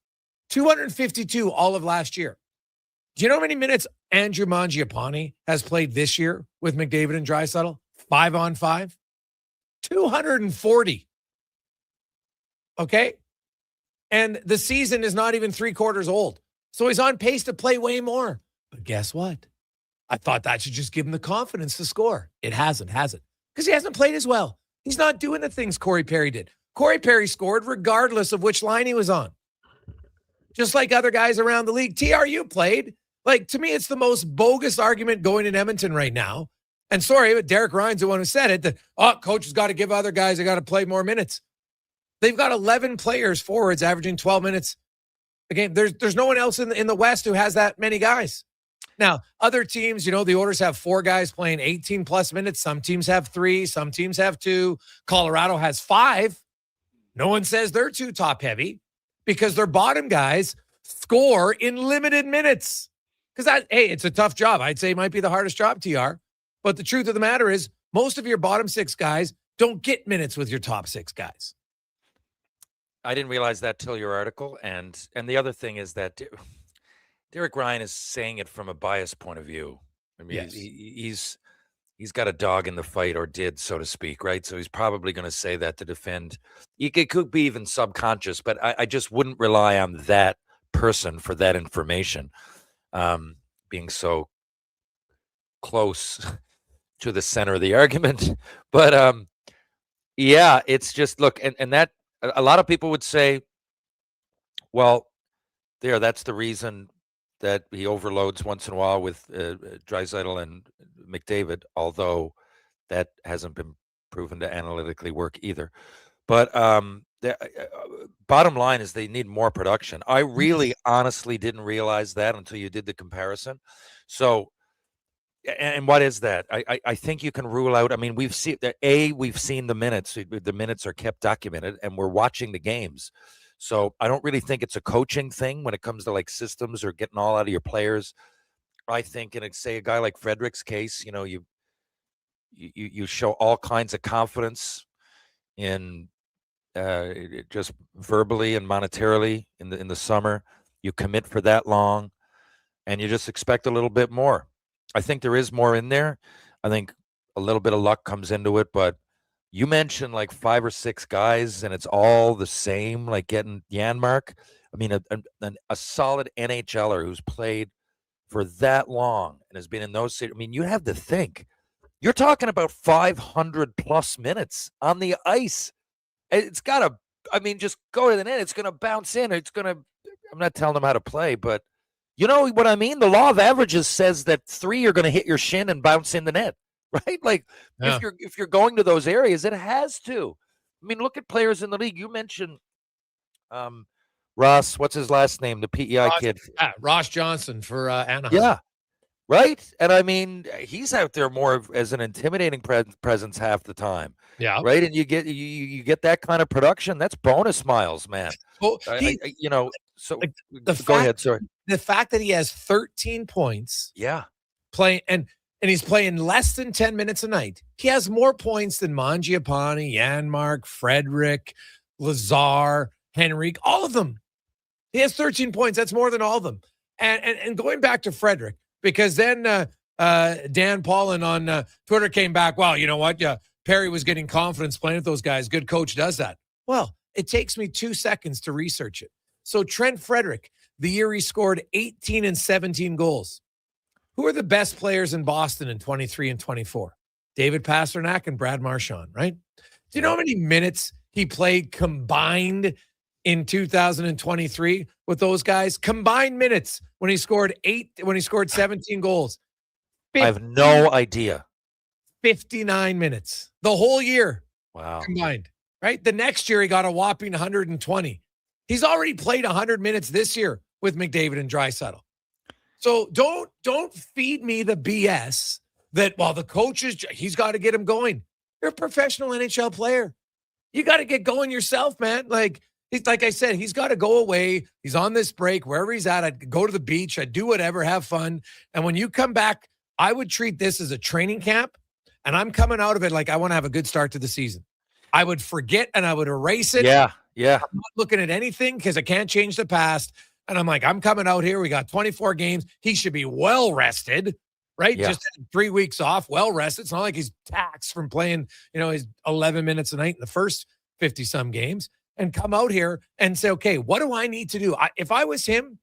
252 all of last year. Do you know how many minutes Andrew Mangiapane has played this year with McDavid and Draisaitl? 5-on-5? 240. Okay? And the season is not even 3/4 old. So he's on pace to play way more. But guess what? I thought that should just give him the confidence to score. It hasn't, has it? Because he hasn't played as well. He's not doing the things Corey Perry did. Corey Perry scored regardless of which line he was on. Just like other guys around the league. TRU played. Like, to me, it's the most bogus argument going in Edmonton right now. And sorry, but Derek Ryan's the one who said it, that, coach has got to give other guys, they got to play more minutes. They've got 11 players forwards averaging 12 minutes a game. There's no one else in the West who has that many guys. Now, other teams, the Oilers have 4 guys playing 18-plus minutes. Some teams have 3. Some teams have 2. Colorado has 5. No one says they're too top-heavy because their bottom guys score in limited minutes. Because, it's a tough job. I'd say it might be the hardest job, TR. But the truth of the matter is most of your bottom 6 guys don't get minutes with your top 6 guys. I didn't realize that till your article. And the other thing is that Derek Ryan is saying it from a biased point of view. I mean, yes. He's got a dog in the fight, or did, so to speak, right? So he's probably going to say that to defend. It could be even subconscious, but I just wouldn't rely on that person for that information, being so close to the center of the argument. But yeah, it's just look, and that a lot of people would say, well, that's the reason that he overloads once in a while with Draisaitl and McDavid, although that hasn't been proven to analytically work either. But bottom line is they need more production. I really honestly didn't realize that until you did the comparison. So, and what is that? I think you can rule out. I mean, we've seen the minutes. The minutes are kept documented, and we're watching the games. So I don't really think it's a coaching thing when it comes to like systems or getting all out of your players. I think, and say a guy like Frederick's case, you show all kinds of confidence in just verbally and monetarily in the summer. You commit for that long, and you just expect a little bit more. I think there is more in there. I think a little bit of luck comes into it, but you mentioned like 5 or 6 guys, and it's all the same, like getting Janmark. I mean, a solid NHLer who's played for that long and has been in those cities. I mean, you have to think. You're talking about 500 plus minutes on the ice. It's got to, I mean, just go to the net. It's going to bounce in. I'm not telling them how to play, but you know what I mean? The law of averages says that 3 are going to hit your shin and bounce in the net, right? Like if you're going to those areas, it has to. I mean, look at players in the league. You mentioned Ross, what's his last name? The PEI kid. Ross Johnson for Anaheim. Yeah. Right. And I mean, he's out there more as an intimidating presence half the time. Yeah. Right. And you get that kind of production. That's bonus miles, man. Well, go ahead. Sorry. The fact that he has 13 points. Yeah. Playing and he's playing less than 10 minutes a night. He has more points than Mangiapane, Janmark, Frederick, Lazar, Henrique, all of them. He has 13 points. That's more than all of them. And going back to Frederick, because then Dan Paulin on Twitter came back, well, you know what? Perry was getting confidence playing with those guys. Good coach does that. Well, it takes me 2 seconds to research it. So Trent Frederick, the year he scored 18 and 17 goals. Who are the best players in Boston in 23 and 24? David Pasternak and Brad Marchand, right? Do you know how many minutes he played combined in 2023 with those guys? Combined minutes when he scored 17 goals. I have no idea. 59 minutes. The whole year. Wow. Combined, right? The next year he got a whopping 120. He's already played 100 minutes this year with McDavid and Draisaitl. So don't feed me the BS that, well, the coach he's got to get him going. You're a professional NHL player. You got to get going yourself, man. Like I said, he's got to go away. He's on this break, wherever he's at. I'd go to the beach. I'd do whatever, have fun. And when you come back, I would treat this as a training camp. And I'm coming out of it like I want to have a good start to the season. I would forget and I would erase it. Yeah. I'm not looking at anything because I can't change the past. And I'm like, I'm coming out here. We got 24 games. He should be well rested, right? Yeah. Just had 3 weeks off, well rested. It's not like he's taxed from playing, his 11 minutes a night in the first 50-some games. And come out here and say, okay, what do I need to do? If I was him,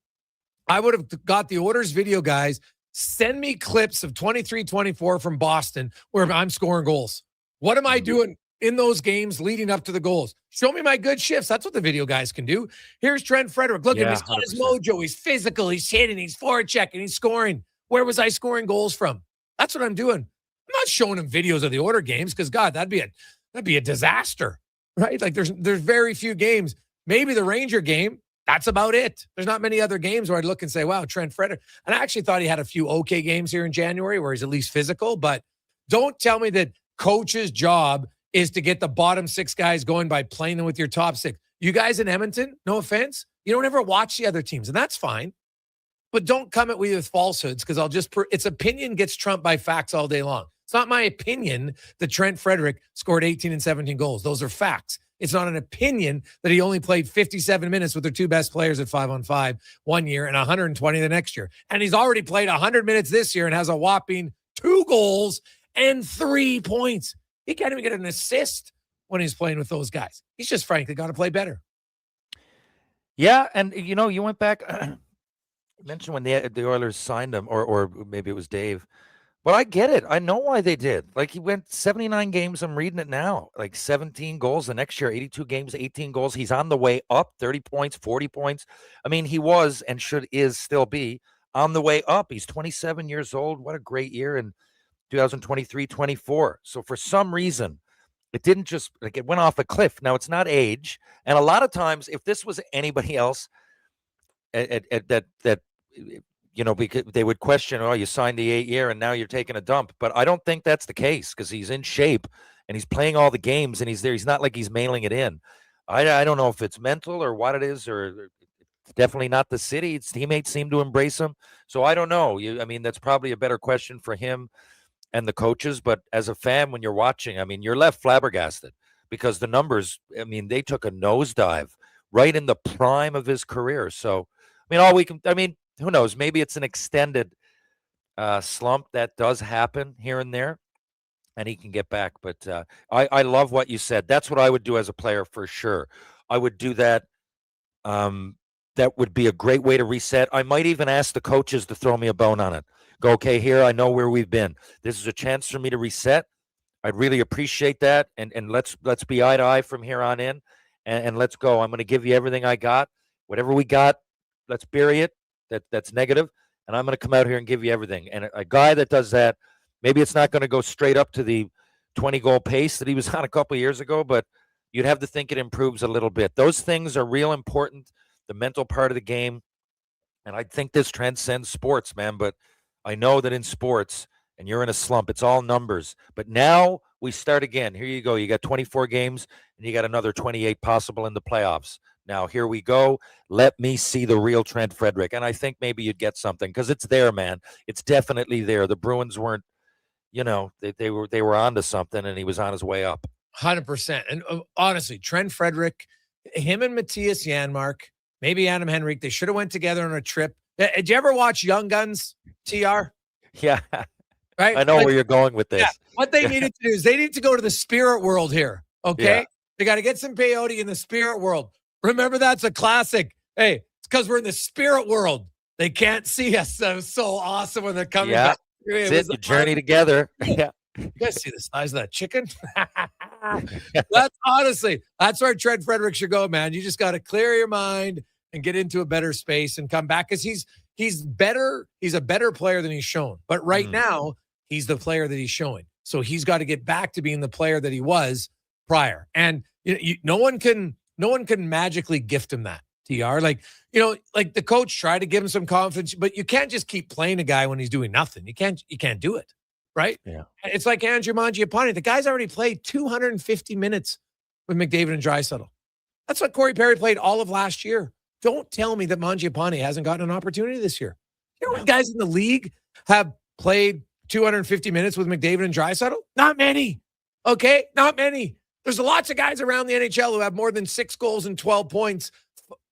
I would have got the Oilers video guys, send me clips of 23-24 from Boston where I'm scoring goals. What am I doing in those games leading up to the goals? Show me my good shifts. That's what the video guys can do. Here's Trent Frederick. Look at him. He's got his mojo. He's physical. He's hitting. He's forechecking. He's scoring. Where was I scoring goals from? That's what I'm doing. I'm not showing him videos of the Oilers games because, God, that'd be a disaster, right? Like there's very few games. Maybe the Ranger game. That's about it. There's not many other games where I'd look and say, wow, Trent Frederick. And I actually thought he had a few okay games here in January where he's at least physical. But don't tell me that coach's job is to get the bottom 6 guys going by playing them with your top 6. You guys in Edmonton, no offense, you don't ever watch the other teams, and that's fine. But don't come at me with falsehoods because its opinion gets trumped by facts all day long. It's not my opinion that Trent Frederick scored 18 and 17 goals. Those are facts. It's not an opinion that he only played 57 minutes with their 2 best players at 5-on-5 one year and 120 the next year. And he's already played 100 minutes this year and has a whopping 2 goals and 3 points. He can't even get an assist when he's playing with those guys. He's just frankly got to play better. Yeah, and you went back, mentioned when the Oilers signed him, or maybe it was Dave, But I get it. I know why they did. Like, he went 79 games. I'm reading it now. Like 17 goals. The next year, 82 games, 18 goals. He's on the way up, 30 points, 40 points. I mean, he was and is still be on the way up. He's 27 years old. What a great year in 2023-24. So for some reason, it didn't just, like, it went off a cliff. Now, it's not age. And a lot of times, if this was anybody else that because they would question, oh, you signed the 8-year and now you're taking a dump. But I don't think that's the case, because he's in shape and he's playing all the games and he's there. He's not like he's mailing it in. I don't know if it's mental or what it is, or it's definitely not the city. His teammates seem to embrace him. So I don't know. That's probably a better question for him and the coaches. But as a fan, when you're watching, you're left flabbergasted, because the numbers, they took a nosedive right in the prime of his career. So, who knows? Maybe it's an extended slump that does happen here and there, and he can get back. But I love what you said. That's what I would do as a player for sure. I would do that. That would be a great way to reset. I might even ask the coaches to throw me a bone on it. Go, okay, here, I know where we've been. This is a chance for me to reset. I'd really appreciate that. And let's be eye to eye from here on in, and let's go. I'm going to give you everything I got. Whatever we got, let's bury it. That's negative, and I'm going to come out here and give you everything. And a guy that does that, maybe it's not going to go straight up to the 20-goal pace that he was on a couple of years ago, but you'd have to think it improves a little bit. Those things are real important, the mental part of the game, and I think this transcends sports, man. But I know that in sports, and you're in a slump, it's all numbers. But now we start again. Here you go. You got 24 games, and you got another 28 possible in the playoffs. Now, here we go. Let me see the real Trent Frederic. And I think maybe you'd get something, because it's there, man. It's definitely there. The Bruins weren't, they were onto something, and he was on his way up. 100%. And honestly, Trent Frederic, him and Matthias Janmark, maybe Adam Henrique, they should have went together on a trip. Did you ever watch Young Guns, TR? Yeah. Right? I know where you're going with this. Yeah. What they needed to do is they need to go to the spirit world here, okay? Yeah. They got to get some peyote in the spirit world. Remember, that's a classic. Hey, it's because we're in the spirit world. They can't see us. That was so awesome when they're coming back. That's it. You journey together. Yeah. You guys see the size of that chicken? That's where Trent Frederic should go, man. You just got to clear your mind and get into a better space and come back, because he's better. He's a better player than he's shown. But right now, he's the player that he's showing. So he's got to get back to being the player that he was prior. And no one can magically gift him that, TR. Like the coach tried to give him some confidence, but you can't just keep playing a guy when he's doing nothing. You can't do it, right? Yeah. It's like Andrew Mangiapane. The guy's already played 250 minutes with McDavid and Draisaitl. That's what Corey Perry played all of last year. Don't tell me that Mangiapane hasn't gotten an opportunity this year. You know what guys in the league have played 250 minutes with McDavid and Draisaitl? Not many. Okay? Not many. There's lots of guys around the NHL who have more than 6 goals and 12 points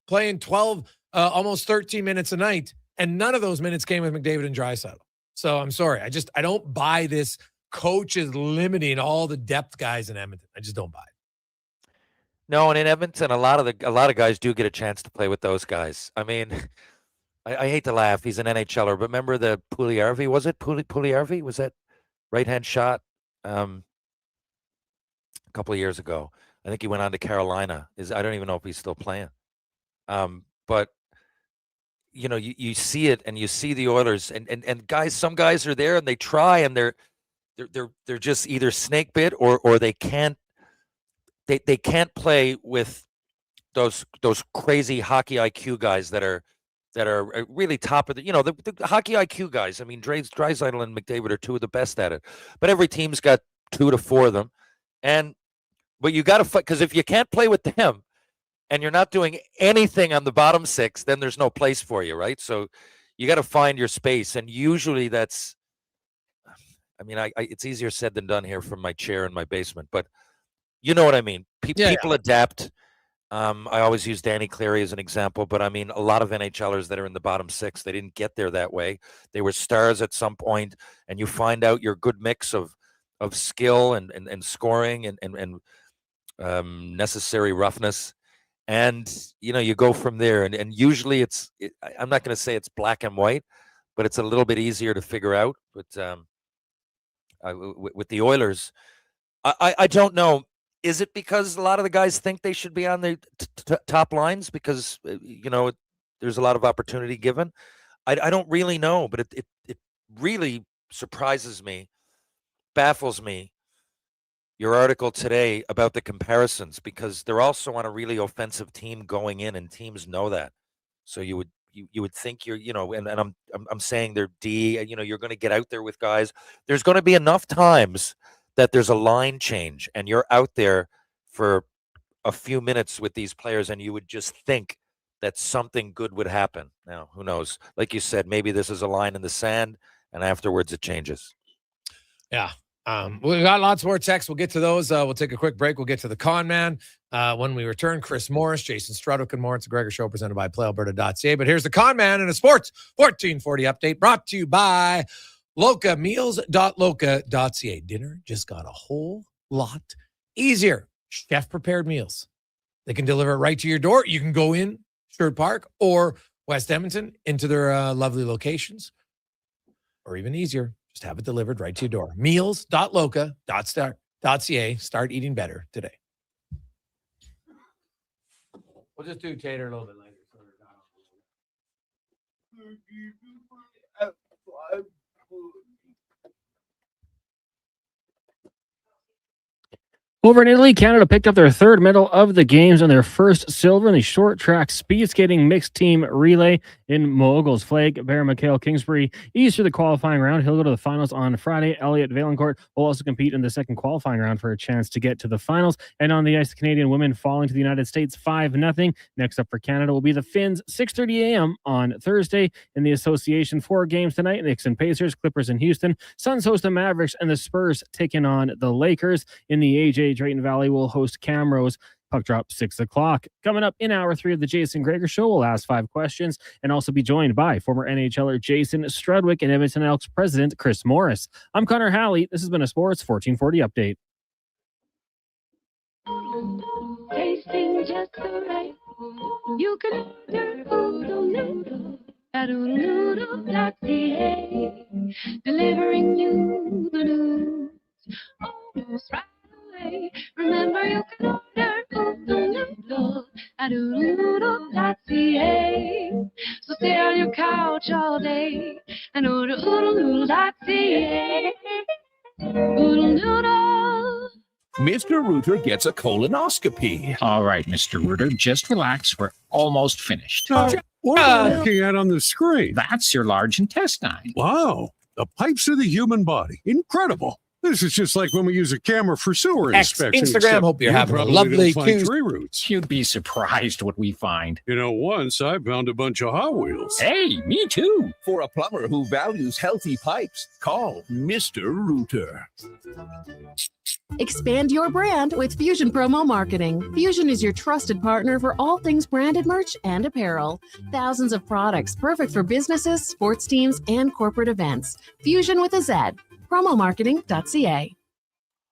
playing 12, almost 13 minutes a night, and none of those minutes came with McDavid and Draisaitl. So I'm sorry. I don't buy this coach is limiting all the depth guys in Edmonton. I just don't buy it. No, and in Edmonton, a lot of guys do get a chance to play with those guys. I hate to laugh. He's an NHLer, but remember the Puljujärvi? Was it Puljujärvi? Was that right-hand shot? A couple of years ago. I think he went on to Carolina. I don't even know if he's still playing. But you see it, and you see the Oilers, and guys. Some guys are there and they try, and they're just either snake bit or they can't. They can't play with those crazy hockey IQ guys that are really top of the hockey IQ guys. Draisaitl and McDavid are two of the best at it, but every team's got 2 to 4 of them, but you got to fight, because if you can't play with them and you're not doing anything on the bottom 6, then there's no place for you, right? So you got to find your space, and usually that's. It's easier said than done here from my chair in my basement, but. You know what I mean? People adapt. I always use Danny Cleary as an example, but a lot of NHLers that are in the bottom 6, they didn't get there that way. They were stars at some point, and you find out your good mix of skill and scoring and necessary roughness, and you go from there. And usually I'm not going to say it's black and white, but it's a little bit easier to figure out. But with the Oilers. I don't know. Is it because a lot of the guys think they should be on the top lines because, there's a lot of opportunity given? I don't really know, but it really surprises me, baffles me, your article today about the comparisons, because they're also on a really offensive team going in, and teams know that. So you would think and I'm saying they're D, you're going to get out there with guys. There's going to be enough times that there's a line change and you're out there for a few minutes with these players, and you would just think that something good would happen. Now, who knows? Like you said, maybe this is a line in the sand, and afterwards it changes. Yeah. We got lots more texts. We'll get to those. We'll take a quick break. We'll get to the con man. When we return, Chris Morris, Jason Strudwick, and more. It's a Gregor Show presented by PlayAlberta.ca. But here's the con man and a sports 1440 update brought to you by Loca, meals.loca.ca. Dinner just got a whole lot easier. Chef-prepared meals. They can deliver it right to your door. You can go in Sherwood Park or West Edmonton into their lovely locations. Or even easier, just have it delivered right to your door. Meals.loca.ca. Start eating better today. We'll just do Tater a little bit later. Over in Italy, Canada picked up their third medal of the games and their first silver in the short track speed skating mixed team relay in Moguls. Flag bearer Mikhail Kingsbury eased through the qualifying round. He'll go to the finals on Friday. Elliot Vaillancourt will also compete in the second qualifying round for a chance to get to the finals. And on the ice, the Canadian women falling to the United States 5-0. Next up for Canada will be the Finns, 6:30 a.m. on Thursday. In the association, 4 games tonight: Knicks and Pacers, Clippers in Houston, Suns host the Mavericks, and the Spurs taking on the Lakers. In the AJ, Drayton Valley will host Camrose. Puck drop 6 o'clock. Coming up in hour 3 of the Jason Gregor Show, we'll ask 5 questions and also be joined by former NHLer Jason Strudwick and Edmonton Elks president Chris Morris. I'm Connor Halley. This has been a Sports 1440 update. Tasting just the right. You can order Oodle Noodle at oodlenoodle.ca. Delivering you the news almost right away. Remember, you can order Oodle Noodle at oodlenoodle.ca. So stay on your couch all day and order oodlenoodle.ca. Oodle Noodle. Mr. Rooter gets a colonoscopy. All right, Mr. Rooter, just relax. We're almost finished. What am I looking at on the screen? That's your large intestine. Wow, the pipes of the human body. Incredible. This is just like when we use a camera for sewer inspection. Instagram, hope you're having a lovely tree roots. You'd be surprised what we find. Once I found a bunch of Hot Wheels. Hey, me too. For a plumber who values healthy pipes, call Mr. Rooter. Expand your brand with Fusion Promo Marketing. Fusion is your trusted partner for all things branded merch and apparel. Thousands of products perfect for businesses, sports teams, and corporate events. Fusion with a Z. Promomarketing.ca.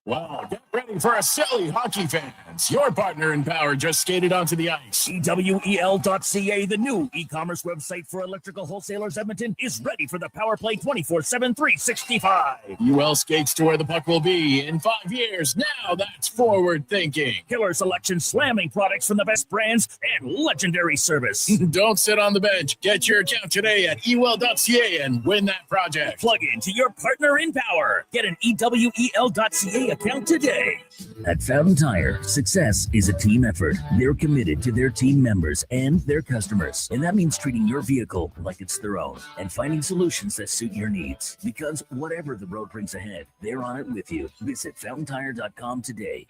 Wow, get ready for a silly hockey fans. Your partner in power just skated onto the ice. EWEL.ca, the new e-commerce website for electrical wholesalers Edmonton, is ready for the power play 24/7, 365. UL skates to where the puck will be in 5 years. Now that's forward thinking. Killer selection, slamming products from the best brands, and legendary service. Don't sit on the bench. Get your account today at EWEL.ca and win that project. Plug into your partner in power. Get an EWEL.ca account today. At Fountain Tire, success is a team effort. They're committed to their team members and their customers. And that means treating your vehicle like it's their own and finding solutions that suit your needs. Because whatever the road brings ahead, they're on it with you. Visit fountaintire.com today.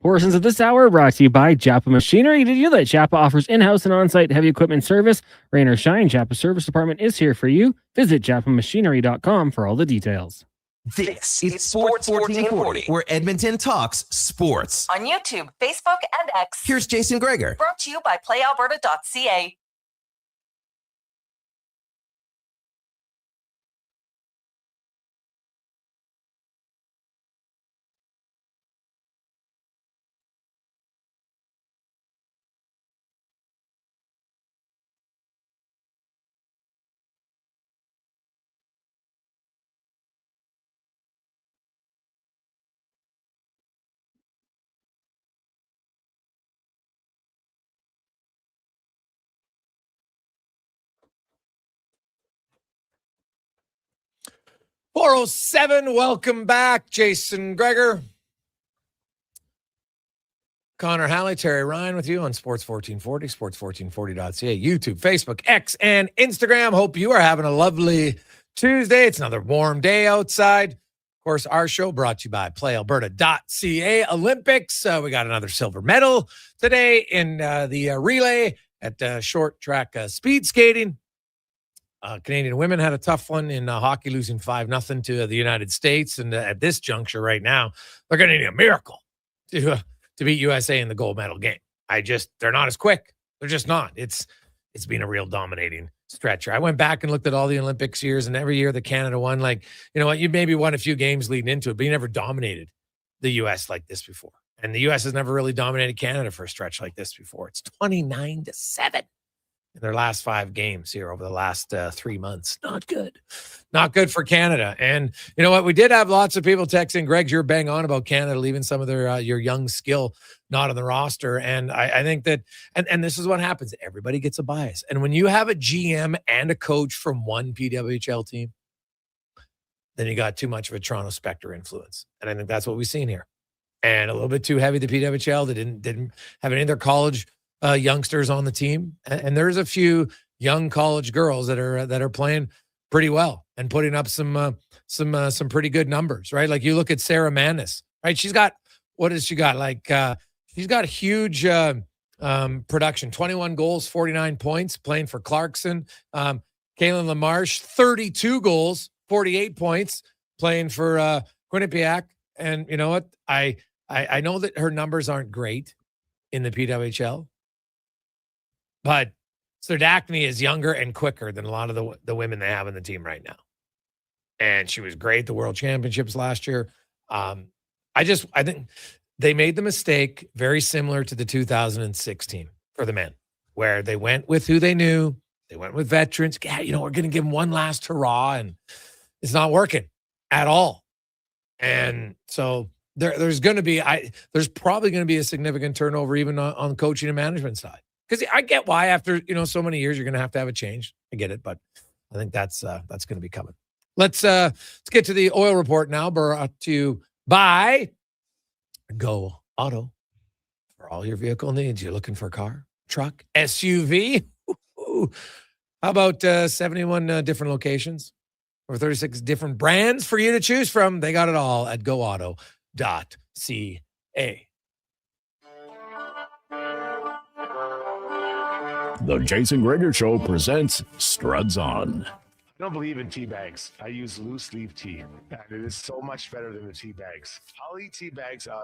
Portions of this hour are brought to you by Japa Machinery. Did you know that Japa offers in-house and on-site heavy equipment service? Rain or shine, Japa Service Department is here for you. Visit japamachinery.com for all the details. This is Sports 1440, where Edmonton talks sports. On YouTube, Facebook, and X. Here's Jason Gregor. Brought to you by PlayAlberta.ca. .407, welcome back. Jason Gregor. Connor Halley, Terry Ryan with you on Sports 1440, sports1440.ca, YouTube, Facebook, X, and Instagram. Hope you are having a lovely Tuesday. It's another warm day outside. Of course, our show brought to you by PlayAlberta.ca Olympics. We got another silver medal today in the relay at short track speed skating. Canadian women had a tough one in hockey, losing 5-0 to the United States. And at this juncture right now, they're going to need a miracle to beat USA in the gold medal game. They're not as quick. They're just not. It's been a real dominating stretch. I went back and looked at all the Olympics years, and every year that Canada won, like, you know what, you maybe won a few games leading into it, but you never dominated the U.S. like this before. And the U.S. has never really dominated Canada for a stretch like this before. It's 29-7. In their last 5 games here over the last 3 months. Not good. Not good for Canada. And you know what? We did have lots of people texting, Greg, you're bang on about Canada leaving some of their your young skill not on the roster. And I think that, and this is what happens. Everybody gets a bias. And when you have a GM and a coach from one PWHL team, then you got too much of a Toronto Spectre influence. And I think that's what we've seen here. And a little bit too heavy, the PWHL. They didn't have any of their college youngsters on the team, and there's a few young college girls that are playing pretty well and putting up some pretty good numbers, right? Like you look at Sarah Manis, right? She's got, what has she got? Like she's got huge production, 21 goals, 49 points, playing for Clarkson. Kaylin Lamarche, 32 goals, 48 points, playing for Quinnipiac. And you know what? I know that her numbers aren't great in the PWHL. But Serdachny is younger and quicker than a lot of the women they have in the team right now. And she was great at the World Championships last year. I think they made the mistake very similar to the 2016 for the men, where they went with who they knew. They went with veterans. Yeah, you know, we're going to give them one last hurrah, and it's not working at all. And so there's probably going to be a significant turnover even on the coaching and management side. Because I get why after, so many years you're going to have a change. I get it, but I think that's going to be coming. Let's get to the oil report now, brought to you by Go Auto. For all your vehicle needs, you're looking for a car, truck, SUV. How about 71 different locations or 36 different brands for you to choose from? They got it all at goauto.ca. The Jason Gregor Show presents Struds On. I don't believe in tea bags. I use loose leaf tea, and it is so much better than the tea bags. I'll eat tea bags. I'll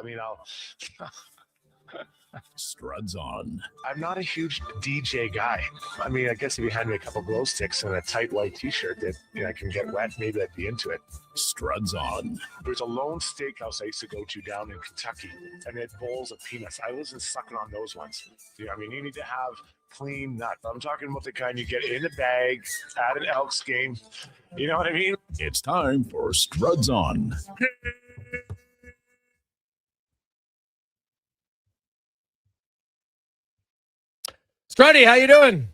Struds On. I'm not a huge DJ guy. I guess if you hand me a couple glow sticks and a tight white t-shirt that I can get wet, maybe I'd be into it. Struds On. There's a lone steakhouse I used to go to down in Kentucky, and they had bowls of peanuts. I wasn't sucking on those ones. You need to have clean nut. I'm talking about the kind you get in a bag at an Elks game. You know what I mean? It's time for Struds On. Struddy, how you doing?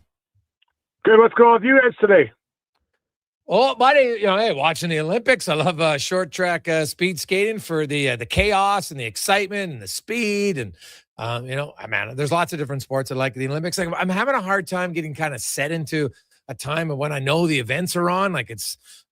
Good. What's going on with you guys today? Oh, buddy, hey, watching the Olympics. I love short track speed skating for the chaos and the excitement and the speed. And, there's lots of different sports I like the Olympics. Like, I'm having a hard time getting kind of set into a time of when I know the events are on. Like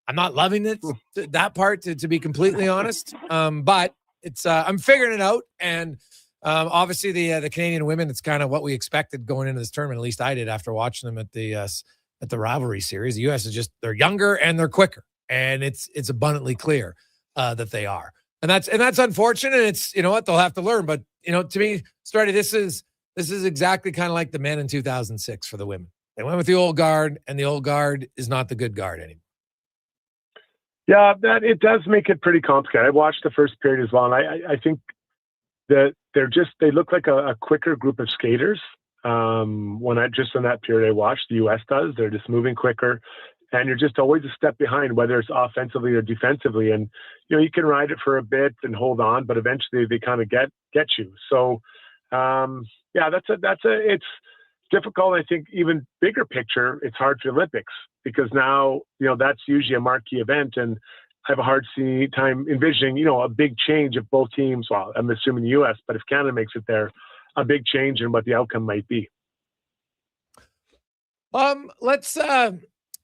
I'm not loving it, that part, to be completely honest. But it's I'm figuring it out. And Obviously, the Canadian women, it's kind of what we expected going into this tournament. At least I did after watching them at the rivalry series. The U.S. is just, they're younger and they're quicker, and it's abundantly clear that they are. And that's unfortunate. It's, you know what, they'll have to learn. But, you know, to me, Strutty, this is exactly kind of like the men in 2006 for the women. They went with the old guard, and the old guard is not the good guard anymore. Yeah, that it does make it pretty complicated. I watched the first period as well, and I think that they look like a quicker group of skaters. In that period I watched, the U.S. does. They're just moving quicker, and you're just always a step behind, whether it's offensively or defensively. And you know, you can ride it for a bit and hold on, but eventually they kind of get you. So yeah, it's difficult. I think even bigger picture, it's hard for the Olympics, because now, you know, that's usually a marquee event, and I have a hard time envisioning, you know, a big change of both teams. Well, I'm assuming the U.S., but if Canada makes it there, a big change in what the outcome might be.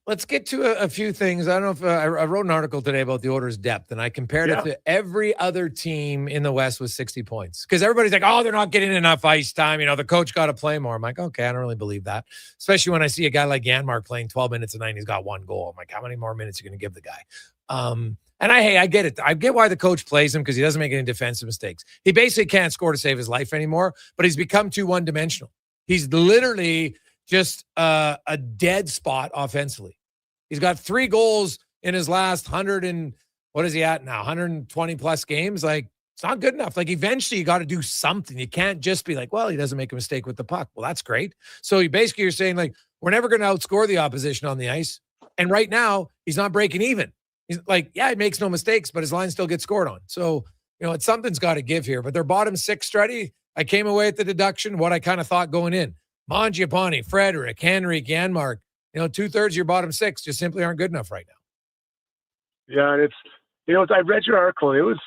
Let's get to a few things. I don't know if I wrote an article today about the Oilers' depth, and I compared it to every other team in the West with 60 points. Because everybody's like, oh, they're not getting enough ice time. You know, the coach got to play more. I'm like, okay, I don't really believe that. Especially when I see a guy like Janmark playing 12 minutes a night and he's got 1 goal. I'm like, how many more minutes are you going to give the guy? And I get it. I get why the coach plays him, because he doesn't make any defensive mistakes. He basically can't score to save his life anymore, but he's become too one-dimensional. He's literally just a dead spot offensively. He's got 3 goals in his last 100 and what is he at now? 120 plus games. Like, it's not good enough. Like, eventually you got to do something. You can't just be like, well, he doesn't make a mistake with the puck. Well, that's great. So you're saying, like, we're never going to outscore the opposition on the ice. And right now he's not breaking even. He's like, yeah, he makes no mistakes, but his line still gets scored on. So, you know, something's got to give here. But they're bottom 6, Strutty. I came away at the deduction, what I kind of thought going in. Mangiapane, Frederick, Henrik, Janmark. You know, 2/3 of your bottom 6 just simply aren't good enough right now. Yeah, and it's, you know, I read your article, and it was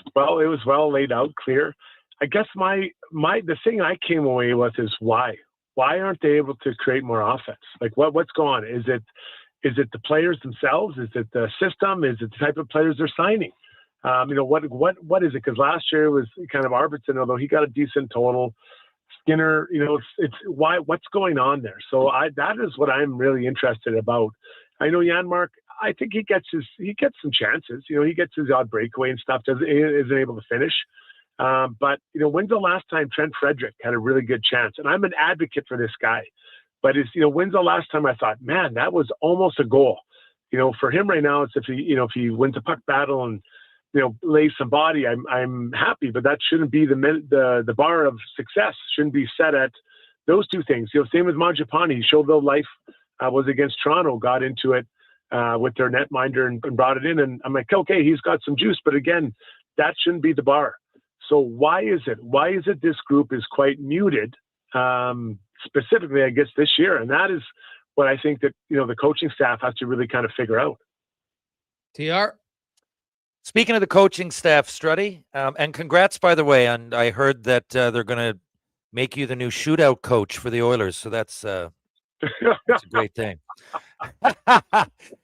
well laid out, clear. I guess the thing I came away with is why aren't they able to create more offense? Like, what's going on? Is it the players themselves? Is it the system? Is it the type of players they're signing? You know, what is it? Because last year was kind of Arvidsson, although he got a decent total. Skinner, you know, it's why, what's going on there? So that is what I'm really interested about. I know Janmark, I think he gets some chances. You know, he gets his odd breakaway and stuff, isn't able to finish. But, you know, when's the last time Trent Frederick had a really good chance? And I'm an advocate for this guy. But when's the last time I thought, man, that was almost a goal? You know, for him right now, it's if he wins a puck battle and, you know, lays some body, I'm happy. But that shouldn't be the bar of success. Shouldn't be set at those two things. You know, same with Mangiapane. He showed the life, was against Toronto, got into it with their netminder and brought it in. And I'm like, okay, he's got some juice. But again, that shouldn't be the bar. So why is it this group is quite muted? Specifically, I guess, this year. And that is what I think that, you know, the coaching staff has to really kind of figure out. TR? Speaking of the coaching staff, Strutty, and congrats, by the way. And I heard that they're going to make you the new shootout coach for the Oilers. So that's a great thing.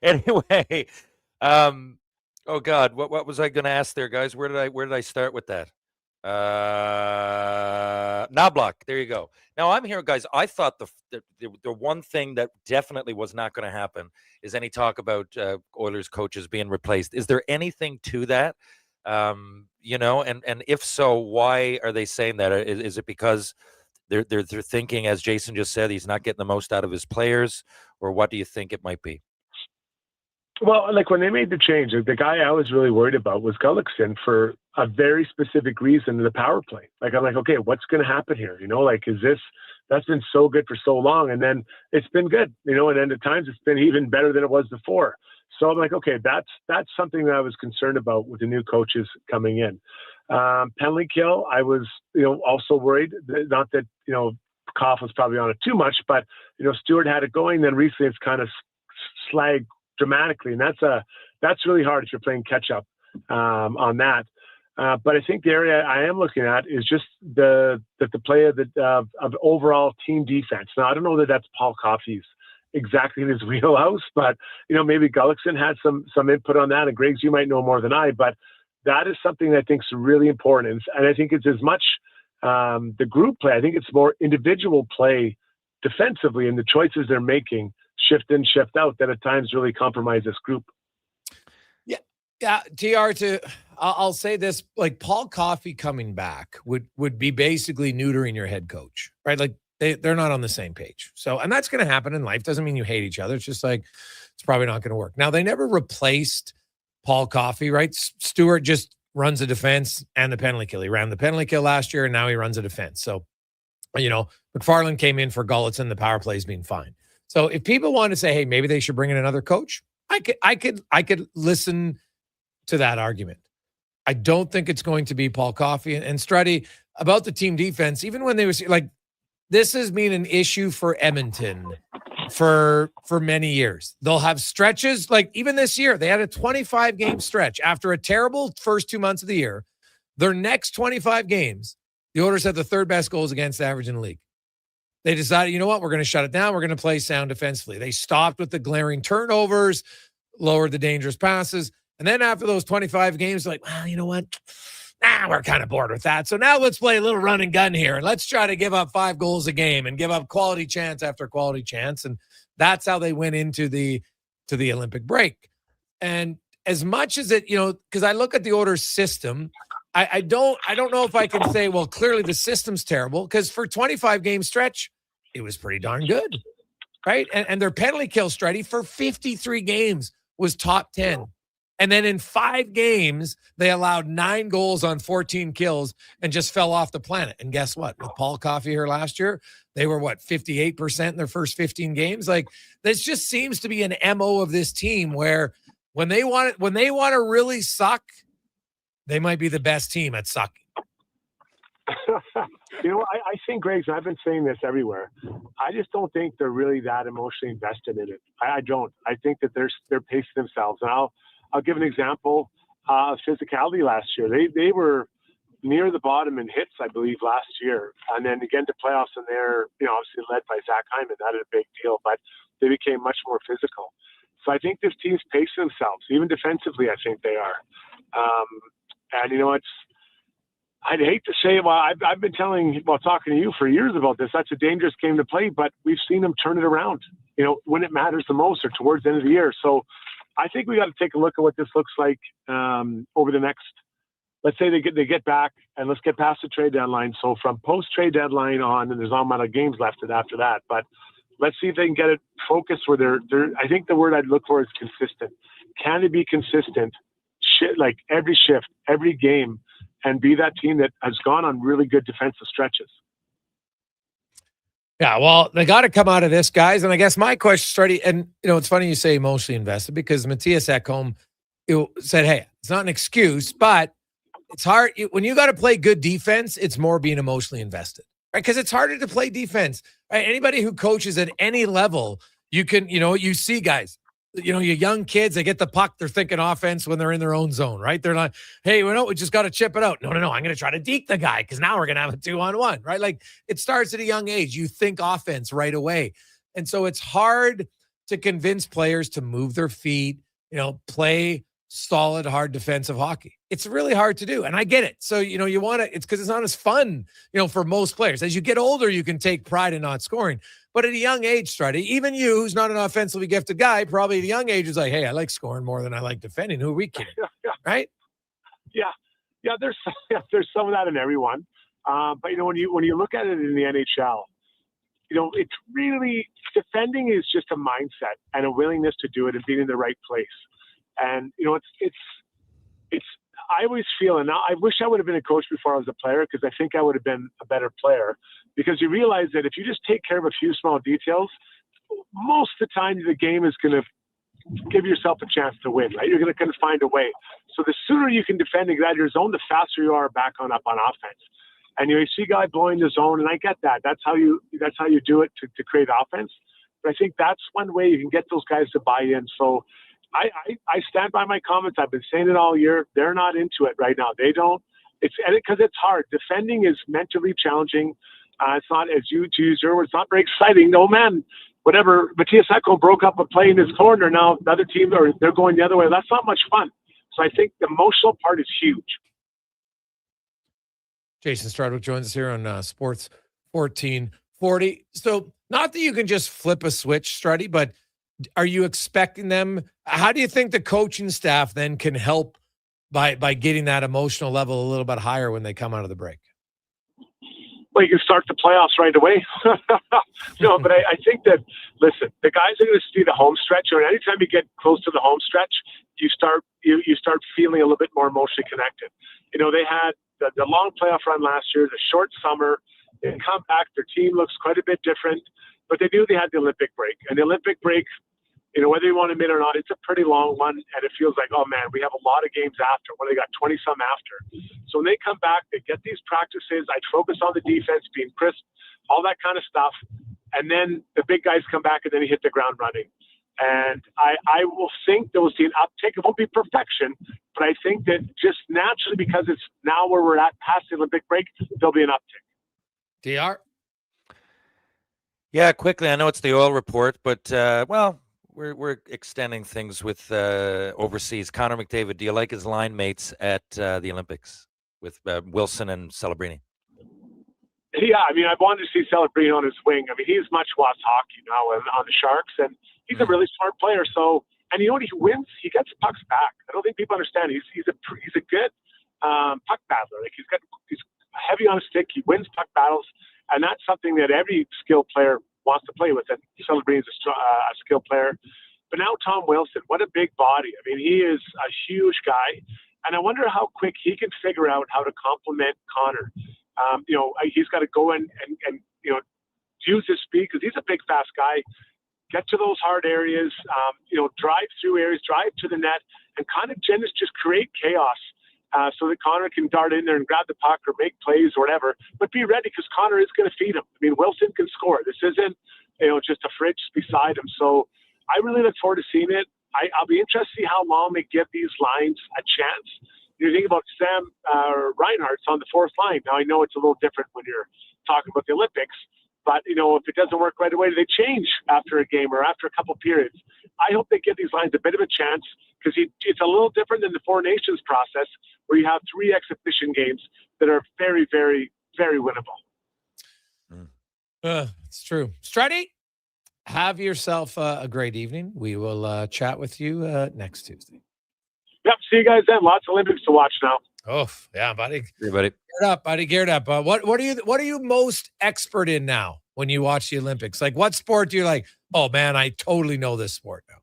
Anyway, oh God, what was I going to ask there, guys? Where did I start with that? Knobloch, there you go. Now I'm here, guys. I thought the one thing that definitely was not going to happen is any talk about Oilers coaches being replaced. Is there anything to that? You know, and if so, why are they saying that? Is it because they're thinking, as Jason just said, he's not getting the most out of his players, or what do you think it might be? Well, like when they made the change, the guy I was really worried about was Gullickson for a very specific reason in the power play. Like, I'm like, okay, what's going to happen here? You know, like, that's been so good for so long, and then it's been good, you know, and then at times it's been even better than it was before. So I'm like, okay, that's something that I was concerned about with the new coaches coming in. Penalty kill, I was, you know, also worried. Not that, you know, Koff was probably on it too much, but, you know, Stewart had it going. Then recently it's kind of slagged dramatically, and that's really hard if you're playing catch up on that. But I think the area I am looking at is just the play of overall team defense. Now I don't know that that's Paul Coffey's exactly in his wheelhouse, but you know, maybe Gullickson had some input on that, and Griggs, you might know more than I, but that is something that I think is really important, and I think it's as much the group play. I think it's more individual play defensively, and the choices they're making shift in, shift out that at times really compromise this group. Yeah, TR, I'll say this, like Paul Coffey coming back would be basically neutering your head coach, right? Like they're not on the same page. So, and that's going to happen in life. Doesn't mean you hate each other. It's just like, it's probably not going to work. Now, they never replaced Paul Coffey, right? Stewart just runs a defense and the penalty kill. He ran the penalty kill last year and now he runs a defense. So, McFarland came in for Gulletson. The power play has been fine. So if people want to say, hey, maybe they should bring in another coach, I could listen to that argument. I don't think it's going to be Paul Coffey and Struddy about the team defense. Even when they was like, this has been an issue for Edmonton for many years. They'll have stretches like even this year, they had a 25 game stretch after a terrible first 2 months of the year. Their next 25 games, the Oilers had the third best goals against average in the league. They decided, you know what, we're going to shut it down. We're going to play sound defensively. They stopped with the glaring turnovers, lowered the dangerous passes. And then after those 25 games, like, well, you know what? We're kind of bored with that. So now let's play a little run and gun here. And let's try to give up 5 goals a game and give up quality chance after quality chance. And that's how they went into the Olympic break. And as much as it, because I look at the Oilers system, I don't know if I can say, well, clearly the system's terrible, because for 25 game stretch, it was pretty darn good. Right. And their penalty kill strategy for 53 games was top 10. And then in 5 games, they allowed 9 goals on 14 kills and just fell off the planet. And guess what? With Paul Coffey here last year, they were 58% in their first 15 games. Like, this just seems to be an MO of this team where when they want to really suck, they might be the best team at sucking. I think, Greg, I've been saying this everywhere. I just don't think they're really that emotionally invested in it. I don't. I think that they're pacing themselves. And I'll give an example of physicality last year. They were near the bottom in hits, I believe, last year. And then again to playoffs, and they're, obviously led by Zach Hyman. That is a big deal, but they became much more physical. So I think this team's pacing themselves. Even defensively, I think they are. And, I'd hate to say, well, I've been talking to you for years about this. That's a dangerous game to play, but we've seen them turn it around, when it matters the most or towards the end of the year. So I think we got to take a look at what this looks like over the next, let's say they get back, and let's get past the trade deadline. So from post-trade deadline on, and there's not a lot of games left after that, but let's see if they can get it focused where they're I think the word I'd look for is consistent. Can they be consistent, like every shift, every game, and be that team that has gone on really good defensive stretches? Yeah, well, they got to come out of this, guys. And I guess my question started, and it's funny you say emotionally invested, because Matthias Ekholm said, hey, it's not an excuse, but it's hard. When you got to play good defense, it's more being emotionally invested, right? Because it's harder to play defense, right? Anybody who coaches at any level, you can, you see guys, your young kids, they get the puck, they're thinking offense when they're in their own zone, right? They're not, hey, we just got to chip it out. No, I'm going to try to deke the guy because now we're going to have a 2-on-1, right? Like, it starts at a young age. You think offense right away. And so it's hard to convince players to move their feet, play solid, hard defensive hockey. It's really hard to do. And I get it. So, you want to, it's because it's not as fun, for most players. As you get older, you can take pride in not scoring. But at a young age, Struddy, even you, who's not an offensively gifted guy, probably at a young age is like, hey, I like scoring more than I like defending. Who are we kidding? Right? Yeah. There's some of that in everyone. But when you look at it in the NHL, it's really, defending is just a mindset and a willingness to do it and being in the right place. And it's. I always feel, and now I wish I would have been a coach before I was a player, because I think I would have been a better player. Because you realize that if you just take care of a few small details, most of the time the game is going to give yourself a chance to win, right? You're going to find a way. So the sooner you can defend and get out of your zone, the faster you are back up on offense. And you see a guy blowing the zone, and I get that. That's how you do it to create offense. But I think that's one way you can get those guys to buy in. So I stand by my comments. I've been saying it all year. They're not into it right now. They don't. It's because it's hard. Defending is mentally challenging. It's not, as you to use your words, it's not very exciting. No, man, whatever. Matthias Ekholm broke up a play in his corner. Now the other team, or they're going the other way. That's not much fun. So I think the emotional part is huge. Jason Strudwick joins us here on Sports 1440. So, not that you can just flip a switch, Struddy, but are you expecting them? How do you think the coaching staff then can help by getting that emotional level a little bit higher when they come out of the break? Well, you can start the playoffs right away. No, but I think that, listen, the guys are going to see the home stretch, and anytime you get close to the home stretch, you start feeling a little bit more emotionally connected. You know, they had the long playoff run last year, the short summer. They come back, their team looks quite a bit different, but they knew they had the Olympic break. And the Olympic break, you know, whether you want to admit it or not, it's a pretty long one, and it feels like, oh man, we have a lot of games after. Well, they got 20-some after. So when they come back, they get these practices. I'd focus on the defense, being crisp, all that kind of stuff. And then the big guys come back, and then you hit the ground running. And I will think that we'll see an uptick. It won't be perfection, but I think that just naturally, because it's now where we're at past the Olympic break, there'll be an uptick. DR? Yeah, quickly. I know it's the oil report, but, well, we're extending things with overseas. Connor McDavid, do you like his line mates at the Olympics with Wilson and Celebrini? Yeah, I mean, I wanted to see Celebrini on his wing. I mean, he's much watched hockey now on the Sharks, and he's a really smart player. So, and you know what? He wins. He gets pucks back. I don't think people understand. He's a good puck battler. Like he's heavy on a stick. He wins puck battles, and that's something that every skilled player wants to play with. And Celebrini's a skilled player. But now Tom Wilson, what a big body. I mean, he is a huge guy, and I wonder how quick he can figure out how to complement Connor. You know, he's got to go in and you know, use his speed because he's a big, fast guy. Get to those hard areas, you know, drive through areas, drive to the net, and kind of just create chaos so that Connor can dart in there and grab the puck or make plays or whatever. But be ready because Connor is going to feed him. I mean, Wilson can score. This isn't, you know, just a fridge beside him. So I really look forward to seeing it. I'll be interested to see how long they give these lines a chance. You think about Sam Reinhart's on the fourth line. Now, I know it's a little different when you're talking about the Olympics, but, you know, if it doesn't work right away, they change after a game or after a couple periods. I hope they give these lines a bit of a chance because it's a little different than the Four Nations process where you have 3 exhibition games that are very, very, very winnable. It's true. Struddy, have yourself a great evening. We will chat with you next Tuesday. Yep. See you guys then. Lots of Olympics to watch now. Oh, yeah, buddy. Hey, buddy. Geared up. What are you most expert in now when you watch the Olympics? Like, what sport do you like? Oh man, I totally know this sport now.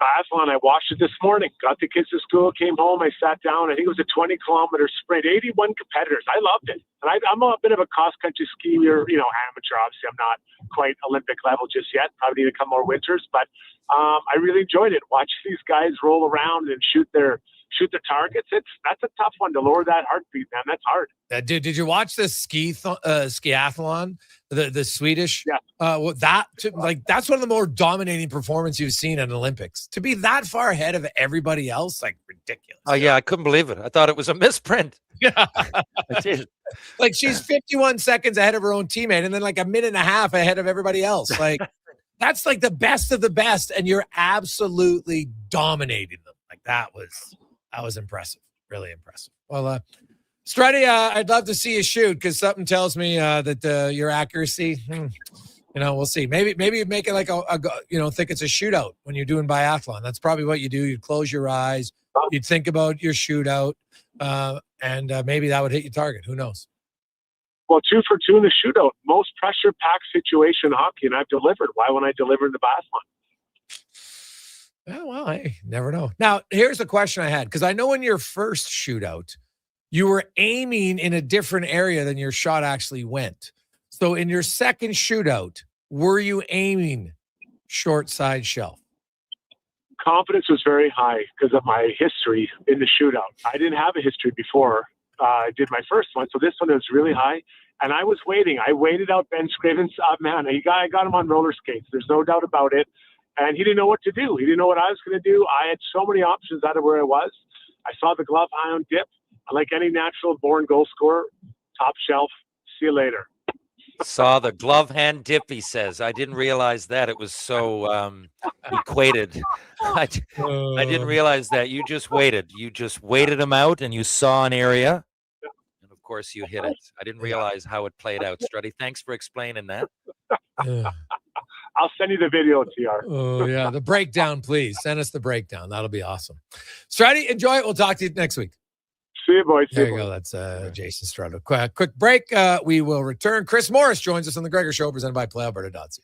Biathlon. I watched it this morning. Got the kids to school. Came home. I sat down. I think it was a 20-kilometer sprint. 81 competitors. I loved it. And I'm a bit of a cross-country skier. You know, amateur. Obviously, I'm not quite Olympic level just yet. Probably need to come more winters. But I really enjoyed it. Watching these guys roll around and shoot their targets. That's a tough one to lower that heartbeat, man. That's hard. Did you watch the skiathlon? The Swedish? Yeah. That's one of the more dominating performances you've seen in Olympics. To be that far ahead of everybody else, like ridiculous. Oh yeah, I couldn't believe it. I thought it was a misprint. Yeah. I did. Like she's 51 seconds ahead of her own teammate and then like a minute and a half ahead of everybody else. Like that's like the best of the best, and you're absolutely dominating them. Like that was impressive. Really impressive. Well, Struddy, I'd love to see you shoot because something tells me that your accuracy, you know, we'll see. Maybe you make it like think it's a shootout when you're doing biathlon. That's probably what you do. You'd close your eyes. You'd think about your shootout, and maybe that would hit your target. Who knows? Well, 2 for 2 in the shootout. Most pressure-packed situation in hockey, and I've delivered. Why wouldn't I deliver in the biathlon? Yeah, well, I never know. Now, here's a question I had, because I know in your first shootout, you were aiming in a different area than your shot actually went. So in your second shootout, were you aiming short side shelf? Confidence was very high because of my history in the shootout. I didn't have a history before I did my first one, so this one was really high. And I was waiting. I waited out Ben Scrivens. Man, I got him on roller skates. There's no doubt about it. And he didn't know what to do. He didn't know what I was going to do. I had so many options out of where I was. I saw the glove ion dip. Like any natural-born goal scorer, top shelf. See you later. Saw the glove hand dip, he says. I didn't realize that. It was so equated. I didn't realize that. You just waited. You just waited him out, and you saw an area. And, of course, course, you hit it. I didn't realize how it played out. Strutty, thanks for explaining that. I'll send you the video, TR. Oh, yeah. The breakdown, please. Send us the breakdown. That'll be awesome. Strutty, enjoy it. We'll talk to you next week. See you, boys. There you go. That's Jason Strutto. Quick break. We will return. Chris Morris joins us on The Gregor Show, presented by PlayAlberta.ca.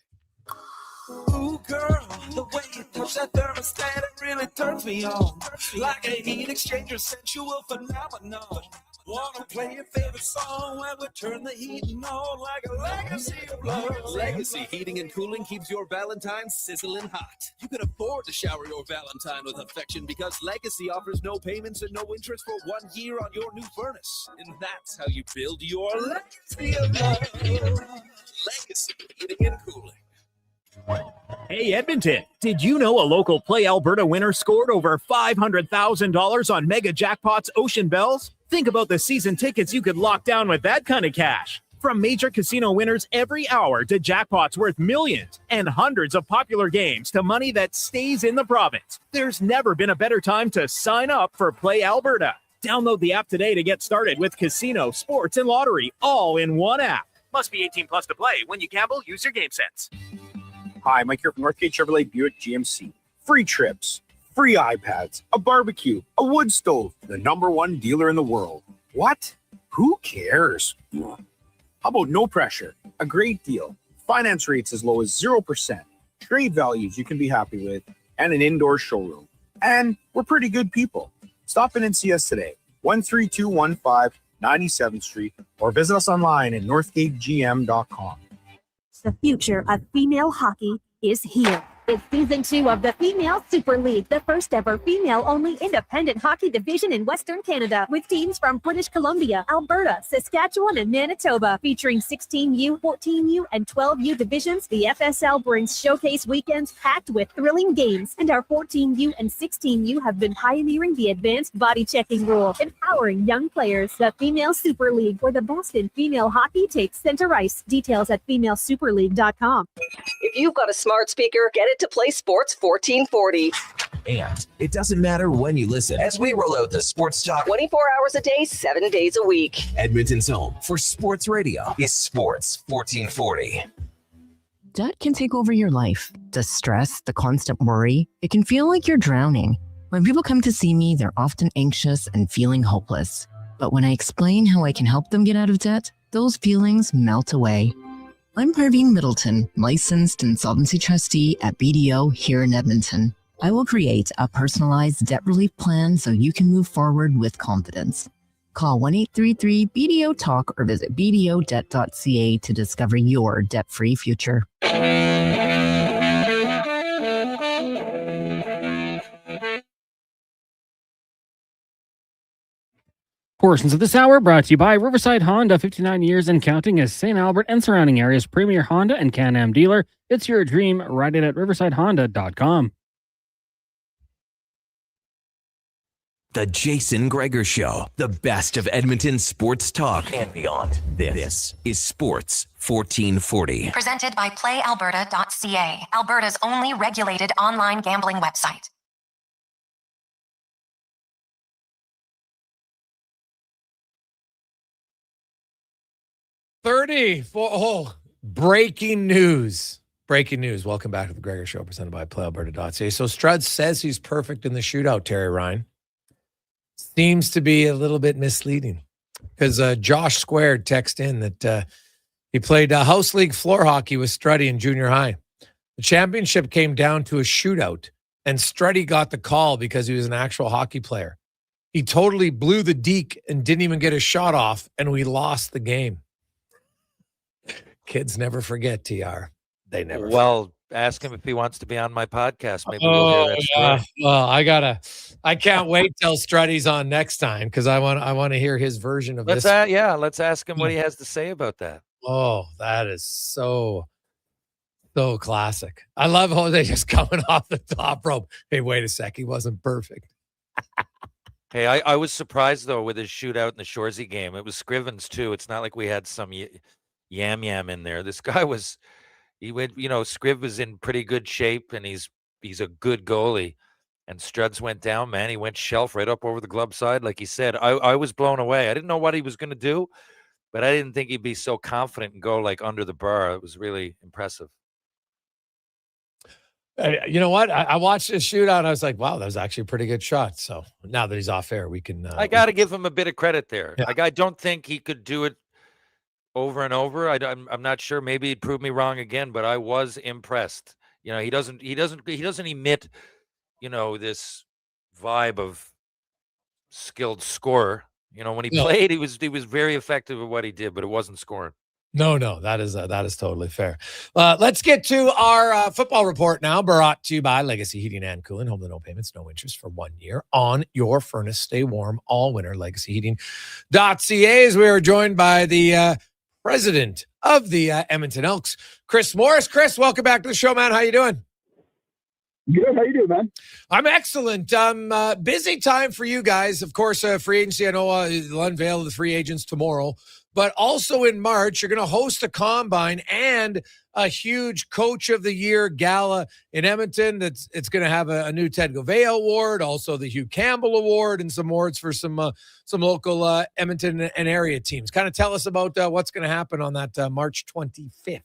Ooh, girl, the way you touch that thermostat, it really turns me on. Like a heat exchanger, sensual phenomenon. Wanna play your favorite song while we turn the heat on like a legacy of love. Legacy Heating and Cooling keeps your Valentine sizzling hot. You can afford to shower your Valentine with affection because Legacy offers no payments and no interest for 1 year on your new furnace. And that's how you build your legacy of love. Legacy Heating and Cooling. Hey, Edmonton, did you know a local Play Alberta winner scored over $500,000 on Mega Jackpots Ocean Bells? Think about the season tickets you could lock down with that kind of cash. From major casino winners every hour to jackpots worth millions and hundreds of popular games to money that stays in the province, there's never been a better time to sign up for Play Alberta. Download the app today to get started with casino, sports, and lottery all in one app. Must be 18 plus to play. When you gamble, use your game sense. Hi, Mike here from Northgate Chevrolet Buick GMC. Free trips, free iPads, a barbecue, a wood stove, the #1 dealer in the world. What? Who cares? How about no pressure, a great deal, finance rates as low as 0%, trade values you can be happy with, and an indoor showroom. And we're pretty good people. Stop in and see us today, 13215 97th Street, or visit us online at northgategm.com. The future of female hockey is here. It's season 2 of the Female Super League, the first ever female-only independent hockey division in Western Canada, with teams from British Columbia, Alberta, Saskatchewan, and Manitoba. Featuring 16U, 14U, and 12U divisions, the FSL brings showcase weekends packed with thrilling games, and our 14U and 16U have been pioneering the advanced body checking rule, empowering young players. The Female Super League, where the best in female hockey takes center ice. Details at femalesuperleague.com. If you've got a smart speaker, get it to play Sports 1440. And it doesn't matter when you listen as we roll out the sports talk 24 hours a day, 7 days a week. Edmonton's home for sports radio is Sports 1440. Debt can take over your life. The stress, the constant worry, it can feel like you're drowning. When people come to see me, they're often anxious and feeling hopeless. But when I explain how I can help them get out of debt, those feelings melt away. I'm Parveen Middleton, licensed insolvency trustee at BDO here in Edmonton. I will create a personalized debt relief plan so you can move forward with confidence. Call 1-833-BDO-TALK or visit bdodebt.ca to discover your debt-free future. Portions of this hour brought to you by Riverside Honda, 59 years and counting as St. Albert and surrounding areas' premier Honda and Can-Am dealer. It's your dream. Ride it at riversidehonda.com. The Jason Gregor Show, the best of Edmonton sports talk and beyond. This is Sports 1440. Presented by PlayAlberta.ca, Alberta's only regulated online gambling website. Breaking news. Breaking news. Welcome back to the Gregor Show, presented by PlayAlberta.ca. So Strud says he's perfect in the shootout, Terry Ryan. Seems to be a little bit misleading because Josh Squared texted in that he played house league floor hockey with Struddy in junior high. The championship came down to a shootout, and Struddy got the call because he was an actual hockey player. He totally blew the deke and didn't even get a shot off, and we lost the game. Kids never forget, TR. They never Well, ask him if he wants to be on my podcast. Maybe we'll hear that story. Well, I can't wait till Struddy's on next time because I want to hear his version of this. Let's ask him what he has to say about that. Oh, that is so classic. I love Jose just coming off the top rope. Hey, wait a sec. He wasn't perfect. Hey, I was surprised, though, with his shootout in the Shoresy game. It was Scrivens, too. It's not like we had some yam in there. This guy was, Scriv was in pretty good shape, and he's a good goalie. and Struds went down, man. He went shelf right up over the glove side. Like he said, I was blown away. I didn't know what he was going to do, but I didn't think he'd be so confident and go like under the bar. It was really impressive. You know what? I watched this shootout and I was like, wow, that was actually a pretty good shot. So now that he's off air, we can. I got to give him a bit of credit there. Yeah. Like, I don't think he could do it over and over. I'm not sure. Maybe he'd prove me wrong again, but I was impressed. You know, he doesn't emit, you know, this vibe of skilled scorer. You know, when he played, he was very effective at what he did, but it wasn't scoring. No, that is totally fair. Let's get to our football report now, brought to you by Legacy Heating and Cooling. Home to no payments, no interest for 1 year on your furnace. Stay warm all winter. LegacyHeating.ca. As we are joined by the president of the Edmonton Elks, Chris Morris. Chris, welcome back to the show, man. How you doing? Good. How you doing, man? I'm excellent. Busy time for you guys. Of course, free agency. I know they'll unveil the free agents tomorrow. But also in March, you're going to host a combine and a huge Coach of the Year gala in Edmonton. It's going to have a new Ted Gouveia Award, also the Hugh Campbell Award, and some awards for some local Edmonton and area teams. Kind of tell us about what's going to happen on that March 25th.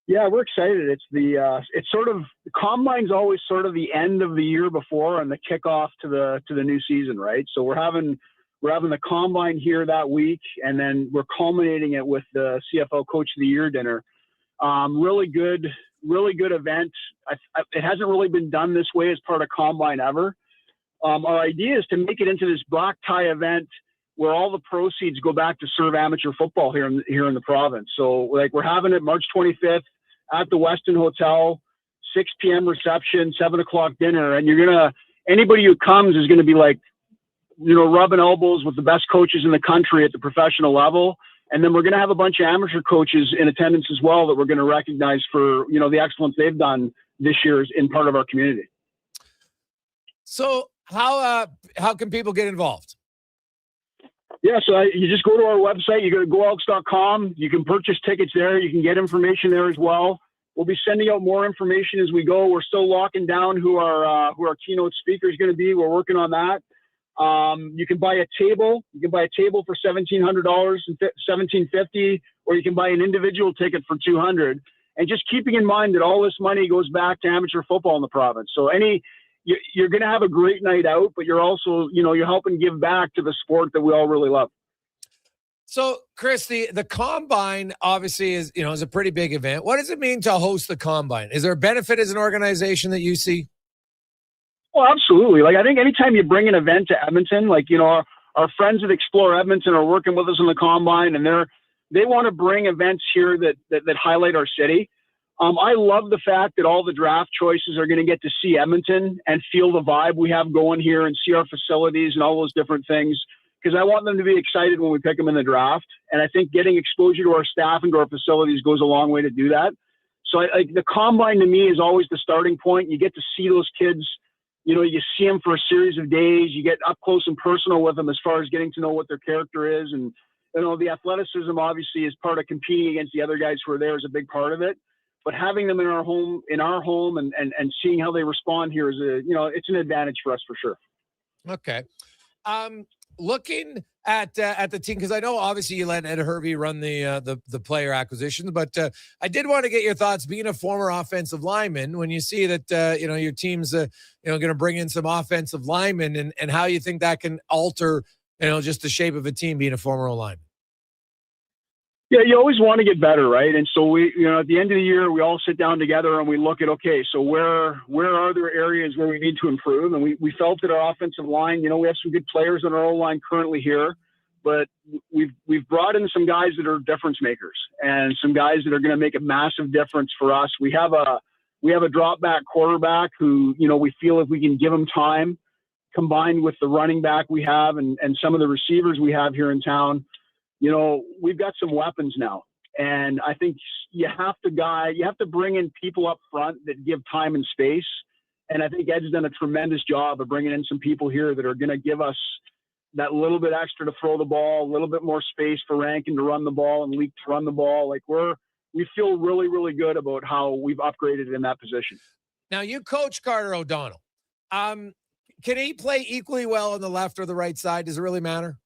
Yeah, we're excited. It's sort of, the combine's always sort of the end of the year before and the kickoff to the new season, right? So we're having the combine here that week, and then we're culminating it with the CFL Coach of the Year dinner. Really good event. It hasn't really been done this way as part of combine ever. Our idea is to make it into this black tie event where all the proceeds go back to serve amateur football here in the province. So like, we're having it March 25th at the Westin Hotel, 6 p.m. reception, 7 o'clock dinner, and anybody who comes is gonna be like, you know, rubbing elbows with the best coaches in the country at the professional level. And then we're going to have a bunch of amateur coaches in attendance as well that we're going to recognize for, you know, the excellence they've done this year in part of our community. So how can people get involved? Yeah, so you just go to our website. You go to goelks.com. You can purchase tickets there. You can get information there as well. We'll be sending out more information as we go. We're still locking down who our keynote speaker is going to be. We're working on that. You can buy a table. You can buy a table for $1,700 and $1,750, or you can buy an individual ticket for $200. And just keeping in mind that all this money goes back to amateur football in the province. So you're going to have a great night out, but you're also, you know, you're helping give back to the sport that we all really love. So, Chris, the combine obviously is a pretty big event. What does it mean to host the combine? Is there a benefit as an organization that you see? Well, absolutely. Like, I think anytime you bring an event to Edmonton, like, you know, our friends at Explore Edmonton are working with us on the combine, and they want to bring events here that highlight our city. I love the fact that all the draft choices are going to get to see Edmonton and feel the vibe we have going here and see our facilities and all those different things, because I want them to be excited when we pick them in the draft. And I think getting exposure to our staff and to our facilities goes a long way to do that. So the combine to me is always the starting point. You get to see those kids. You know, you see them for a series of days. You get up close and personal with them as far as getting to know what their character is. And, you know, the athleticism obviously is part of competing against the other guys who are there is a big part of it. But having them in our home and seeing how they respond here is it's an advantage for us for sure. Okay. Looking at the team, because I know obviously you let Ed Hervey run the player acquisitions, but I did want to get your thoughts, being a former offensive lineman, when you see that your team's going to bring in some offensive linemen, and how you think that can alter just the shape of a team, being a former lineman. Yeah, you always want to get better, right? And so we, at the end of the year, we all sit down together and we look at, okay, so where are there areas where we need to improve? And we felt that our offensive line, we have some good players on our O-line currently here, but we've brought in some guys that are difference makers and some guys that are going to make a massive difference for us. We have a drop back quarterback who, we feel if we can give him time, combined with the running back we have and some of the receivers we have here in town, we've got some weapons now. And I think you have to bring in people up front that give time and space. And I think Ed's done a tremendous job of bringing in some people here that are going to give us that little bit extra to throw the ball, a little bit more space for Rankin to run the ball and Leak to run the ball. Like we feel really, really good about how we've upgraded in that position. Now you coach Carter O'Donnell. Can he play equally well on the left or the right side? Does it really matter?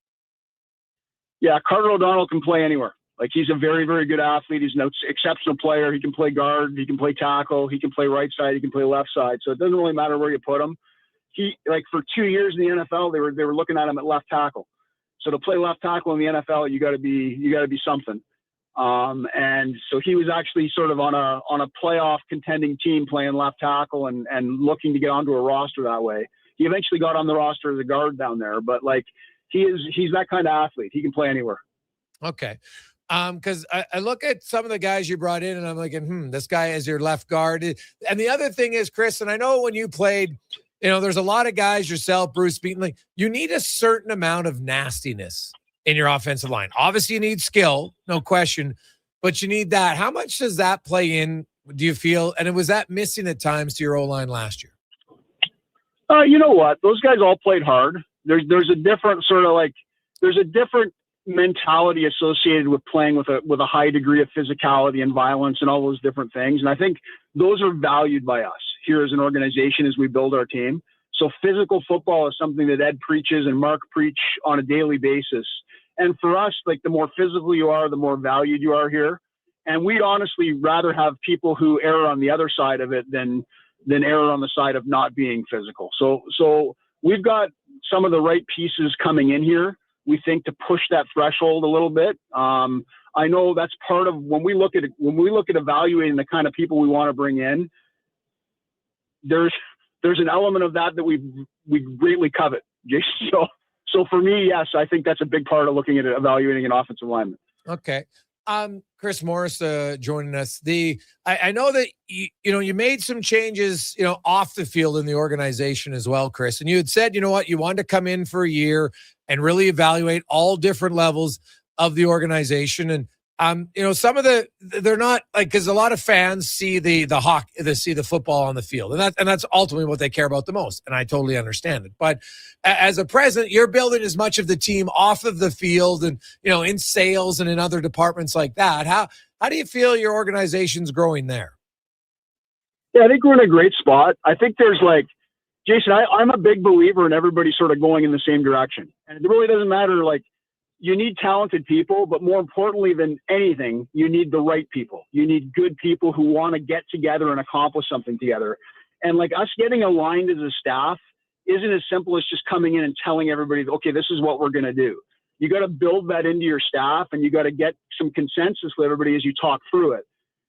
Yeah, Carter O'Donnell can play anywhere. Like, he's a very, very good athlete. He's an exceptional player. He can play guard. He can play tackle. He can play right side. He can play left side. So it doesn't really matter where you put him. He, like, for 2 years in the NFL, they were looking at him at left tackle. So to play left tackle in the NFL, you got to be something. And so he was actually sort of on a playoff contending team playing left tackle and looking to get onto a roster that way. He eventually got on the roster as a guard down there, but like, he's that kind of athlete. He can play anywhere. Okay. Because I look at some of the guys you brought in and I'm like, this guy is your left guard. And the other thing is, Chris, and I know when you played, there's a lot of guys, yourself, Bruce Beaton, like, you need a certain amount of nastiness in your offensive line. Obviously, you need skill, no question, but you need that. How much does that play in, do you feel? And was that missing at times to your O-line last year? You know what? Those guys all played hard. There's a different sort of like, there's a different mentality associated with playing with a high degree of physicality and violence and all those different things. And I think those are valued by us here as an organization as we build our team. So physical football is something that Ed preaches and Mark preach on a daily basis. And for us, like, the more physical you are, the more valued you are here. And we'd honestly rather have people who err on the other side of it than err on the side of not being physical. So we've got some of the right pieces coming in here, we think, to push that threshold a little bit. I know that's part of when we look at evaluating the kind of people we want to bring in. There's an element of that we greatly covet. So for me, yes, I think that's a big part of looking at evaluating an offensive lineman. Okay. Chris Morris joining us. I know that you made some changes off the field in the organization as well, Chris. And you had said, you wanted to come in for a year and really evaluate all different levels of the organization. And some of they're not like, because a lot of fans see the hockey, they see the football on the field, and that's ultimately what they care about the most. And I totally understand it. But as a president, you're building as much of the team off of the field and in sales and in other departments like that. How do you feel your organization's growing there? Yeah, I think we're in a great spot. I think there's like, Jason, I'm a big believer in everybody sort of going in the same direction, and it really doesn't matter like. You need talented people, but more importantly than anything, you need the right people. You need good people who want to get together and accomplish something together. And like, us getting aligned as a staff isn't as simple as just coming in and telling everybody, okay, this is what we're going to do. You got to build that into your staff, and you got to get some consensus with everybody as you talk through it.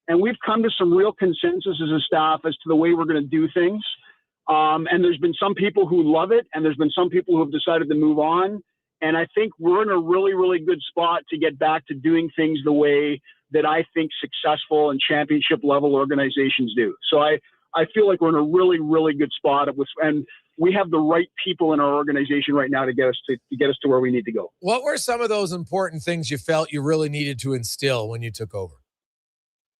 And we've come to some real consensus as a staff as to the way we're going to do things. And there's been some people who love it, and there's been some people who have decided to move on. And I think we're in a really, really good spot to get back to doing things the way that I think successful and championship level organizations do. So I feel like we're in a really, really good spot and we have the right people in our organization right now to get us to where we need to go. What were some of those important things you felt you really needed to instill when you took over?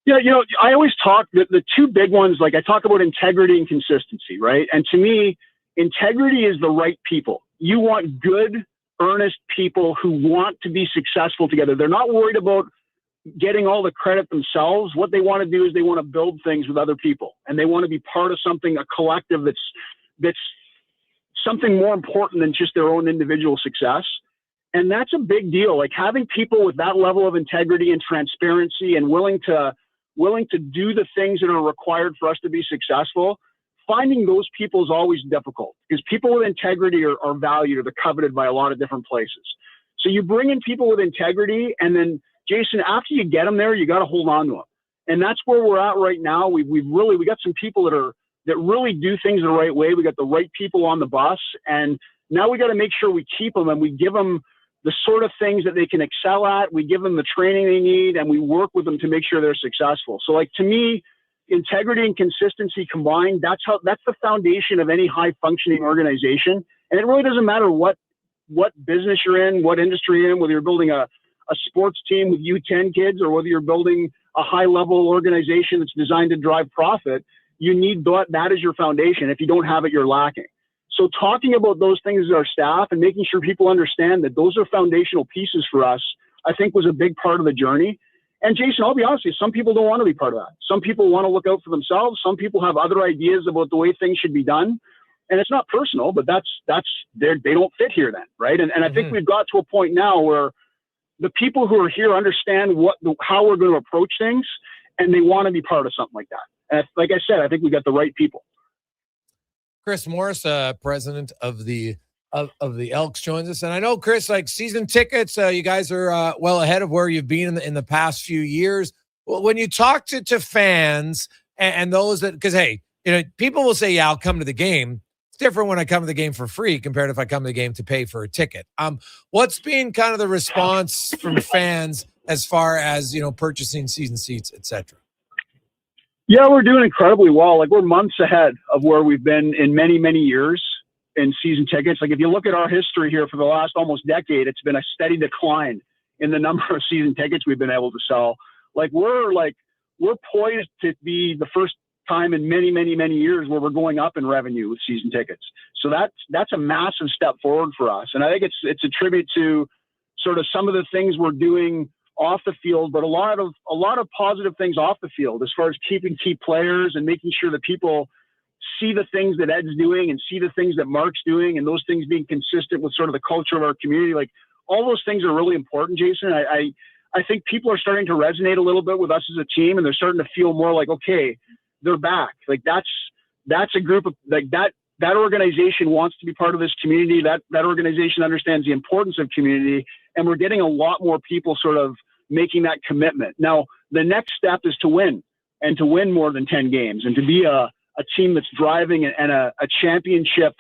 Yeah, I always talk the two big ones, like I talk about integrity and consistency, right? And to me, integrity is the right people. You want good, earnest people who want to be successful together. They're not worried about getting all the credit themselves. What they want to do is they want to build things with other people, and they want to be part of something, a collective that's something more important than just their own individual success. And that's a big deal. Like, having people with that level of integrity and transparency and willing to do the things that are required for us to be successful. Finding those people is always difficult because people with integrity are valued or they're coveted by a lot of different places. So you bring in people with integrity, and then, Jason, after you get them there, you got to hold on to them. And that's where we're at right now. We got some people that really do things the right way. We got the right people on the bus, and now we got to make sure we keep them and we give them the sort of things that they can excel at. We give them the training they need, and we work with them to make sure they're successful. So, like, to me, integrity and consistency combined, that's the foundation of any high functioning organization. And it really doesn't matter what business you're in, what industry you're in, whether you're building a sports team with U10 kids or whether you're building a high level organization that's designed to drive profit. You need that as your foundation. If you don't have it, you're lacking. So talking about those things as our staff and making sure people understand that those are foundational pieces for us, I think was a big part of the journey. And Jason, I'll be honest with you, some people don't want to be part of that. Some people want to look out for themselves. Some people have other ideas about the way things should be done. And it's not personal, but they don't fit here then, right? And I think we've got to a point now where the people who are here understand how we're going to approach things, and they want to be part of something like that. And like I said, I think we got the right people. Chris Morris, president of the Elks, joins us, and I know, Chris, like season tickets, you guys are well ahead of where you've been in the past few years. Well, when you talk to fans and those that, because hey, people will say, "Yeah, I'll come to the game." It's different when I come to the game for free compared to if I come to the game to pay for a ticket. What's been kind of the response from fans as far as purchasing season seats, etc.? Yeah, we're doing incredibly well. Like, we're months ahead of where we've been in many, many years in season tickets. Like, if you look at our history here for the last almost decade, it's been a steady decline in the number of season tickets we've been able to sell. We're poised to be the first time in many, many, many years where we're going up in revenue with season tickets. So that's a massive step forward for us. And I think it's a tribute to sort of some of the things we're doing off the field, but a lot of positive things off the field as far as keeping key players and making sure that people see the things that Ed's doing and see the things that Mark's doing, and those things being consistent with sort of the culture of our community. Like, all those things are really important, Jason. I think people are starting to resonate a little bit with us as a team, and they're starting to feel more like, okay, they're back. Like, that's a group of, like, that organization wants to be part of this community. That organization understands the importance of community, and we're getting a lot more people sort of making that commitment. Now, the next step is to win, and to win more than 10 games, and to be a team that's driving and a championship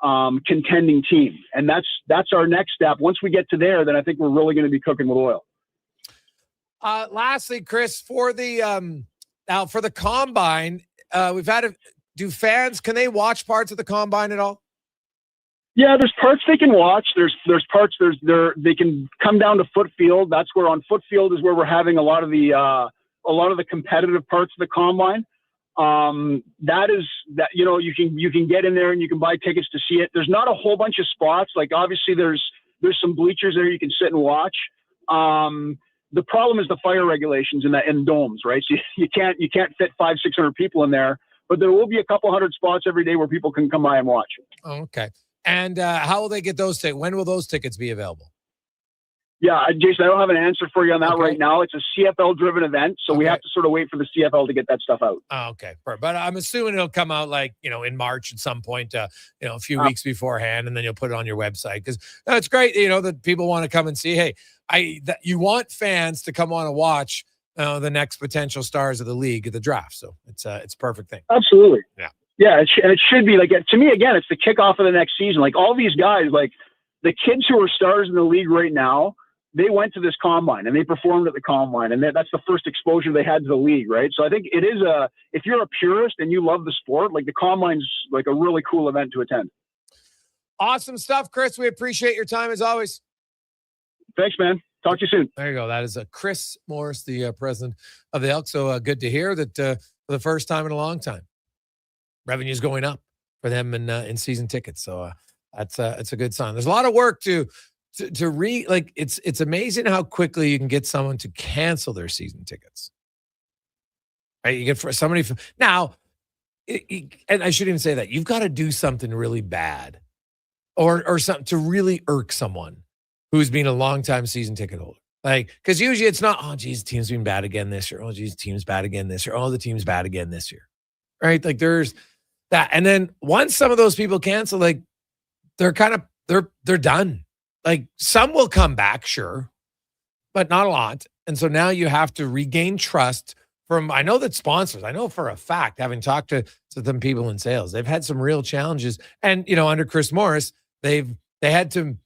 contending team. And that's our next step. Once we get to there, then I think we're really going to be cooking with oil. Lastly, Chris, for the now for the combine, do fans, can they watch parts of the combine at all? Yeah, there's parts they can watch. There's parts they can come down to foot field. That's where on foot field is where we're having a lot of the competitive parts of the combine. You can get in there and you can buy tickets to see it. There's not a whole bunch of spots. Like, obviously there's some bleachers there you can sit and watch. The problem is the fire regulations in domes, right? So you can't fit 500-600 people in there, but there will be a couple hundred spots every day where people can come by and watch. Okay. And how will they get those tickets? When will those tickets be available? Yeah, Jason, I don't have an answer for you on that right now. It's a CFL-driven event, so we have to sort of wait for the CFL to get that stuff out. Oh, okay. But I'm assuming it'll come out in March at some point, a few weeks beforehand, and then you'll put it on your website. Because it's great, that people want to come and see. Hey, you want fans to come on and watch the next potential stars of the league at the draft. So it's a perfect thing. Absolutely. Yeah. Yeah, it should be to me, again, it's the kickoff of the next season. Like, all these guys, like the kids who are stars in the league right now, they went to this combine and they performed at the combine, and that's the first exposure they had to the league, right? So I think it is if you're a purist and you love the sport, like, the combine's like a really cool event to attend. Awesome stuff, Chris. We appreciate your time as always. Thanks, man. Talk to you soon. There you go. That is Chris Morris, the president of the Elks. So good to hear that for the first time in a long time, revenue's going up for them in season tickets. So it's a good sign. There's a lot of work to it's amazing how quickly you can get someone to cancel their season tickets. Right? You get for somebody now, and I shouldn't even say that. You've got to do something really bad, or something to really irk someone who's been a long-time season ticket holder. Like, because usually it's not, oh, geez, the team's been bad again this year. Oh, geez, the team's bad again this year. Oh, the team's bad again this year. Right? Like, there's that. And then once some of those people cancel, like, they're done. Like, some will come back, sure, but not a lot. And so now you have to regain trust from, I know that sponsors, I know for a fact, having talked to some people in sales, they've had some real challenges. And, under Chris Morris, they had to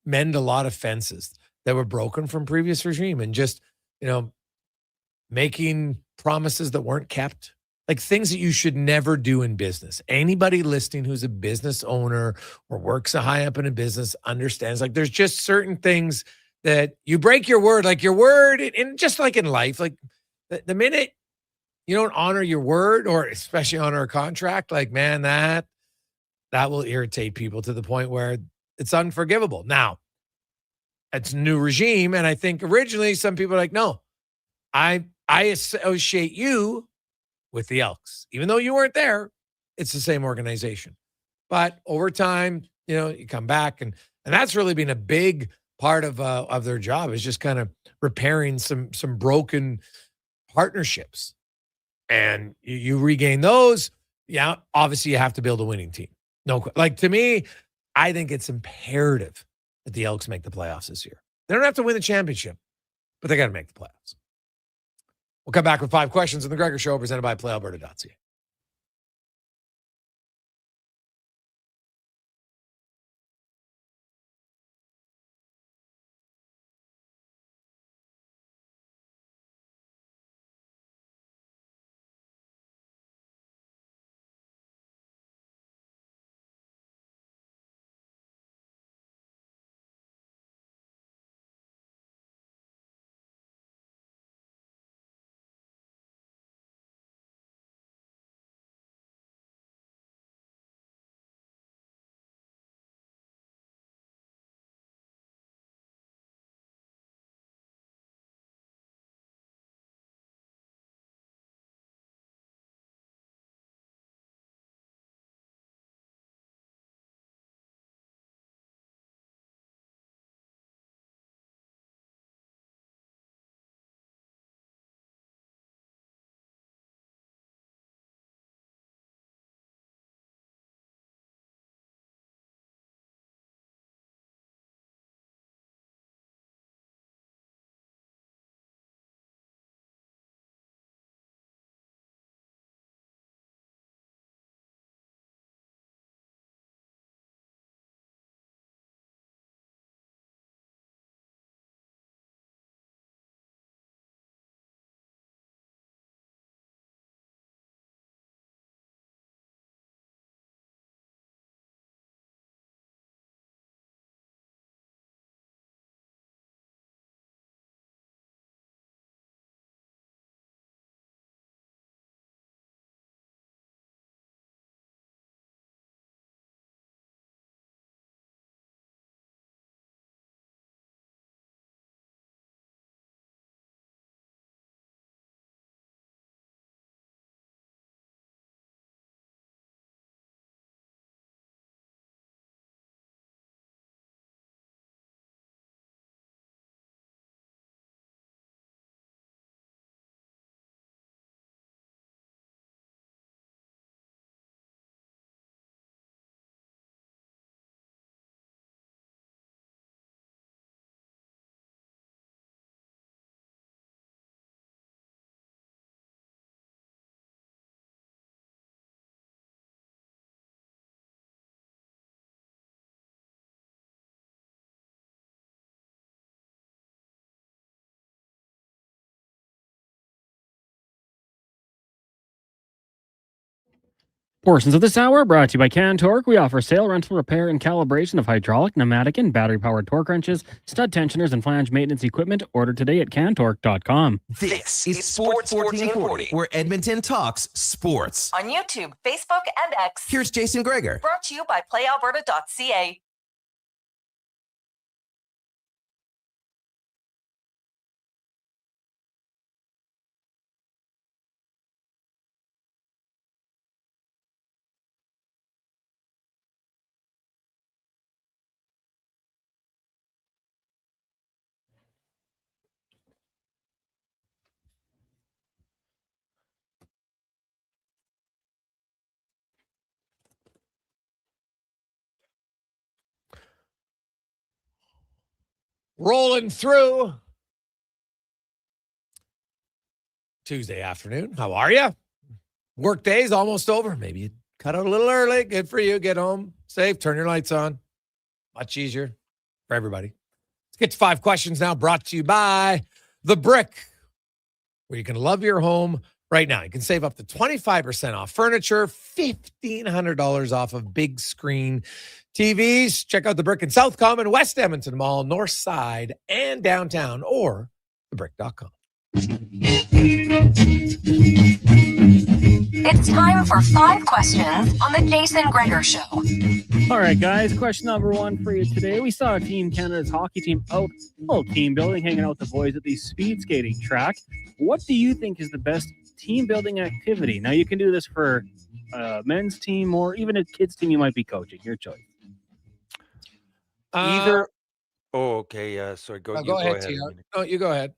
mend a lot of fences that were broken from previous regime, and just, making promises that weren't kept. Like, things that you should never do in business. Anybody listening who's a business owner or works high up in a business understands, like, there's just certain things that you break your word, like your word, and just like in life, like the minute you don't honor your word, or especially honor a contract, like, man, that will irritate people to the point where it's unforgivable. Now, it's a new regime, and I think originally some people are like, no, I associate you with the Elks. Even though you weren't there, it's the same organization. But over time, you come back, and that's really been a big part of their job, is just kind of repairing some broken partnerships. And you regain those. Yeah, obviously you have to build a winning team. No, like, to me, I think it's imperative that the Elks make the playoffs this year. They don't have to win the championship, but they got to make the playoffs. We'll come back with 5 questions on the Gregor Show, presented by PlayAlberta.ca. Portions of this hour brought to you by Cantork. We offer sale, rental, repair, and calibration of hydraulic, pneumatic, and battery-powered torque wrenches, stud tensioners, and flange maintenance equipment. Order today at cantork.com. This is Sports 1440, where Edmonton talks sports. On YouTube, Facebook, and X. Here's Jason Gregor. Brought to you by PlayAlberta.ca. Rolling through Tuesday afternoon. How are you? Work day's almost over. Maybe you cut out a little early. Good for you. Get home safe. Turn your lights on. Much easier for everybody. Let's get to 5 questions now, brought to you by The Brick, where you can love your home right now. You can save up to 25% off furniture, $1,500 off of big screen TVs. Check out The Brick in South Common, West Edmonton Mall, North Side, and downtown, or thebrick.com. It's time for 5 questions on the Jason Gregor Show. All right, guys. Question number 1 for you today. We saw Team Canada's hockey team out, a little team building, hanging out with the boys at the speed skating track. What do you think is the best team building activity. Now you can do this for a men's team or even a kids team you might be coaching. Your choice. Either. Oh, okay. Sorry. Go ahead, ahead. TR. No, you go ahead.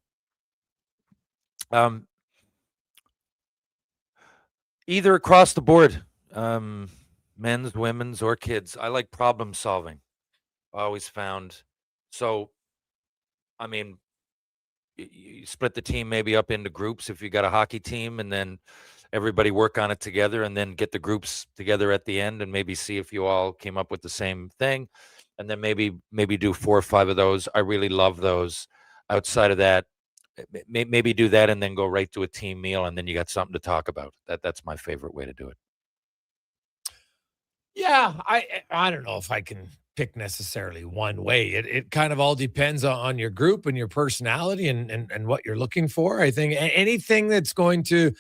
Either across the board, men's, women's, or kids. I like problem solving. I always found. So, I mean, you split the team maybe up into groups if you got a hockey team, and then everybody work on it together, and then get the groups together at the end and maybe see if you all came up with the same thing, and then maybe do 4 or 5 of those. I really love those. Outside of that, maybe do that and then go right to a team meal, and then you got something to talk about. That's my favorite way to do it. Yeah, I don't know if I can pick necessarily one way. It kind of all depends on your group and your personality and what you're looking for. I think anything that's going to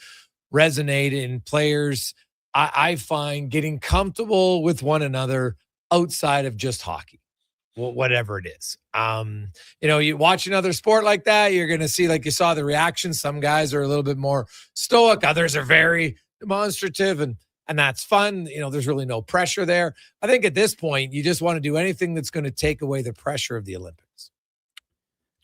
resonate in players, I find getting comfortable with one another outside of just hockey, whatever it is. You watch another sport like that, you're going to see, like you saw the reactions. Some guys are a little bit more stoic. Others are very demonstrative, and that's fun. There's really no pressure there. I think at this point, you just want to do anything that's going to take away the pressure of the Olympics.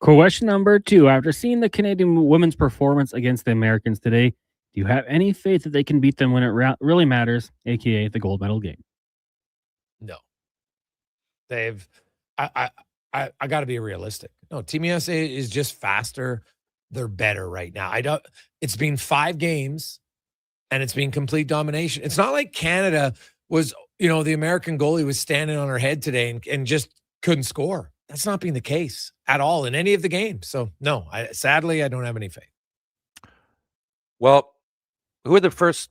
Question number 2. After seeing the Canadian women's performance against the Americans today, do you have any faith that they can beat them when it really matters, aka the gold medal game? No. I got to be realistic. No, Team USA is just faster. They're better right now. It's been 5 games and it's been complete domination. It's not like Canada was, the American goalie was standing on her head today and just couldn't score. That's not been the case at all in any of the games. So no, sadly, I don't have any faith. Well, who's the first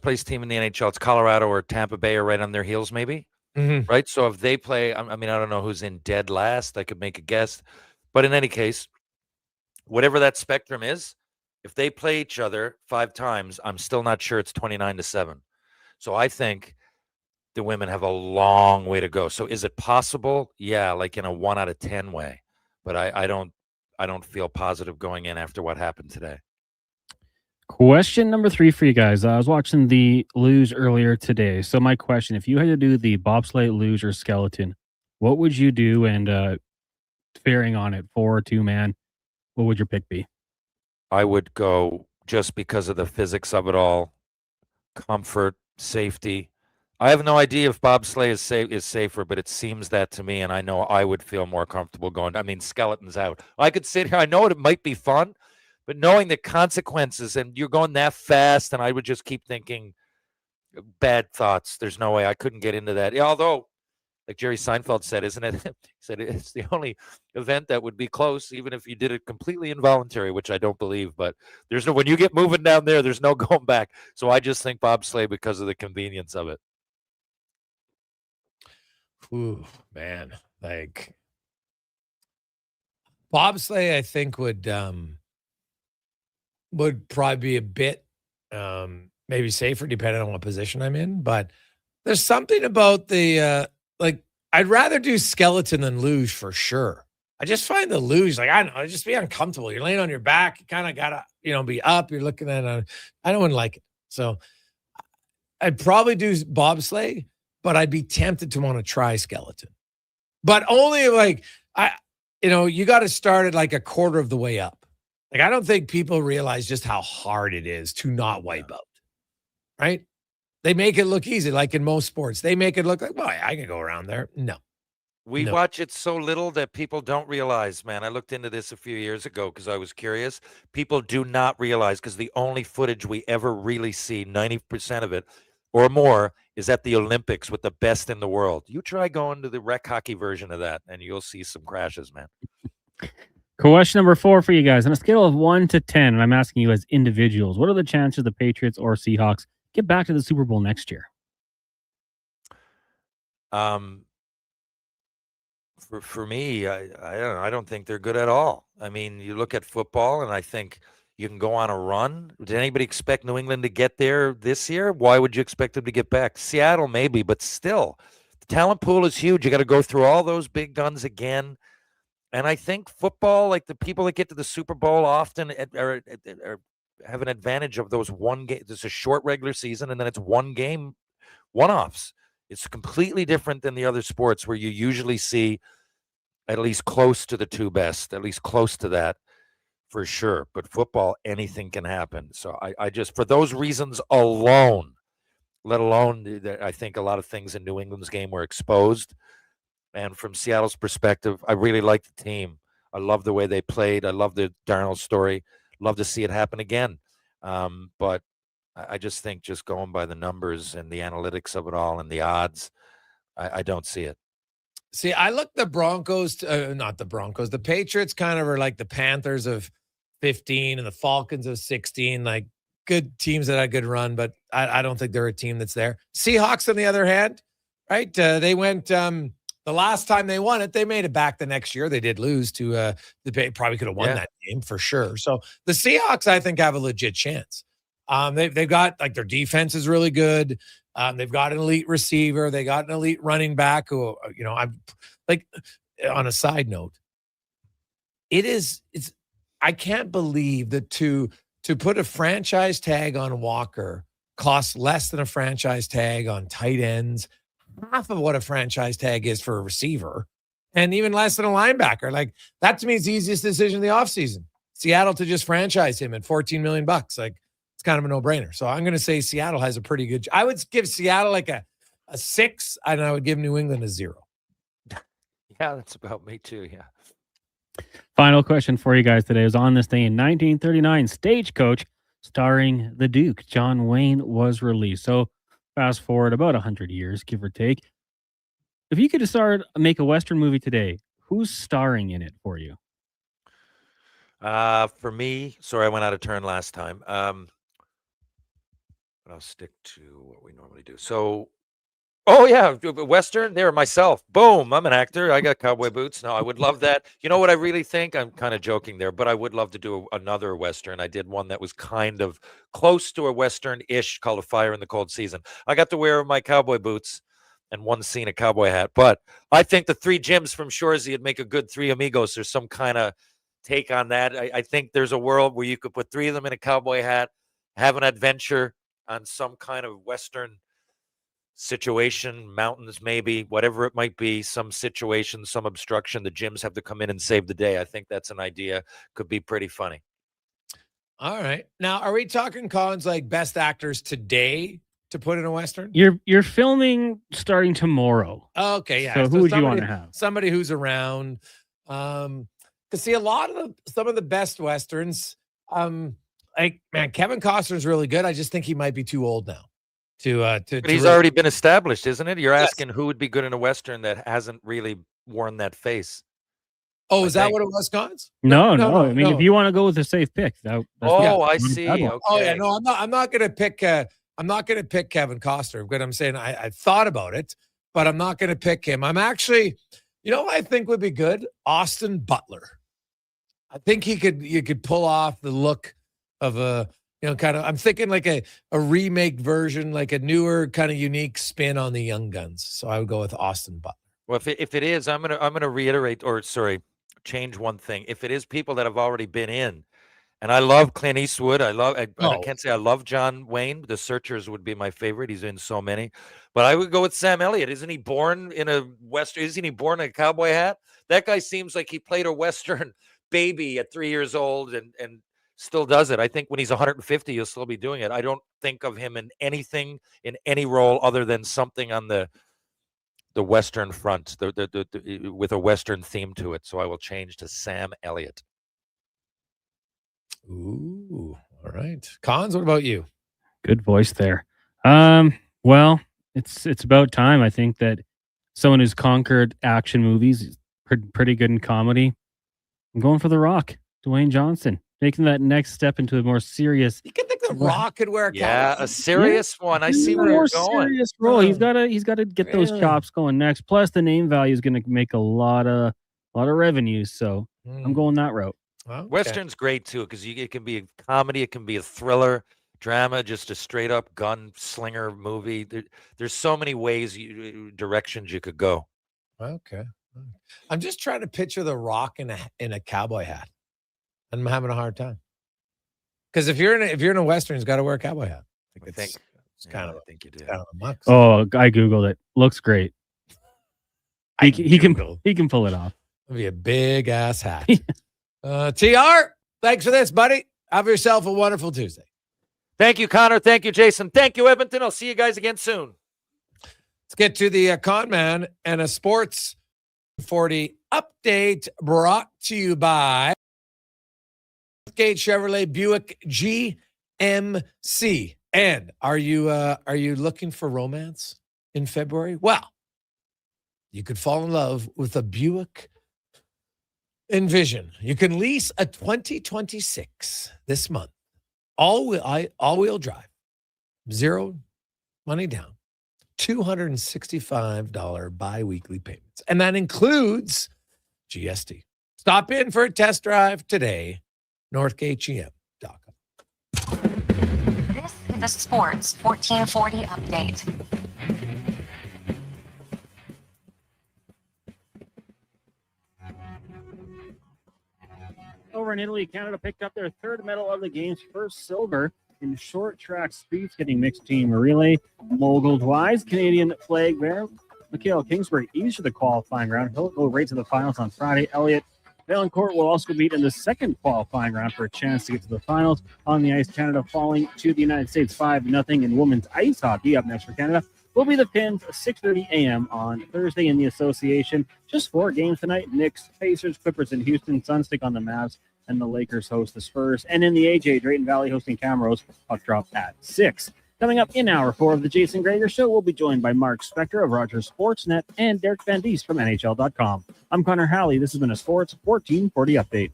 place team in the NHL? It's Colorado or Tampa Bay are right on their heels, maybe. Mm-hmm. Right. So if they play, I don't know who's in dead last. I could make a guess, but in any case, whatever that spectrum is, if they play each other 5 times, I'm still not sure it's 29-7. So I think the women have a long way to go. So is it possible? Yeah, like in a 1 out of 10 way, but I don't feel positive going in after what happened today. Question number 3 for you guys. I was watching the luge earlier today. So my question, if you had to do the bobsleigh, luge, or skeleton, what would you do? And faring on it, 4 or 2-man, what would your pick be? I would go just because of the physics of it all, comfort, safety. I have no idea if bobsleigh is safer, but it seems that to me, and I know I would feel more comfortable going. Skeleton's out. I could sit here. I know it might be fun, but knowing the consequences, and you're going that fast, and I would just keep thinking bad thoughts. There's no way I couldn't get into that. Yeah, although, like Jerry Seinfeld said, isn't it? He said it's the only event that would be close, even if you did it completely involuntary, which I don't believe. But when you get moving down there, there's no going back. So I just think bobsleigh because of the convenience of it. Ooh, man, like bobsleigh, I think would probably be a bit maybe safer depending on what position I'm in. But there's something about the I'd rather do skeleton than luge for sure. I just find the luge, I don't know, just be uncomfortable. You're laying on your back. You kind of got to, be up. You're looking at I don't like it. So I'd probably do bobsleigh, but I'd be tempted to want to try skeleton. But only you got to start at like a quarter of the way up. I don't think people realize just how hard it is to not wipe out, right? They make it look easy, like in most sports. They make it look like, well, I can go around there. No. We watch it so little that people don't realize, man. I looked into this a few years ago because I was curious. People do not realize, because the only footage we ever really see, 90% of it or more, is at the Olympics with the best in the world. You try going to the rec hockey version of that, and you'll see some crashes, man. Question number 4 for you guys. On a scale of 1 to 10, and I'm asking you as individuals, what are the chances the Patriots or Seahawks get back to the Super Bowl next year? For me, I don't think they're good at all. You look at football, and I think you can go on a run. Did anybody expect New England to get there this year? Why would you expect them to get back? Seattle, maybe, but still, the talent pool is huge. You got to go through all those big guns again. And I think football, like the people that get to the Super Bowl often are have an advantage of those one game. There's a short regular season, and then it's one game one-offs. It's completely different than the other sports where you usually see at least close to the two best, at least close to that for sure. But football, anything can happen. So I just, for those reasons alone, let alone that I think a lot of things in New England's game were exposed. And from Seattle's perspective, I really like the team. I love the way they played. I love the Darnold story. Love to see it happen again. But I just think just going by the numbers and the analytics of it all and the odds, I don't see it. See, I look the Broncos, not the Broncos. The Patriots kind of are like the Panthers of 15 and the Falcons of 16, like good teams that had a good run, but I don't think they're a team that's there. Seahawks, on the other hand, right? They went the last time they won it, they made it back the next year. They did lose to probably could have won that game for sure. So the Seahawks, I think, have a legit chance. They've got, like, their defense is really good. They've got an elite receiver. They got an elite running back who, I'm like, on a side note, I can't believe that to put a franchise tag on Walker costs less than a franchise tag on tight ends, half of what a franchise tag is for a receiver, and even less than a linebacker. Like, that to me is the easiest decision in the offseason. Seattle to just franchise him at $14 million. Like, it's kind of a no-brainer. So I'm going to say Seattle has a pretty good. I would give Seattle like a 6, and I would give New England a 0. Yeah, that's about me too. Yeah. Final question for you guys today is on this day in 1939, Stagecoach, starring the Duke, John Wayne, was released. So fast forward about 100 years, give or take. If you could make a Western movie today, who's starring in it for you? For me, sorry, I went out of turn last time. But I'll stick to what we normally do. So, Western, there, myself. Boom, I'm an actor. I got cowboy boots. No, I would love that. You know what I really think? I'm kind of joking there, but I would love to do another Western. I did one that was kind of close to a Western-ish called A Fire in the Cold Season. I got to wear my cowboy boots and one scene a cowboy hat. But I think the Three Jims from Shoresy would make a good Three Amigos or some kind of take on that. I think there's a world where you could put three of them in a cowboy hat, have an adventure on some kind of Western situation, mountains maybe, whatever it might be, some situation, some obstruction. The Jims have to come in and save the day. I think that's an idea. Could be pretty funny. All right. Now, are we talking, Collins, like best actors today to put in a Western? You're filming starting tomorrow. Okay, yeah. So who would you want to have? Somebody who's around. To see a lot of some of the best Westerns, Kevin Costner's really good. I just think he might be too old now. But he's already been established, isn't it? You're asking who would be good in a Western that hasn't really worn that face. Oh, is that what it was, Collins? No. I mean, if you want to go with a safe pick, I see. Okay. Oh yeah, no, I'm not gonna pick. I'm not gonna pick Kevin Costner. But I'm saying I thought about it, but I'm not gonna pick him. I'm actually, what I think would be good? Austin Butler. I think you could pull off the look of a, kind of, I'm thinking like a remake version, like a newer kind of unique spin on the Young Guns. So I would go with Austin Butler. Well, if it is, I'm gonna reiterate, change one thing. If it is people that have already been in, and I love Clint Eastwood, I can't say I love John Wayne. The Searchers would be my favorite. He's in so many, but I would go with Sam Elliott. Isn't he born in a Western? Isn't he born in a cowboy hat? That guy seems like he played a Western baby at 3 years old and still does it. I think when he's 150, he'll still be doing it. I don't think of him in anything, in any role other than something on the Western front, with a Western theme to it. So I will change to Sam Elliott. Ooh, all right. Cons, what about you? Good voice there. Well, it's about time. I think that someone who's conquered action movies is pretty good in comedy. I'm going for The Rock, Dwayne Johnson, making that next step into a more serious. You can think The Rock could wear a serious one. I see where you're going. Serious role. He's got to get those chops going next. Plus, the name value is going to make a lot of revenue. So I'm going that route. Okay. Western's great too because it can be a comedy, it can be a thriller, drama, just a straight up gun slinger movie. There's so many ways, directions you could go. Okay. I'm just trying to picture The Rock in a cowboy hat. I'm having a hard time. Because if you're in a Western, it's got to wear a cowboy hat. I think it's kind of I think you do. kind of a mux. Oh, I googled it. Looks great. He can pull it off. It'll be a big ass hat. TR, thanks for this, buddy. Have yourself a wonderful Tuesday. Thank you, Connor. Thank you, Jason. Thank you, Edmonton. I'll see you guys again soon. Let's get to the Con Man and a Sports 40 update brought to you by Northgate Chevrolet Buick GMC. And are you looking for romance in February? Well, you could fall in love with a Buick Envision. You can lease a 2026 this month. All-wheel drive. Zero money down. $265 bi-weekly payments. And that includes GST. Stop in for a test drive today. NorthgateGM.com. This is the Sports 1440 update. Over in Italy, Canada picked up their third medal of the game's first silver in short track speed skating mixed team relay. Moguls-wise, Canadian flag bearer Mikhail Kingsbury eased to the qualifying round. He'll go right to the finals on Friday. Elliot Vaillancourt will also compete in the second qualifying round for a chance to get to the finals. On the ice, Canada falling to the United States 5-0 in women's ice hockey. Up next for Canada will be the Pins, 6:30 a.m. on Thursday in the association. Just 4 games tonight. Knicks, Pacers, Clippers in Houston. Suns take on the Mavs, and the Lakers host the Spurs. And in the AJ, Drayton Valley hosting Camrose. Puck drop at 6. Coming up in hour 4 of the Jason Gregor Show, we'll be joined by Mark Spector of Rogers Sportsnet and Derek Van Diest from NHL.com. I'm Connor Halley. This has been a Sports 1440 update.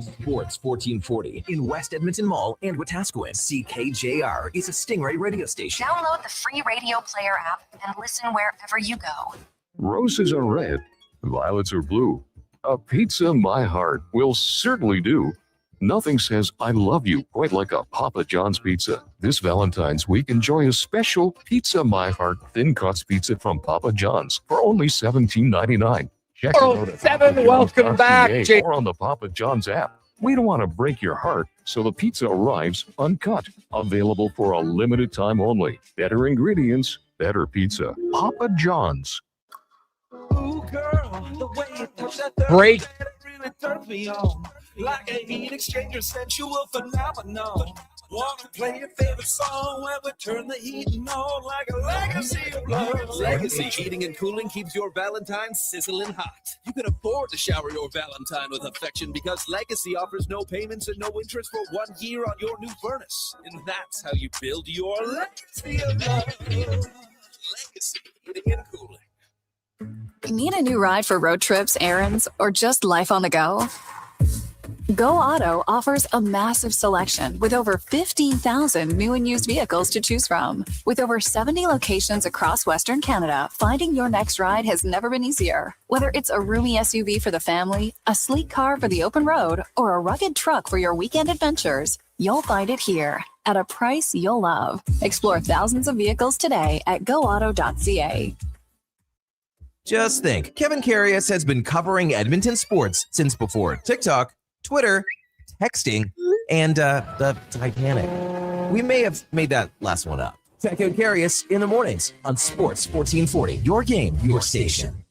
Sports 1440 in West Edmonton Mall and Wetaskiwin. CKJR is a Stingray radio station. Download the free radio player app and listen wherever you go. Roses are red, violets are blue. A pizza my heart will certainly do. Nothing says I love you quite like a Papa John's pizza. This Valentine's week, enjoy a special Pizza My Heart thin cuts pizza from Papa John's for only $17.99. Check it out at 7, welcome back, papajohns.ca or on the Papa John's app. We don't want to break your heart, so the pizza arrives uncut. Available for a limited time only. Better ingredients, better pizza. Papa John's. Ooh, girl, the way you touch that Break. really turns me on. Like a heat exchanger, sensual phenomenon. Wanna play your favorite song where we turn the heat on like a legacy of love. Legacy Heating and Cooling keeps your Valentine sizzling hot. You can afford to shower your Valentine with affection because Legacy offers no payments and no interest for 1 year on your new furnace. And that's how you build your legacy of love. Legacy Heating and Cooling. Need a new ride for road trips, errands, or just life on the go? Go Auto offers a massive selection with over 15,000 new and used vehicles to choose from. With over 70 locations across Western Canada, finding your next ride has never been easier. Whether it's a roomy SUV for the family, a sleek car for the open road, or a rugged truck for your weekend adventures, you'll find it here at a price you'll love. Explore thousands of vehicles today at goauto.ca. Just think, Kevin Karius has been covering Edmonton sports since before TikTok, Twitter, texting, and the Titanic. We may have made that last one up. Check out Karius in the mornings on Sports 1440. Your game, your station.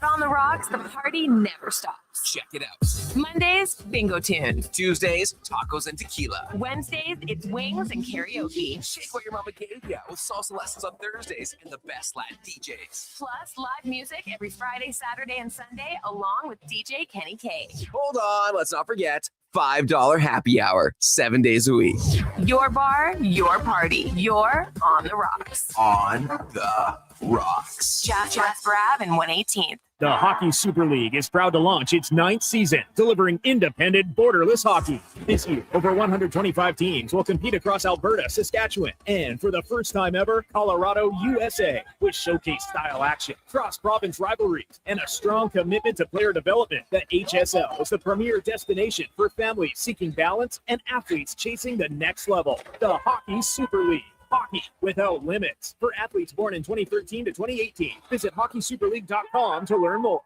Out on the rocks, the party never stops. Check it out. Mondays, bingo tunes. Tuesdays, tacos and tequila. Wednesdays, it's wings and karaoke. Shake what your mama gave ya with salsa lessons on Thursdays and the best Latin DJs. Plus, live music every Friday, Saturday, and Sunday, along with DJ Kenny K. Hold on, let's not forget $5 happy hour, 7 days a week. Your bar, your party. You're on the rocks. On the rocks. Jeff Brab and 118th. The Hockey Super League is proud to launch its 9th season, delivering independent, borderless hockey. This year, over 125 teams will compete across Alberta, Saskatchewan, and for the first time ever, Colorado, USA, with showcase style action, cross-province rivalries, and a strong commitment to player development. The HSL is the premier destination for families seeking balance and athletes chasing the next level. The Hockey Super League. Hockey without limits. For athletes born in 2013 to 2018. Visit hockeysuperleague.com to learn more.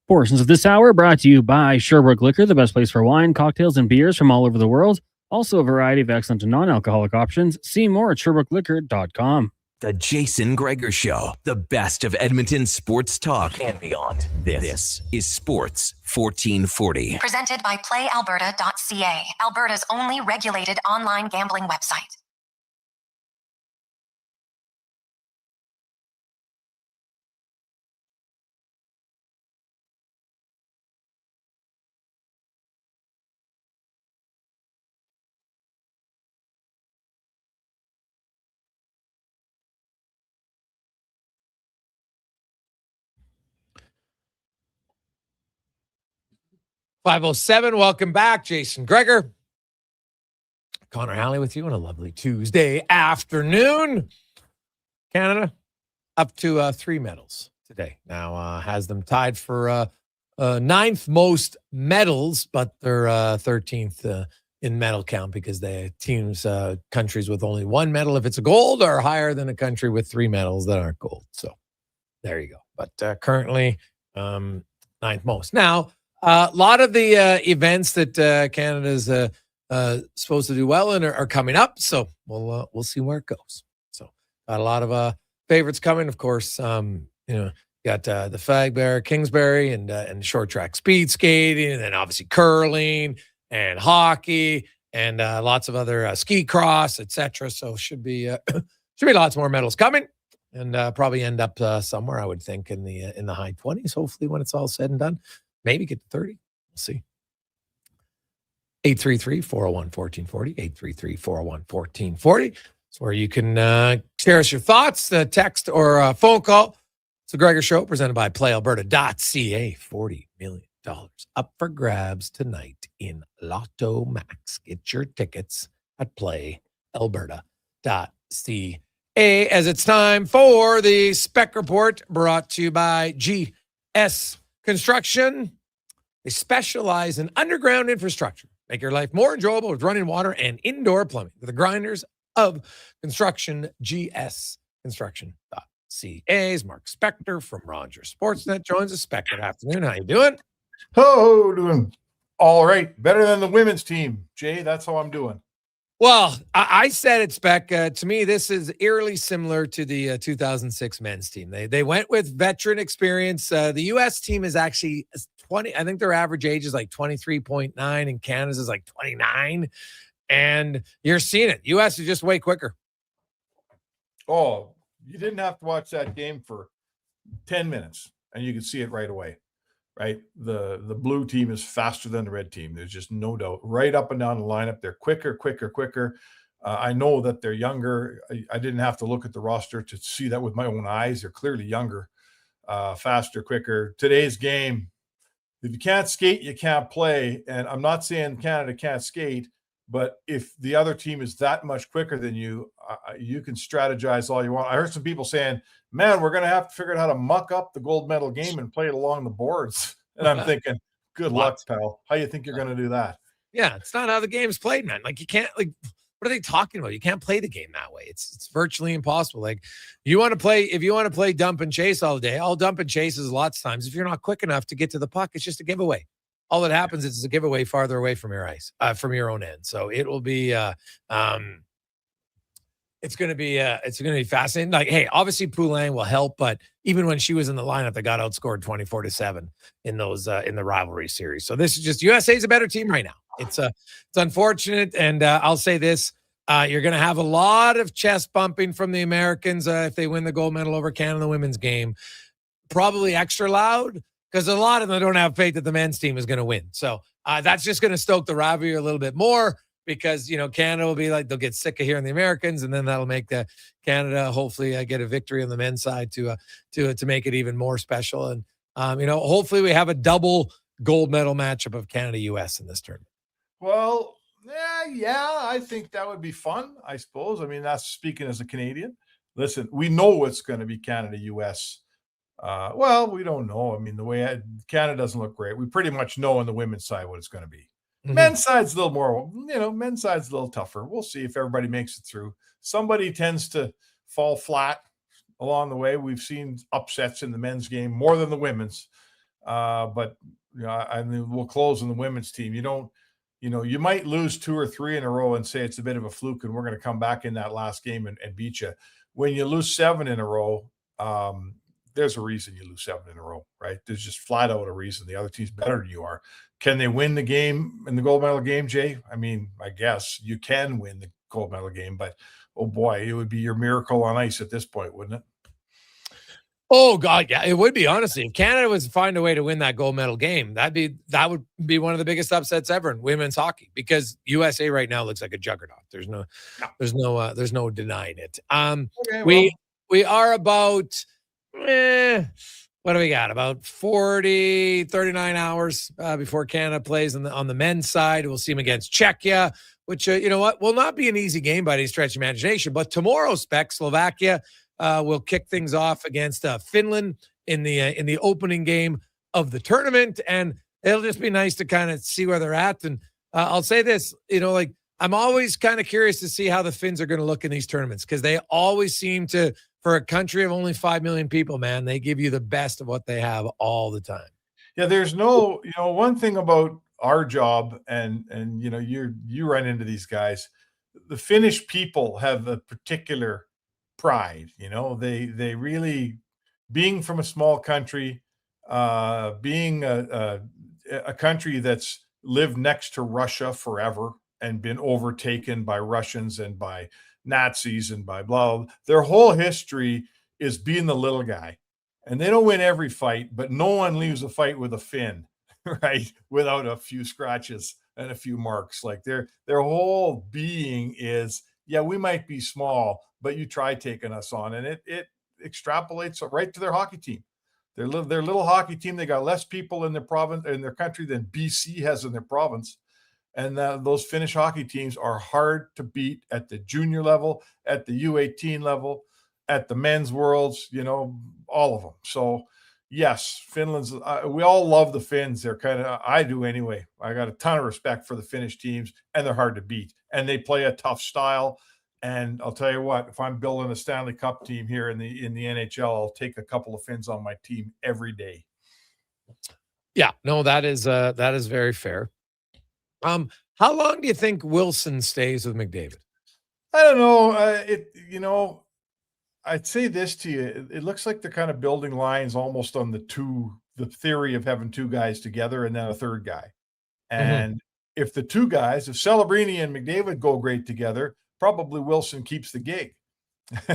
Portions of this hour brought to you by Sherbrooke Liquor, the best place for wine, cocktails, and beers from all over the world. Also a variety of excellent non-alcoholic options. See more at SherbrookeLiquor.com. The Jason Gregor Show, the best of Edmonton sports talk and beyond. This is Sports 1440. Presented by PlayAlberta.ca, Alberta's only regulated online gambling website. .507, welcome back. Jason Gregor. Connor Halley with you on a lovely Tuesday afternoon. Canada up to 3 medals today. Now has them tied for ninth most medals, but they're 13th in medal count because the teams, countries with only 1 medal, if it's a gold, are higher than a country with 3 medals that aren't gold. So there you go. But currently 9th most. Now, a lot of the events that Canada's supposed to do well in are coming up, so we'll see where it goes. So got a lot of favorites coming, of course. Got the Fagbear, Kingsbury, and short track speed skating, and then obviously curling and hockey, and lots of other ski cross, etc. So should be lots more medals coming, and probably end up somewhere, I would think, in the high 20s. Hopefully, when it's all said and done. Maybe get to 30. We'll see. 833-401-1440. 833-401-1440. It's where you can share us your thoughts, text or phone call. It's the Gregor Show presented by PlayAlberta.ca. $40 million up for grabs tonight in Lotto Max. Get your tickets at PlayAlberta.ca. As it's time for the Spec Report brought to you by GS Construction. They specialize in underground infrastructure. Make your life more enjoyable with running water and indoor plumbing. They're the grinders of construction. GS Construction.ca's Mark Spector from Rogers Sportsnet joins us. Spec, good afternoon. How you doing? Oh, doing all right. Better than the women's team, Jay. That's how I'm doing. Well, I said it, Spec. To me, this is eerily similar to the 2006 men's team. They went with veteran experience. The U.S. team is actually 20. I think their average age is like 23.9, and Canada's is like 29. And you're seeing it. U.S. is just way quicker. Oh, you didn't have to watch that game for 10 minutes, and you could see it right away. Right, the blue team is faster than the red team. There's just no doubt. Right up and down the lineup, they're quicker. I know that they're younger. I didn't have to look at the roster to see that with my own eyes. They're clearly younger, faster, quicker. Today's game, if you can't skate, you can't play. And I'm not saying Canada can't skate, but if the other team is that much quicker than you, you can strategize all you want. I heard some people saying, man, we're going to have to figure out how to muck up the gold medal game and play it along the boards. And I'm thinking, good luck, pal. How you think you're going to do that? Yeah, it's not how the game's played, man. Like, you can't, like, what are they talking about? You can't play the game that way. It's virtually impossible. Like, if you want to play dump and chase all day, all dump and chases lots of times. If you're not quick enough to get to the puck, it's just a giveaway. All that happens is a giveaway farther away from your ice, from your own end. So it will be, it's going to be fascinating. Like, hey, obviously Poulin will help, but even when she was in the lineup, they got outscored 24-7 in those in the rivalry series. So this is just USA's a better team right now. It's unfortunate, and I'll say this: you're going to have a lot of chest bumping from the Americans if they win the gold medal over Canada in the women's game. Probably extra loud because a lot of them don't have faith that the men's team is going to win. So that's just going to stoke the rivalry a little bit more. Because, Canada will be like, they'll get sick of hearing the Americans, and then that'll make Canada hopefully get a victory on the men's side to make it even more special. And, hopefully we have a double gold medal matchup of Canada-US in this tournament. Well, yeah, I think that would be fun, I suppose. I mean, that's speaking as a Canadian. Listen, we know it's going to be Canada-US. Well, we don't know. I mean, the way Canada doesn't look great. We pretty much know on the women's side what it's going to be. Mm-hmm. Men's side's a little more, men's side's a little tougher. We'll see if everybody makes it through. Somebody tends to fall flat along the way. We've seen upsets in the men's game more than the women's. But I mean, we'll close on the women's team. You might lose 2 or 3 in a row and say it's a bit of a fluke and we're going to come back in that last game and beat you. When you lose 7 in a row, there's a reason you lose 7 in a row, right? There's just flat out a reason. The other team's better than you are. Can they win the game in the gold medal game, Jay? I mean, I guess you can win the gold medal game, but oh boy, it would be your miracle on ice at this point, wouldn't it? Oh God, yeah, it would be, honestly. If Canada was to find a way to win that gold medal game, that would be one of the biggest upsets ever in women's hockey, because USA right now looks like a juggernaut. There's no denying it. Okay, we are about what do we got? About 39 hours before Canada plays on the men's side. We'll see them against Czechia, which you know what, will not be an easy game by any stretch of imagination. But tomorrow, Slovakia will kick things off against Finland in the opening game of the tournament, and it'll just be nice to kind of see where they're at. And I'll say this, I'm always kind of curious to see how the Finns are going to look in these tournaments, because they always seem to, for a country of only 5 million people, man, they give you the best of what they have all the time. Yeah, there's no, one thing about our job, and you run into these guys, the Finnish people have a particular pride. They really, being from a small country, being a country that's lived next to Russia forever and been overtaken by Russians and by Nazis and by blah, their whole history is being the little guy. And they don't win every fight, but no one leaves a fight with a Finn, right? Without a few scratches and a few marks. Like their whole being is, yeah, we might be small, but you try taking us on. And it extrapolates right to their hockey team. Their little hockey team, they got less people in their province, in their country, than BC has in their province. And those Finnish hockey teams are hard to beat at the junior level, at the U18 level, at the men's worlds, all of them. So yes, Finland's, we all love the Finns. They're kind of, I do anyway. I got a ton of respect for the Finnish teams, and they're hard to beat, and they play a tough style. And I'll tell you what, if I'm building a Stanley Cup team here in the NHL, I'll take a couple of Finns on my team every day. Yeah, no, that is very fair. How long do you think Wilson stays with McDavid? I don't know. I'd say this to you. It looks like they're kind of building lines almost on the theory of having 2 guys together and then a third guy. And if the 2 guys, if Celebrini and McDavid go great together, probably Wilson keeps the gig. If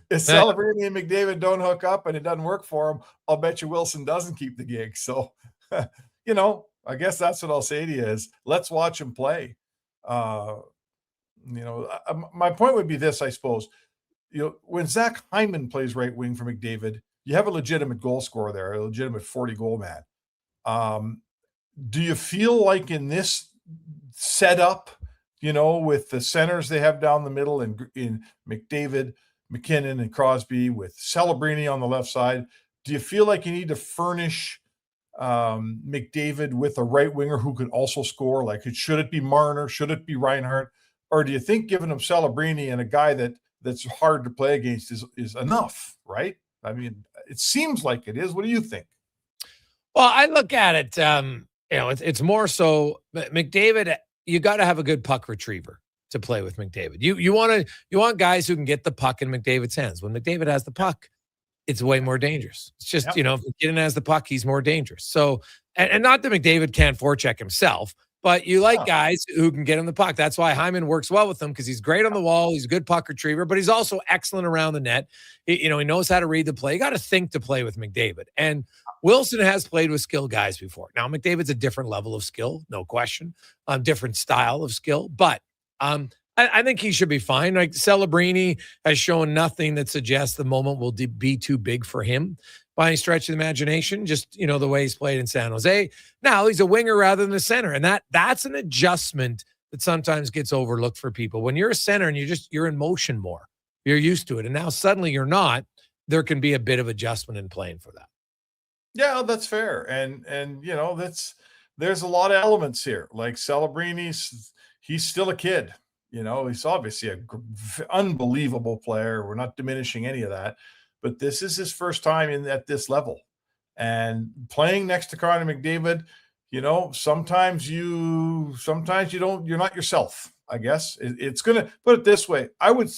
Celebrini and McDavid don't hook up and it doesn't work for him, I'll bet you Wilson doesn't keep the gig. So, I guess that's what I'll say to you is, let's watch him play. My point would be this, I suppose. When Zach Hyman plays right wing for McDavid, you have a legitimate goal scorer there, a legitimate 40-goal man. Do you feel like in this setup, with the centers they have down the middle in McDavid, McKinnon, and Crosby, with Celebrini on the left side, do you feel like you need to furnish McDavid with a right winger who could also score? Like, should it be Marner? Should it be Reinhart? Or do you think giving him Celebrini and a guy that's hard to play against is enough, right? I mean, it seems like it is. What do you think? Well, I look at it, it's more so McDavid, you got to have a good puck retriever to play with McDavid. You want guys who can get the puck in McDavid's hands. When McDavid has the puck, it's way more dangerous. It's just, if McKinnon has the puck, he's more dangerous. So, and not that McDavid can't forecheck himself, but you like guys who can get him the puck. That's why Hyman works well with him, because he's great on the wall. He's a good puck retriever, but he's also excellent around the net. He knows how to read the play. You got to think to play with McDavid. And Wilson has played with skilled guys before. Now, McDavid's a different level of skill, no question. Different style of skill, but I think he should be fine. Like, Celebrini has shown nothing that suggests the moment will be too big for him by any stretch of the imagination. Just, the way he's played in San Jose. Now he's a winger rather than a center. And that's an adjustment that sometimes gets overlooked for people. When you're a center and you're in motion more, you're used to it. And now suddenly you're not, there can be a bit of adjustment in playing for that. Yeah, that's fair. And there's a lot of elements here. Like Celebrini's, he's still a kid. He's obviously an unbelievable player. We're not diminishing any of that, but this is his first time at this level. And playing next to Connor McDavid, sometimes you're not yourself, I guess. It's going to, put it this way, I would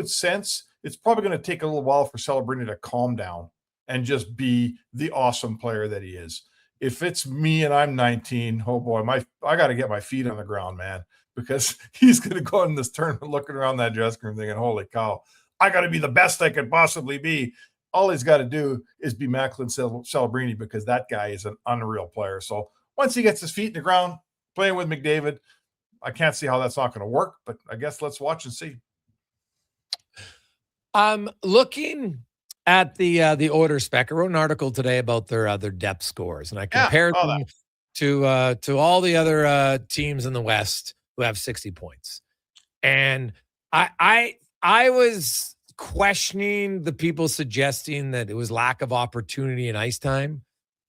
sense it's probably going to take a little while for Celebrini to calm down and just be the awesome player that he is. If it's me and I'm 19, oh boy, I got to get my feet on the ground, man, because he's going to go in this tournament looking around that dressing room thinking, holy cow, I got to be the best I could possibly be. All he's got to do is be Macklin Celebrini, because that guy is an unreal player. So once he gets his feet in the ground playing with McDavid, I can't see how that's not going to work, but I guess let's watch and see. I'm looking at the order spec. I wrote an article today about their depth scores, and I compared them to all the other teams in the West who have 60 points. And I was questioning the people suggesting that it was lack of opportunity and ice time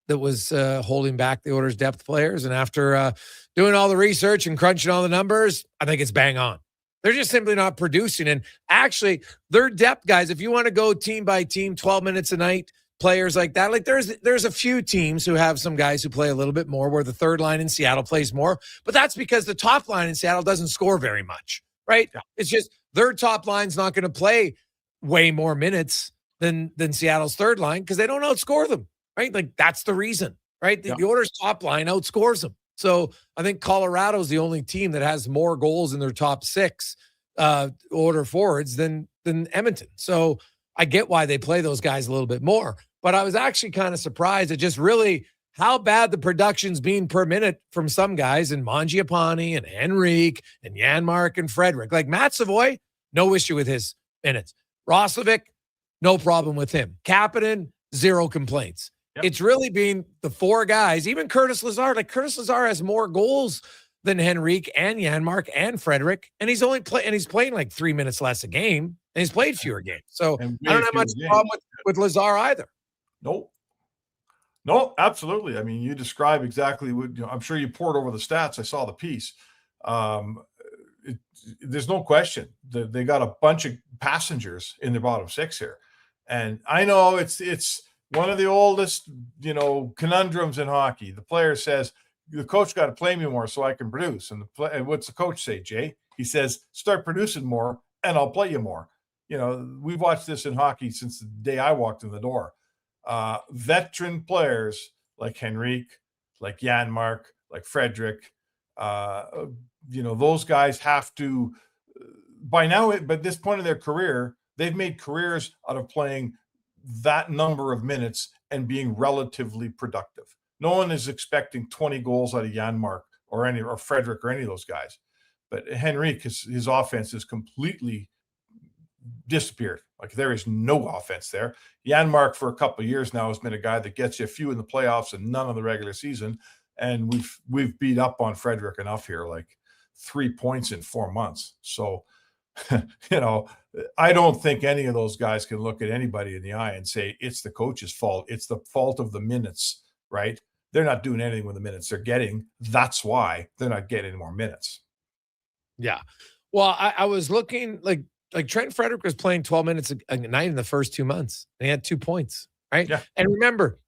that was holding back the Oilers' depth players. And after doing all the research and crunching all the numbers, I think it's bang on. They're just simply not producing. And actually, their depth guys, if you want to go team by team, 12 minutes a night, players like that, like there's a few teams who have some guys who play a little bit more, where the third line in Seattle plays more. But that's because the top line in Seattle doesn't score very much, right? Yeah. It's just their top line's not going to play way more minutes than Seattle's third line because they don't outscore them, right? Like that's the reason, right? The Oilers' top line outscores them. So I think Colorado's the only team that has more goals in their top six order forwards than Edmonton. So I get why they play those guys a little bit more. But I was actually kind of surprised at just really how bad the production's been per minute from some guys in Mangiapane and Henrique and Janmark and Frederick. Like Matt Savoy, no issue with his minutes. Roslovic, no problem with him. Kapanen, zero complaints. Yep. It's really been the four guys, even Curtis Lazar. Like Curtis Lazar has more goals than Henrique and Janmark and Frederick, and he's playing like 3 minutes less a game, and he's played fewer games. So I don't have much problem with Lazar either. No, absolutely. I mean, you describe exactly what I'm sure you poured over the stats. I saw the piece. There's no question that they got a bunch of passengers in their bottom six here. And I know it's one of the oldest, conundrums in hockey. The player says, the coach got to play me more so I can produce. And what's the coach say, Jay? He says, start producing more and I'll play you more. We've watched this in hockey since the day I walked in the door. Veteran players like Henrique, like Janmark, like Frederick, those guys have to, by now, by this point in their career, they've made careers out of playing that number of minutes and being relatively productive. No one is expecting 20 goals out of Janmark or Frederick or any of those guys. But Henrique, his offense is completely disappeared. Like there is no offense there. Janmark for a couple of years now has been a guy that gets you a few in the playoffs and none in the regular season. And we've beat up on Frederick enough here, like 3 points in 4 months. So, I don't think any of those guys can look at anybody in the eye and say it's the coach's fault. It's the fault of the minutes, right? They're not doing anything with the minutes they're getting. That's why they're not getting any more minutes. Yeah. Well, I was looking like Trent Frederick was playing 12 minutes a night in the first 2 months, and he had 2 points, right? Yeah. And remember,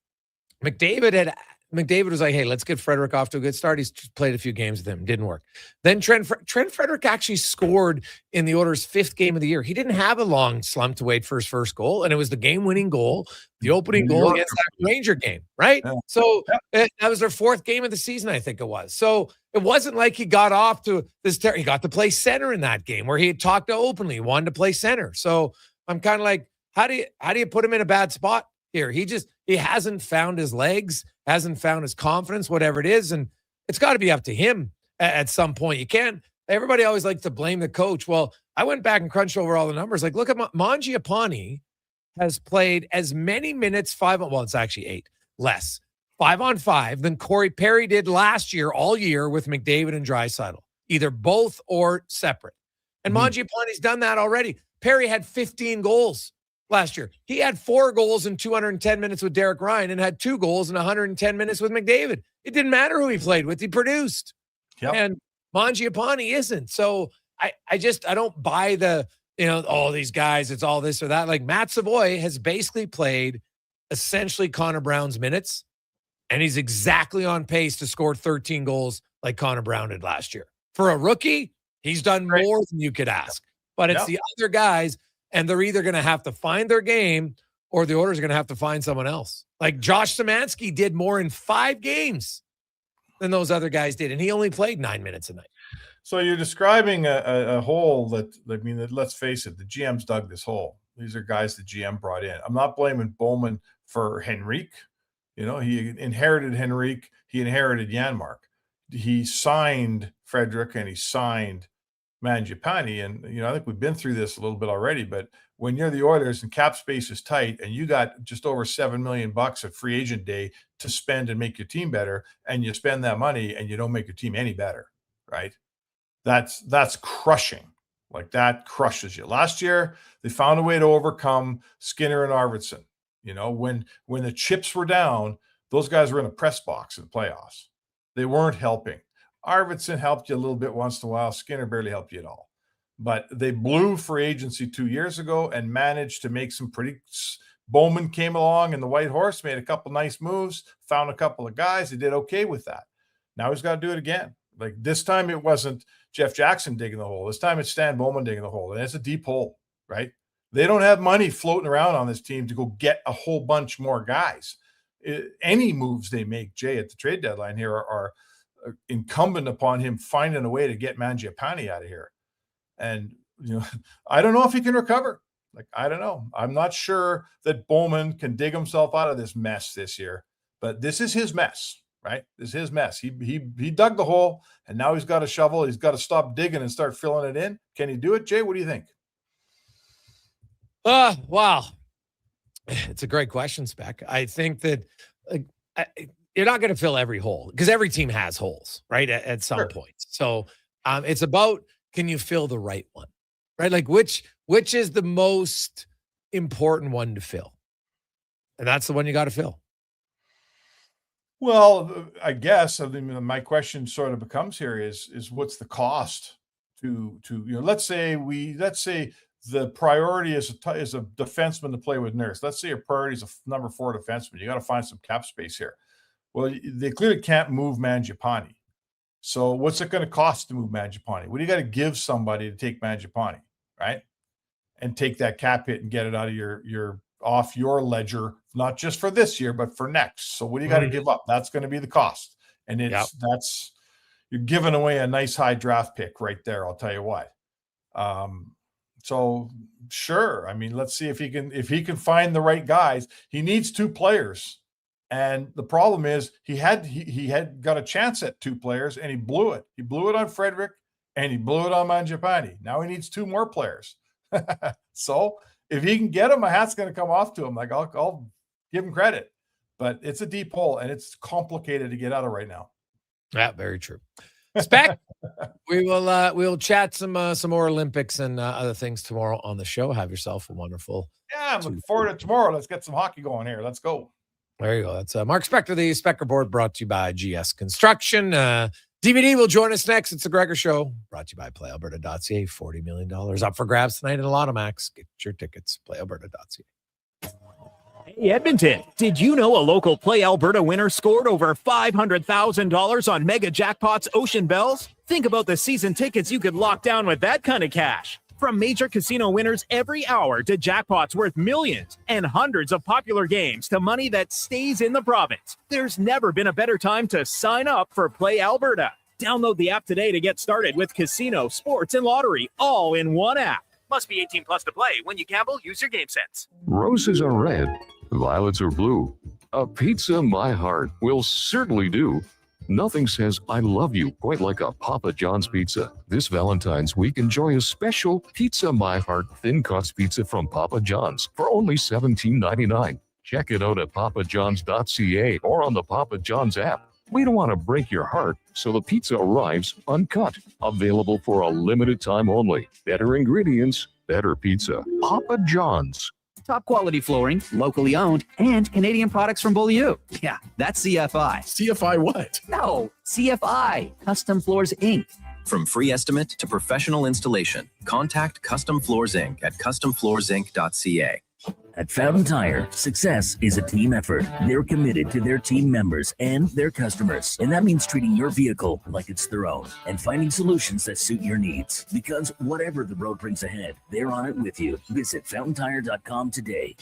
McDavid was like, hey, let's get Frederick off to a good start. He's played a few games with him. Didn't work. Then Trent Frederick actually scored in the Oilers' 5th game of the year. He didn't have a long slump to wait for his first goal, and it was the game-winning goal, the opening goal against that Ranger game, right? Yeah. So that was their 4th game of the season, I think it was. So it wasn't like he got off to this. He got to play center in that game where he had talked openly, wanted to play center. So I'm kind of like, how do you put him in a bad spot here? He hasn't found his legs, hasn't found his confidence, whatever it is. And it's got to be up to him at some point. You can't, everybody always likes to blame the coach. Well, I went back and crunched over all the numbers. Like, look at Mangiapane has played as many minutes, it's actually 8 less, 5-on-5 than Corey Perry did last year, all year with McDavid and Draisaitl, either both or separate. And Mangiapane's done that already. Perry had 15 goals last year. He had 4 goals in 210 minutes with Derek Ryan and had 2 goals in 110 minutes with McDavid. It didn't matter who he played with. He produced. Yep. And Mangiapane isn't. So I don't buy the, these guys, it's all this or that. Like Matt Savoy has basically played essentially Connor Brown's minutes, and he's exactly on pace to score 13 goals like Connor Brown did last year. For a rookie, he's done more than you could ask. But it's the other guys, and they're either going to have to find their game or the Oilers are going to have to find someone else. Like Josh Szymanski did more in 5 games than those other guys did, and he only played 9 minutes a night. So you're describing a hole that, I mean, let's face it, the GM's dug this hole. These are guys the GM brought in. I'm not blaming Bowman for Henrique. You know, he inherited Henrique. He inherited Janmark. He signed Frederick and he signed Mangiapane. And, you know, I think we've been through this a little bit already, but when you're the Oilers and cap space is tight and you got just over $7 million at free agent day to spend and make your team better, and you spend that money and you don't make your team any better, right? That's crushing. Like, that crushes you. Last year, they found a way to overcome Skinner and Arvidsson. You know, when the chips were down, those guys were in a press box in the playoffs. They weren't helping. Arvidsson helped you a little bit once in a while. Skinner barely helped you at all. But they blew free agency 2 years ago and managed to make some pretty – Bowman came along and the White Horse made a couple nice moves, found a couple of guys. They did okay with that. Now he's got to do it again. Like, this time it wasn't Jeff Jackson digging the hole. This time it's Stan Bowman digging the hole. And it's a deep hole, right? They don't have money floating around on this team to go get a whole bunch more guys. Any moves they make, Jay, at the trade deadline here are incumbent upon him finding a way to get Mangiapane out of here. And, you know, I don't know if he can recover. Like, I don't know. I'm not sure that Bowman can dig himself out of this mess this year, but this is his mess, right? This is his mess. He dug the hole, and now he's got a shovel. He's got to stop digging and start filling it in. Can he do it, Jay? What do you think? Wow. It's a great question, Spec. I think that you're not going to fill every hole because every team has holes, right? At some point. So it's about, can you fill the right one, right? Like which is the most important one to fill? And that's the one you got to fill. Well, I guess, I mean, my question sort of becomes here is what's the cost to, you know, let's say the priority is a defenseman to play with Nurse. Let's say your priority is a number 4 defenseman. You got to find some cap space here. Well, they clearly can't move Mangiapane. So what's it going to cost to move Mangiapane? What do you got to give somebody to take Mangiapane, right? And take that cap hit and get it out of your off your ledger, not just for this year, but for next. So what do you got to give up? That's going to be the cost. And that's you're giving away a nice high draft pick right there. I'll tell you what. So sure. I mean, let's see if he can find the right guys. He needs 2 players. And the problem is he had got a chance at 2 players and he blew it. He blew it on Frederick and he blew it on Mangiapane. Now he needs 2 more players. So if he can get him, my hat's going to come off to him. Like, I'll give him credit, but it's a deep hole and it's complicated to get out of right now. Yeah, very true. Spec, we'll chat some more Olympics and other things tomorrow on the show. Have yourself a wonderful. Yeah, I'm looking forward to tomorrow. Let's get some hockey going here. Let's go. There you go. That's Mark Spector, the Spector Board, brought to you by GS Construction. DVD will join us next. It's the Gregor Show, brought to you by PlayAlberta.ca. $40 million up for grabs tonight at Lotomax. Get your tickets, PlayAlberta.ca. Hey, Edmonton, did you know a local Play Alberta winner scored over $500,000 on Mega Jackpots Ocean Bells? Think about the season tickets you could lock down with that kind of cash. From major casino winners every hour to jackpots worth millions and hundreds of popular games to money that stays in the province, there's never been a better time to sign up for Play Alberta. Download the app today to get started with casino, sports, and lottery all in one app. Must be 18 plus to play. When you gamble, use your game sense. Roses are red, violets are blue. A pizza my heart will certainly do. Nothing says I love you quite like a Papa John's pizza. This Valentine's week, enjoy a special Pizza My Heart thin crust pizza from Papa John's for only $17.99. Check it out at papajohns.ca or on the Papa John's app. We don't want to break your heart, so the pizza arrives uncut. Available for a limited time only. Better ingredients, better pizza. Papa John's. Top quality flooring, locally owned, and Canadian products from Beaulieu. Yeah, that's CFI. CFI what? No, CFI. Custom Floors, Inc. From free estimate to professional installation, contact Custom Floors Inc. at customfloorsinc.ca. At Fountain Tire, success is a team effort. They're committed to their team members and their customers. And that means treating your vehicle like it's their own and finding solutions that suit your needs. Because whatever the road brings ahead, they're on it with you. Visit fountaintire.com today.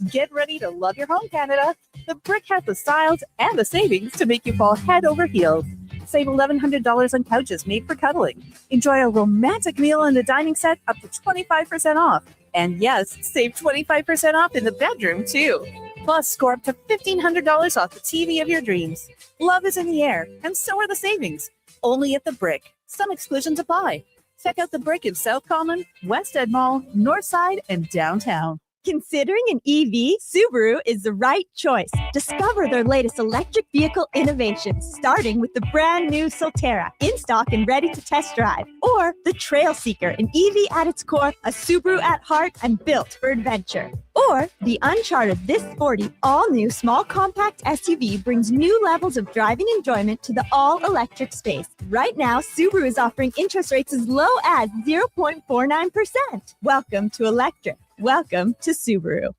Get ready to love your home, Canada. The Brick has the styles and the savings to make you fall head over heels. Save $1,100 on couches made for cuddling. Enjoy a romantic meal in the dining set up to 25% off. And yes, save 25% off in the bedroom, too. Plus, score up to $1,500 off the TV of your dreams. Love is in the air, and so are the savings. Only at The Brick. Some exclusions apply. Check out The Brick in South Common, West Ed Mall, Northside, and downtown. Considering an EV, Subaru is the right choice. Discover their latest electric vehicle innovations, starting with the brand new Solterra, in stock and ready to test drive. Or the Trail Seeker, an EV at its core, a Subaru at heart, and built for adventure. Or the Uncharted This Sporty, all-new small compact SUV brings new levels of driving enjoyment to the all-electric space. Right now, Subaru is offering interest rates as low as 0.49%. Welcome to electric. Welcome to Subaru.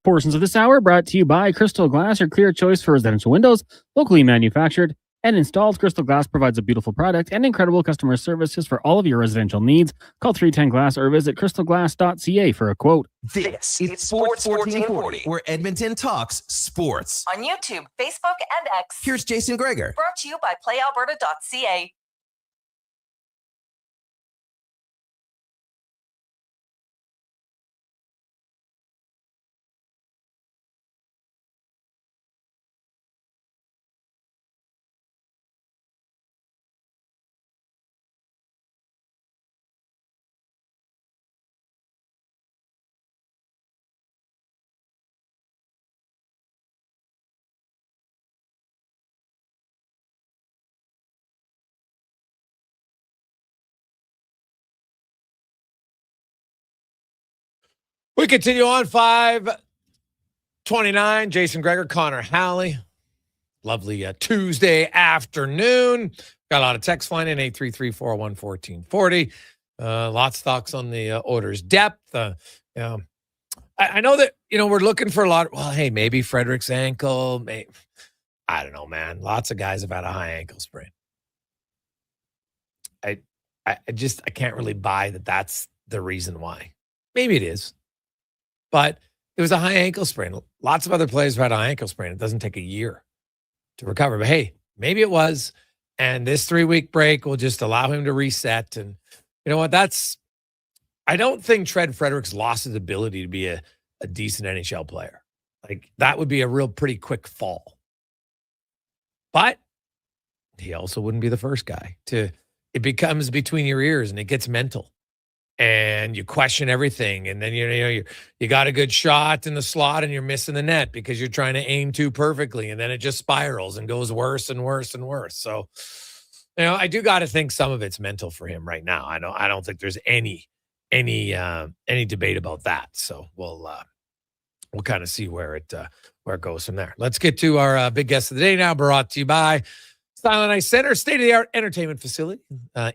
Portions of this hour brought to you by Crystal Glass, your clear choice for residential windows, locally manufactured and installed. Crystal Glass provides a beautiful product and incredible customer services for all of your residential needs. Call 310 Glass or visit crystalglass.ca for a quote. This is Sports 1440, where Edmonton talks sports. On YouTube, Facebook, and X. Here's Jason Gregor. Brought to you by playalberta.ca. We continue on 5:29. Jason Gregor, Connor Halley. Lovely Tuesday afternoon. Got a lot of text flying in, 833-401-1440. Lots of thoughts on the Oilers' depth. I know that, we're looking for a lot. Well, hey, maybe Frederick's ankle. I don't know, man. Lots of guys have had a high ankle sprain. I can't really buy that that's the reason why. Maybe it is. But it was a high ankle sprain. Lots of other players have had a high ankle sprain. It doesn't take a year to recover. But hey, maybe it was. And this 3-week break will just allow him to reset. And you know what? I don't think Tread Fredericks lost his ability to be a decent NHL player. Like, that would be a real pretty quick fall. But he also wouldn't be the first guy it becomes between your ears and it gets mental. And you question everything, and then you got a good shot in the slot, and you're missing the net because you're trying to aim too perfectly, and then it just spirals and goes worse and worse and worse. So, I do got to think some of it's mental for him right now. I don't think there's any debate about that. So we'll kind of see where it goes from there. Let's get to our big guest of the day now. Brought to you by Silent Ice Center, state-of-the-art entertainment facility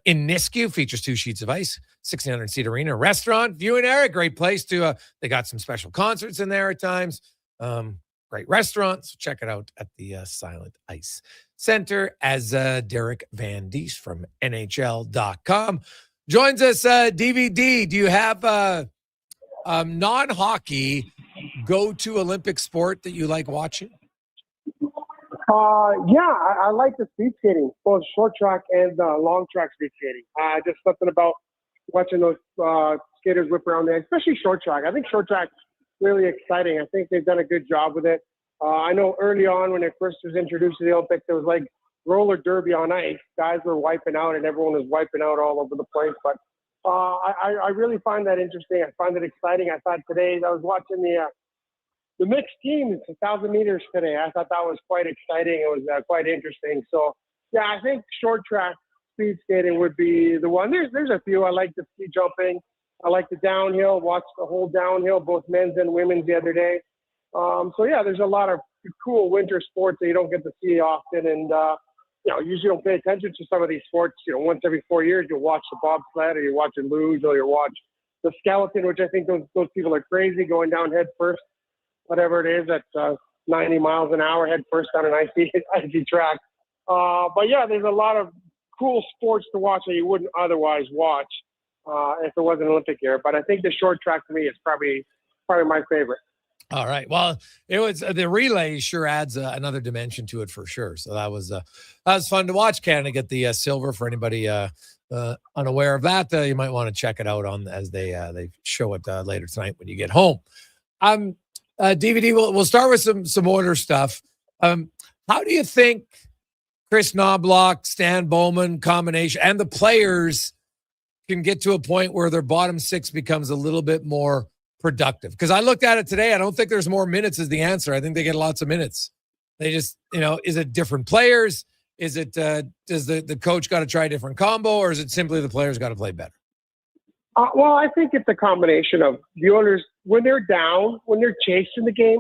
in Nisku. Features 2 sheets of ice, 1,600-seat arena, restaurant, viewing area, great place to. They got some special concerts in there at times. Great restaurants. So check it out at the Silent Ice Center. As Derek Van Diest from NHL.com joins us. DVD, do you have non-hockey go-to Olympic sport that you like watching? I like the speed skating, both short track and long track speed skating. Just something about watching those skaters whip around there, especially short track. I think short track's really exciting. I think they've done a good job with it. I know early on when it first was introduced to the Olympics, it was like roller derby on ice. Guys were wiping out and everyone was wiping out all over the place. But I really find that interesting. I find it exciting. I thought today I was watching the mixed teams, 1,000 meters today. I thought that was quite exciting. It was quite interesting. So, yeah, I think short track speed skating would be the one. There's a few. I like the ski jumping. I like the downhill. Watched the whole downhill, both men's and women's the other day. There's a lot of cool winter sports that you don't get to see often. And, usually don't pay attention to some of these sports. Once every 4 years, you'll watch the bobsled, or you're watching luge, or you'll watch the skeleton, which I think those people are crazy, going down head first, whatever it is, at 90 miles an hour head first on an icy track. But yeah, there's a lot of cool sports to watch that you wouldn't otherwise watch if it wasn't Olympic year. But I think the short track to me is probably my favorite. All right. Well, it was the relay sure adds another dimension to it for sure. So that was fun to watch. Canada get the silver. For anybody unaware of that, you might want to check it out as they show it later tonight when you get home. DVD. We'll start with some order stuff. How do you think Chris Knobloch, Stan Bowman combination, and the players can get to a point where their bottom six becomes a little bit more productive? Because I looked at it today. I don't think there's more minutes is the answer. I think they get lots of minutes. They just, is it different players? Is it, does the coach got to try a different combo, or is it simply the players got to play better? Well, I think it's a combination of the owners, when they're down, when they're chasing the game,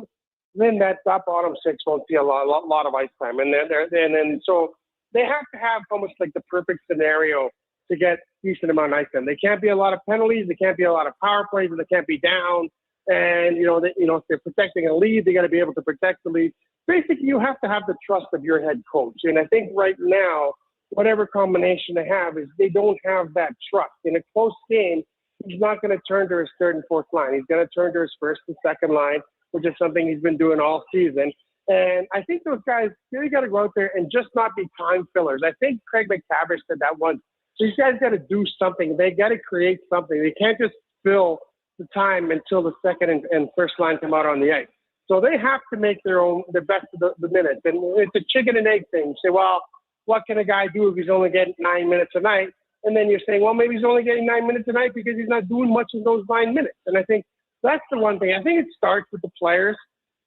then that bottom six won't see a lot of ice time. And then so they have to have almost like the perfect scenario to get decent amount of ice time. They can't be a lot of penalties. They can't be a lot of power plays, and they can't be down. And, if they're protecting a lead, they got to be able to protect the lead. Basically, you have to have the trust of your head coach. And I think right now, whatever combination they have is they don't have that trust. In a close game, he's not going to turn to his third and fourth line. He's going to turn to his first and second line, which is something he's been doing all season. And I think those guys really got to go out there and just not be time fillers. I think Craig McTavish said that once. These guys got to do something. They got to create something. They can't just fill the time until the second and first line come out on the ice. So they have to make the best of the minutes. And it's a chicken and egg thing. You say, well, what can a guy do if he's only getting 9 minutes a night? And then you're saying, well, maybe he's only getting 9 minutes a night because he's not doing much in those 9 minutes. And I think that's the one thing. I think it starts with the players,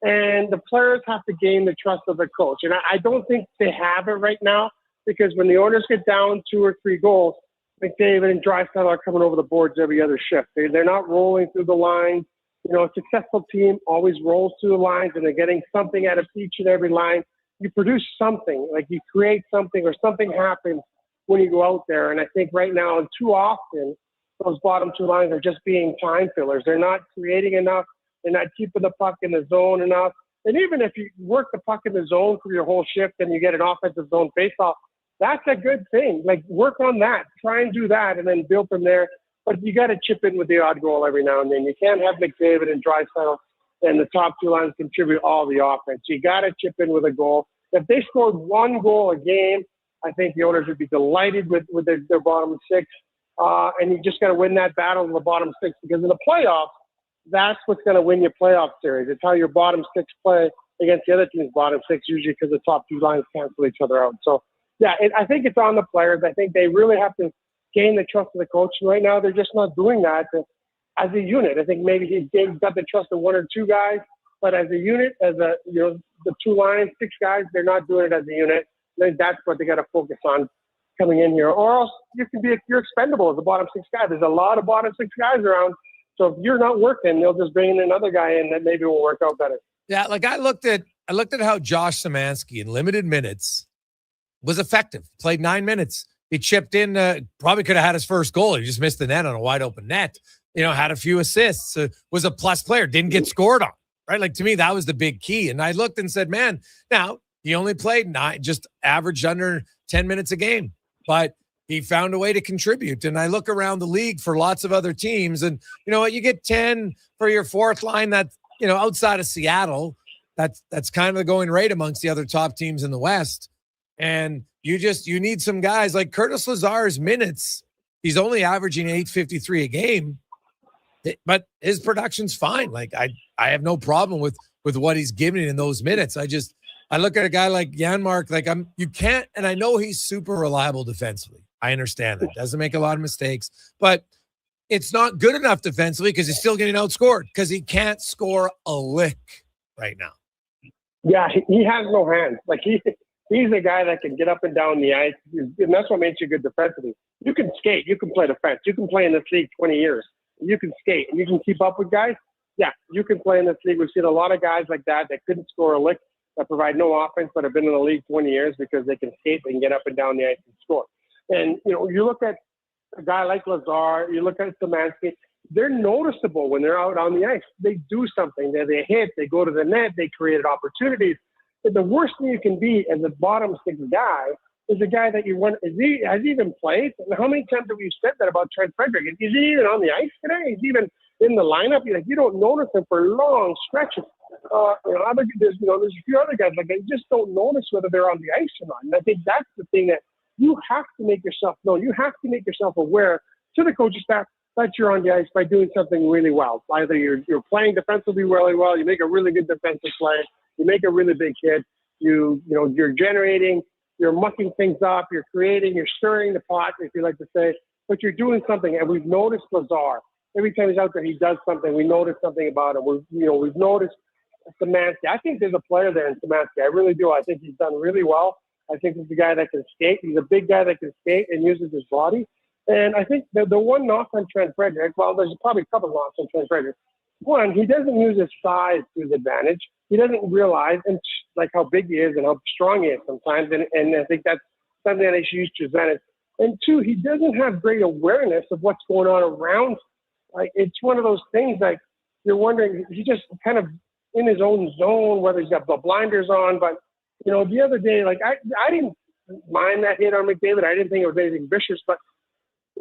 and the players have to gain the trust of the coach. And I don't think they have it right now, because when the Oilers get down 2 or 3 goals, McDavid and Draisaitl are coming over the boards every other shift. They're not rolling through the lines. A successful team always rolls through the lines, and they're getting something out of each and every line. You produce something, like you create something, or something happens when you go out there. And I think right now, and too often, those bottom 2 lines are just being time fillers. They're not creating enough. They're not keeping the puck in the zone enough. And even if you work the puck in the zone for your whole shift and you get an offensive zone faceoff, that's a good thing. Like, work on that. Try and do that, and then build from there. But you got to chip in with the odd goal every now and then. You can't have McDavid and Draisaitl and the top 2 lines contribute all the offense. You got to chip in with a goal. If they scored 1 goal a game, I think the Oilers would be delighted with their bottom 6. And you just got to win that battle in the bottom 6, because in the playoffs, that's what's going to win your playoff series. It's how your bottom 6 play against the other team's bottom 6, usually because the top 2 lines cancel each other out. So, yeah, I think it's on the players. I think they really have to gain the trust of the coach. And right now, they're just not doing that as a unit. I think maybe he's got the trust of 1 or 2 guys, but as a unit, the 2 lines, 6 guys, they're not doing it as a unit. I think that's what they got to focus on coming in here, or else you're expendable as a bottom 6 guy. There's a lot of bottom 6 guys around. So if you're not working, they'll just bring in another guy in that maybe will work out better. Yeah, like I looked at how Josh Szymanski in limited minutes was effective. Played 9 minutes. He chipped in, probably could have had his first goal. He just missed the net on a wide open net. Had a few assists, was a plus player, didn't get scored on, right? Like, to me, that was the big key. And I looked and said, man, now he only played 9, just averaged under 10 minutes a game, but he found a way to contribute. And I look around the league for lots of other teams, and you know what, you get 10 for your fourth line. That, outside of Seattle, that's kind of the going rate amongst the other top teams in the West. And you need some guys like Curtis Lazar's minutes. He's only averaging 853 a game, but his production's fine. Like, I have no problem with what he's giving in those minutes. I look at a guy like Janmark, like you can't, and I know he's super reliable defensively. I understand that. Doesn't make a lot of mistakes, but it's not good enough defensively because he's still getting outscored because he can't score a lick right now. Yeah, he has no hands. Like, he's a guy that can get up and down the ice, and that's what makes you good defensively. You can skate. You can play defense. You can play in this league 20 years. You can skate, and you can keep up with guys. Yeah, you can play in this league. We've seen a lot of guys like that couldn't score a lick. that provide no offense but have been in the league 20 years because they can skate, they can get up and down the ice and score. And, you look at a guy like Lazar, you look at Szymanski, they're noticeable when they're out on the ice. They do something. They hit, they go to the net, they created opportunities. But the worst thing you can be as a bottom six guy is a guy that you want. Has he even played? And how many times have we said that about Trent Frederick? Is he even on the ice today? Is he even in the lineup? You don't notice him for long stretches. There's a few other guys like that. You just don't notice whether they're on the ice or not. And I think that's the thing that you have to make yourself known. You have to make yourself aware to the coaching staff that you're on the ice by doing something really well. Either you're playing defensively really well, you make a really good defensive play, you make a really big hit, you're generating, you're mucking things up, you're creating, you're stirring the pot, if you like to say, but you're doing something. And we've noticed Lazar. Every time he's out there, he does something. We notice something about him. We've noticed Szymanski. I think there's a player there in Szymanski. I really do. I think he's done really well. I think he's a guy that can skate. He's a big guy that can skate and uses his body. And I think the one knock on Trent Frederick, well, there's probably a couple of knocks on Trent Frederick. One, he doesn't use his size to his advantage. He doesn't realize how big he is and how strong he is sometimes. And I think that's something that he should use to his advantage. And two, he doesn't have great awareness of what's going on around him. Like, it's one of those things like you're wondering, he's just kind of in his own zone, whether he's got the blinders on. But, the other day, like I didn't mind that hit on McDavid. I didn't think it was anything vicious, but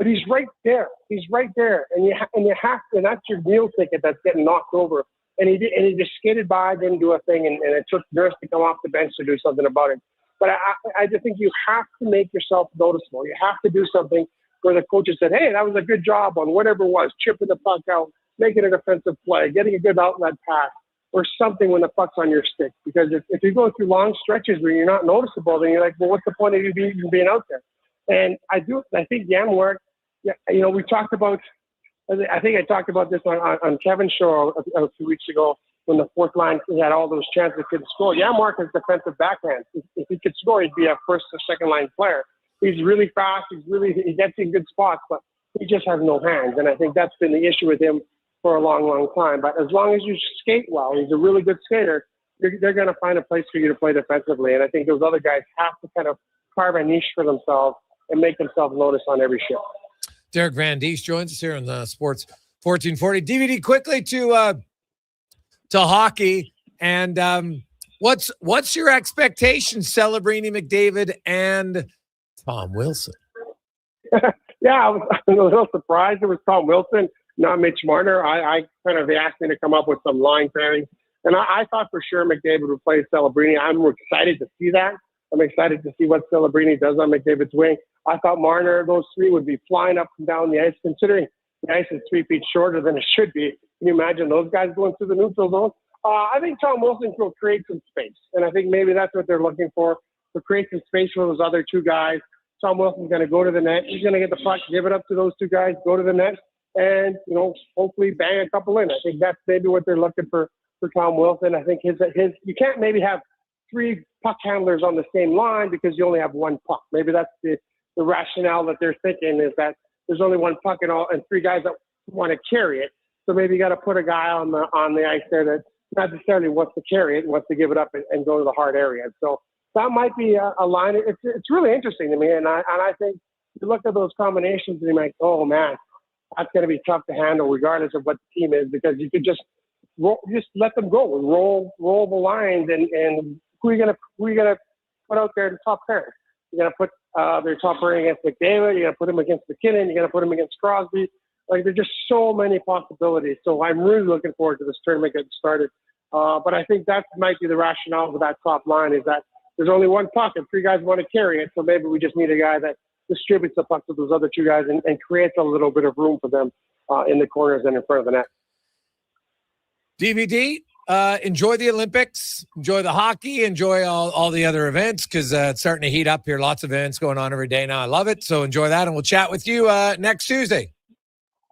he's right there. He's right there. And you have to, and that's your meal ticket that's getting knocked over. And he just skated by, didn't do a thing. And it took Nurse to come off the bench to do something about it. But I just think you have to make yourself noticeable. You have to do something where the coaches said, hey, that was a good job on whatever it was, chipping the puck out, making a defensive play, getting a good outlet pass, or something when the puck's on your stick. Because if you go through long stretches where you're not noticeable, then you're like, well, what's the point of you being out there? And I think Janmark, we talked about, I think I talked about this on Kevin's show a few weeks ago when the fourth line had all those chances, couldn't score. Janmark has defensive backhand. If he could score, he'd be a first or second line player. He's really fast. He gets in good spots, but he just has no hands. And I think that's been the issue with him for a long, long time. But as long as you skate well, he's a really good skater, they're going to find a place for you to play defensively. And I think those other guys have to kind of carve a niche for themselves and make themselves notice on every show. Derek Van Diest joins us here on the Sports 1440. DVD, quickly to hockey. And what's your expectation, Celebrini, McDavid, and Tom Wilson? Yeah, I was a little surprised it was Tom Wilson, not Mitch Marner. I kind of asked him to come up with some line pairings. And I thought for sure McDavid would play Celebrini. I'm excited to see that. I'm excited to see what Celebrini does on McDavid's wing. I thought Marner, those three would be flying up and down the ice, considering the ice is 3 feet shorter than it should be. Can you imagine those guys going through the neutral zone? I think Tom Wilson will create some space. And I think maybe that's what they're looking for, to create some space for those other two guys. Tom Wilson's going to go to the net. He's going to get the puck, give it up to those two guys, go to the net, and, hopefully bang a couple in. I think that's maybe what they're looking for Tom Wilson. I think his you can't maybe have three puck handlers on the same line because you only have one puck. Maybe that's the rationale that they're thinking, is that there's only one puck and three guys that want to carry it. So maybe you got to put a guy on the ice there that not necessarily wants to carry it and wants to give it up and go to the hard area. So that might be a line. It's really interesting to me, and I think you look at those combinations and you're like, oh man, that's going to be tough to handle regardless of what the team is, because you could just let them go and roll the lines, and who are you gonna put out there in the top pair? You're gonna put their top pairing against McDavid. You're gonna put him against McKinnon. You're gonna put him against Crosby. Like, there's just so many possibilities. So I'm really looking forward to this tournament getting started. But I think that might be the rationale for that top line, is that there's only one puck and three guys want to carry it. So maybe we just need a guy that distributes the puck to those other two guys and creates a little bit of room for them in the corners and in front of the net. DVD, enjoy the Olympics, enjoy the hockey, enjoy all the other events, because it's starting to heat up here. Lots of events going on every day now. I love it. So enjoy that, and we'll chat with you next Tuesday.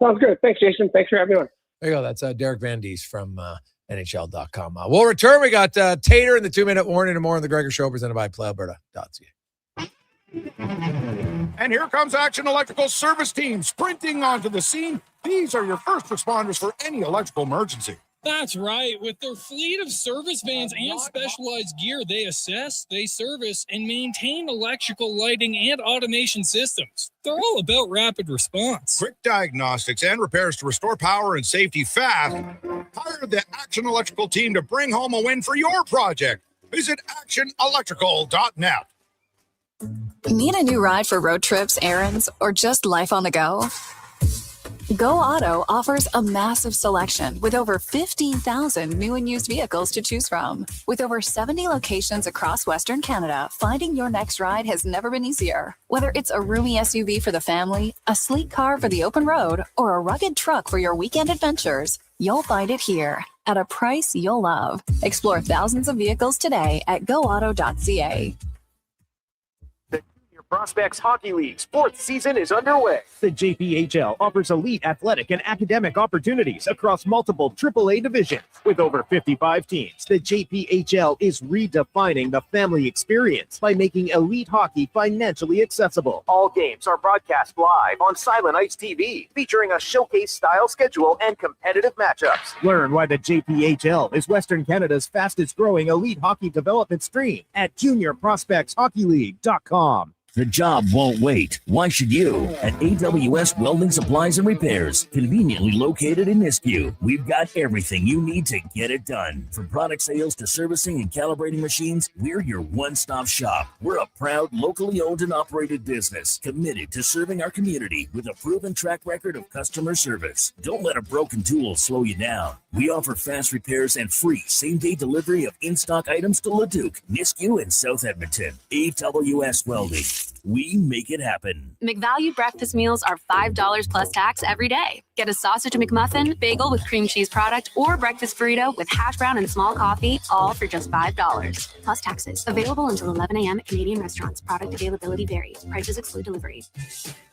Sounds good. Thanks, Jason. Thanks for having me on. There you go. That's Derek Van Diest from NHL.com. We'll return. We got Tater in the 2-minute warning and more on the Gregor Show, presented by PlayAlberta.ca. And here comes Action Electrical Service Team sprinting onto the scene. These are your first responders for any electrical emergency. That's right. With their fleet of service vans and specialized gear, they assess, they service, and maintain electrical, lighting, and automation systems. They're all about rapid response. Quick diagnostics and repairs to restore power and safety fast. Hire the Action Electrical team to bring home a win for your project. Visit actionelectrical.net. Need a new ride for road trips, errands, or just life on the go? Go Auto offers a massive selection with over 15,000 new and used vehicles to choose from. With over 70 locations across Western Canada, finding your next ride has never been easier. Whether it's a roomy SUV for the family, a sleek car for the open road, or a rugged truck for your weekend adventures, you'll find it here at a price you'll love. Explore thousands of vehicles today at goauto.ca. Prospects Hockey League's fourth season is underway. The JPHL offers elite athletic and academic opportunities across multiple AAA divisions. With over 55 teams, the JPHL is redefining the family experience by making elite hockey financially accessible. All games are broadcast live on Silent Ice TV, featuring a showcase-style schedule and competitive matchups. Learn why the JPHL is Western Canada's fastest-growing elite hockey development stream at juniorprospectshockeyleague.com. The job won't wait. Why should you? At AWS Welding Supplies and Repairs, conveniently located in Nisku, we've got everything you need to get it done. From product sales to servicing and calibrating machines, we're your one-stop shop. We're a proud, locally owned and operated business, committed to serving our community with a proven track record of customer service. Don't let a broken tool slow you down. We offer fast repairs and free same-day delivery of in-stock items to Leduc, Nisku, and South Edmonton. AWS Welding. We make it happen. McValue breakfast meals are $5 plus tax every day. Get a sausage McMuffin, bagel with cream cheese product, or breakfast burrito with hash brown and small coffee, all for just $5 plus taxes. Available until 11 a.m. at Canadian restaurants. Product availability varies. Prices exclude delivery.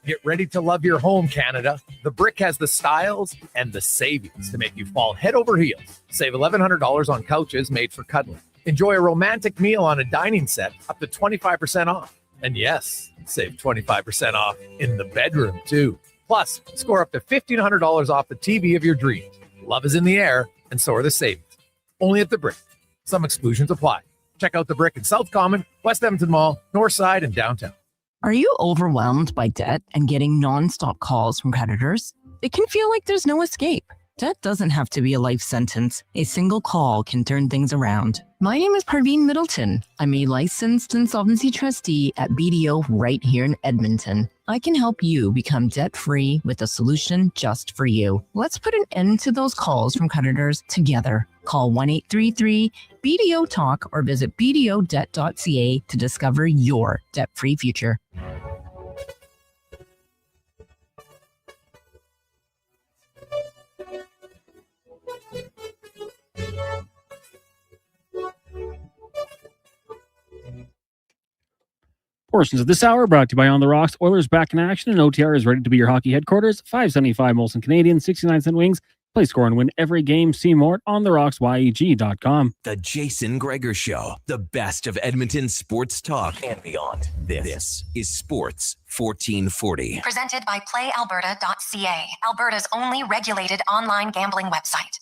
Get ready to love your home, Canada. The Brick has the styles and the savings to make you fall head over heels. Save $1,100 on couches made for cuddling. Enjoy a romantic meal on a dining set up to 25% off. And yes, save 25% off in the bedroom, too. Plus, score up to $1,500 off the TV of your dreams. Love is in the air, and so are the savings. Only at The Brick. Some exclusions apply. Check out The Brick in South Common, West Edmonton Mall, North Side, and downtown. Are you overwhelmed by debt and getting nonstop calls from creditors? It can feel like there's no escape. Debt doesn't have to be a life sentence. A single call can turn things around. My name is Parveen Middleton. I'm a licensed insolvency trustee at BDO right here in Edmonton. I can help you become debt-free with a solution just for you. Let's put an end to those calls from creditors together. Call 1-833-BDO-TALK or visit bdodebt.ca to discover your debt-free future. Portions of this hour brought to you by On the Rocks. Oilers back in action, and OTR is ready to be your hockey headquarters. $5.75 Molson Canadian, 69-cent wings. Play, score, and win every game. See more at OnTheRocksYEG.com. The Jason Gregor Show, the best of Edmonton sports talk and beyond. This is Sports 1440. Presented by PlayAlberta.ca, Alberta's only regulated online gambling website.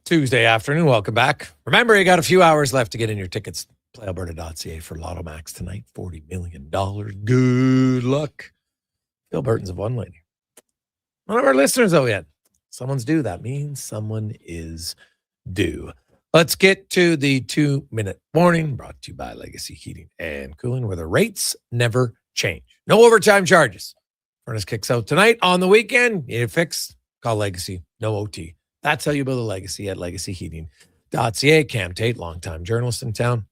Tuesday afternoon. Welcome back. Remember, you got a few hours left to get in your tickets. PlayAlberta.ca for Lotto Max tonight. $40 million. Good luck. Phil Burton's of one lady. None of our listeners, though, yet. Someone's due. That means someone is due. Let's get to the 2-minute warning brought to you by Legacy Heating and Cooling, where the rates never change. No overtime charges. Furnace kicks out tonight. On the weekend, you need a fix, call Legacy. No OT. That's how you build a legacy at legacyheating.ca. Cam Tate, longtime journalist in town.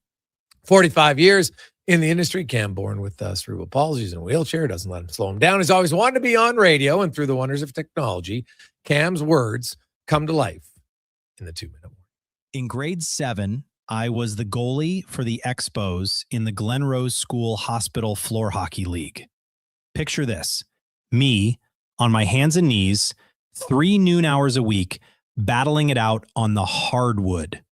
45 years in the industry. Cam, born with cerebral palsy, he's in a wheelchair, doesn't let him slow him down. He's always wanted to be on radio, and through the wonders of technology, Cam's words come to life in the 2-minute warning. In grade 7, I was the goalie for the Expos in the Glen Rose School Hospital Floor Hockey League. Picture this, me on my hands and knees, 3 noon hours a week, battling it out on the hardwood.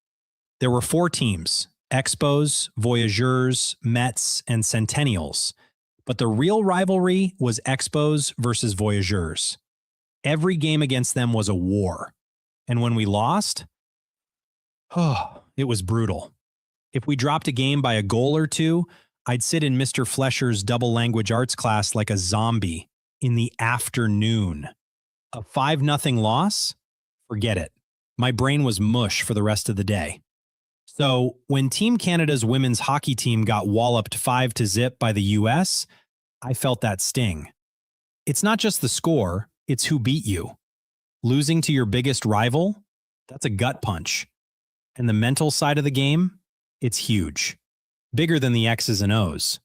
There were 4 teams, Expos, Voyageurs, Mets, and Centennials. But the real rivalry was Expos versus Voyageurs. Every game against them was a war. And when we lost, it was brutal. If we dropped a game by a goal or two, I'd sit in Mr. Flesher's double language arts class like a zombie in the afternoon. A 5-0 loss? Forget it. My brain was mush for the rest of the day. So when Team Canada's women's hockey team got walloped 5-0 by the US, I felt that sting. It's not just the score, it's who beat you. Losing to your biggest rival? That's a gut punch. And the mental side of the game? It's huge. Bigger than the X's and O's.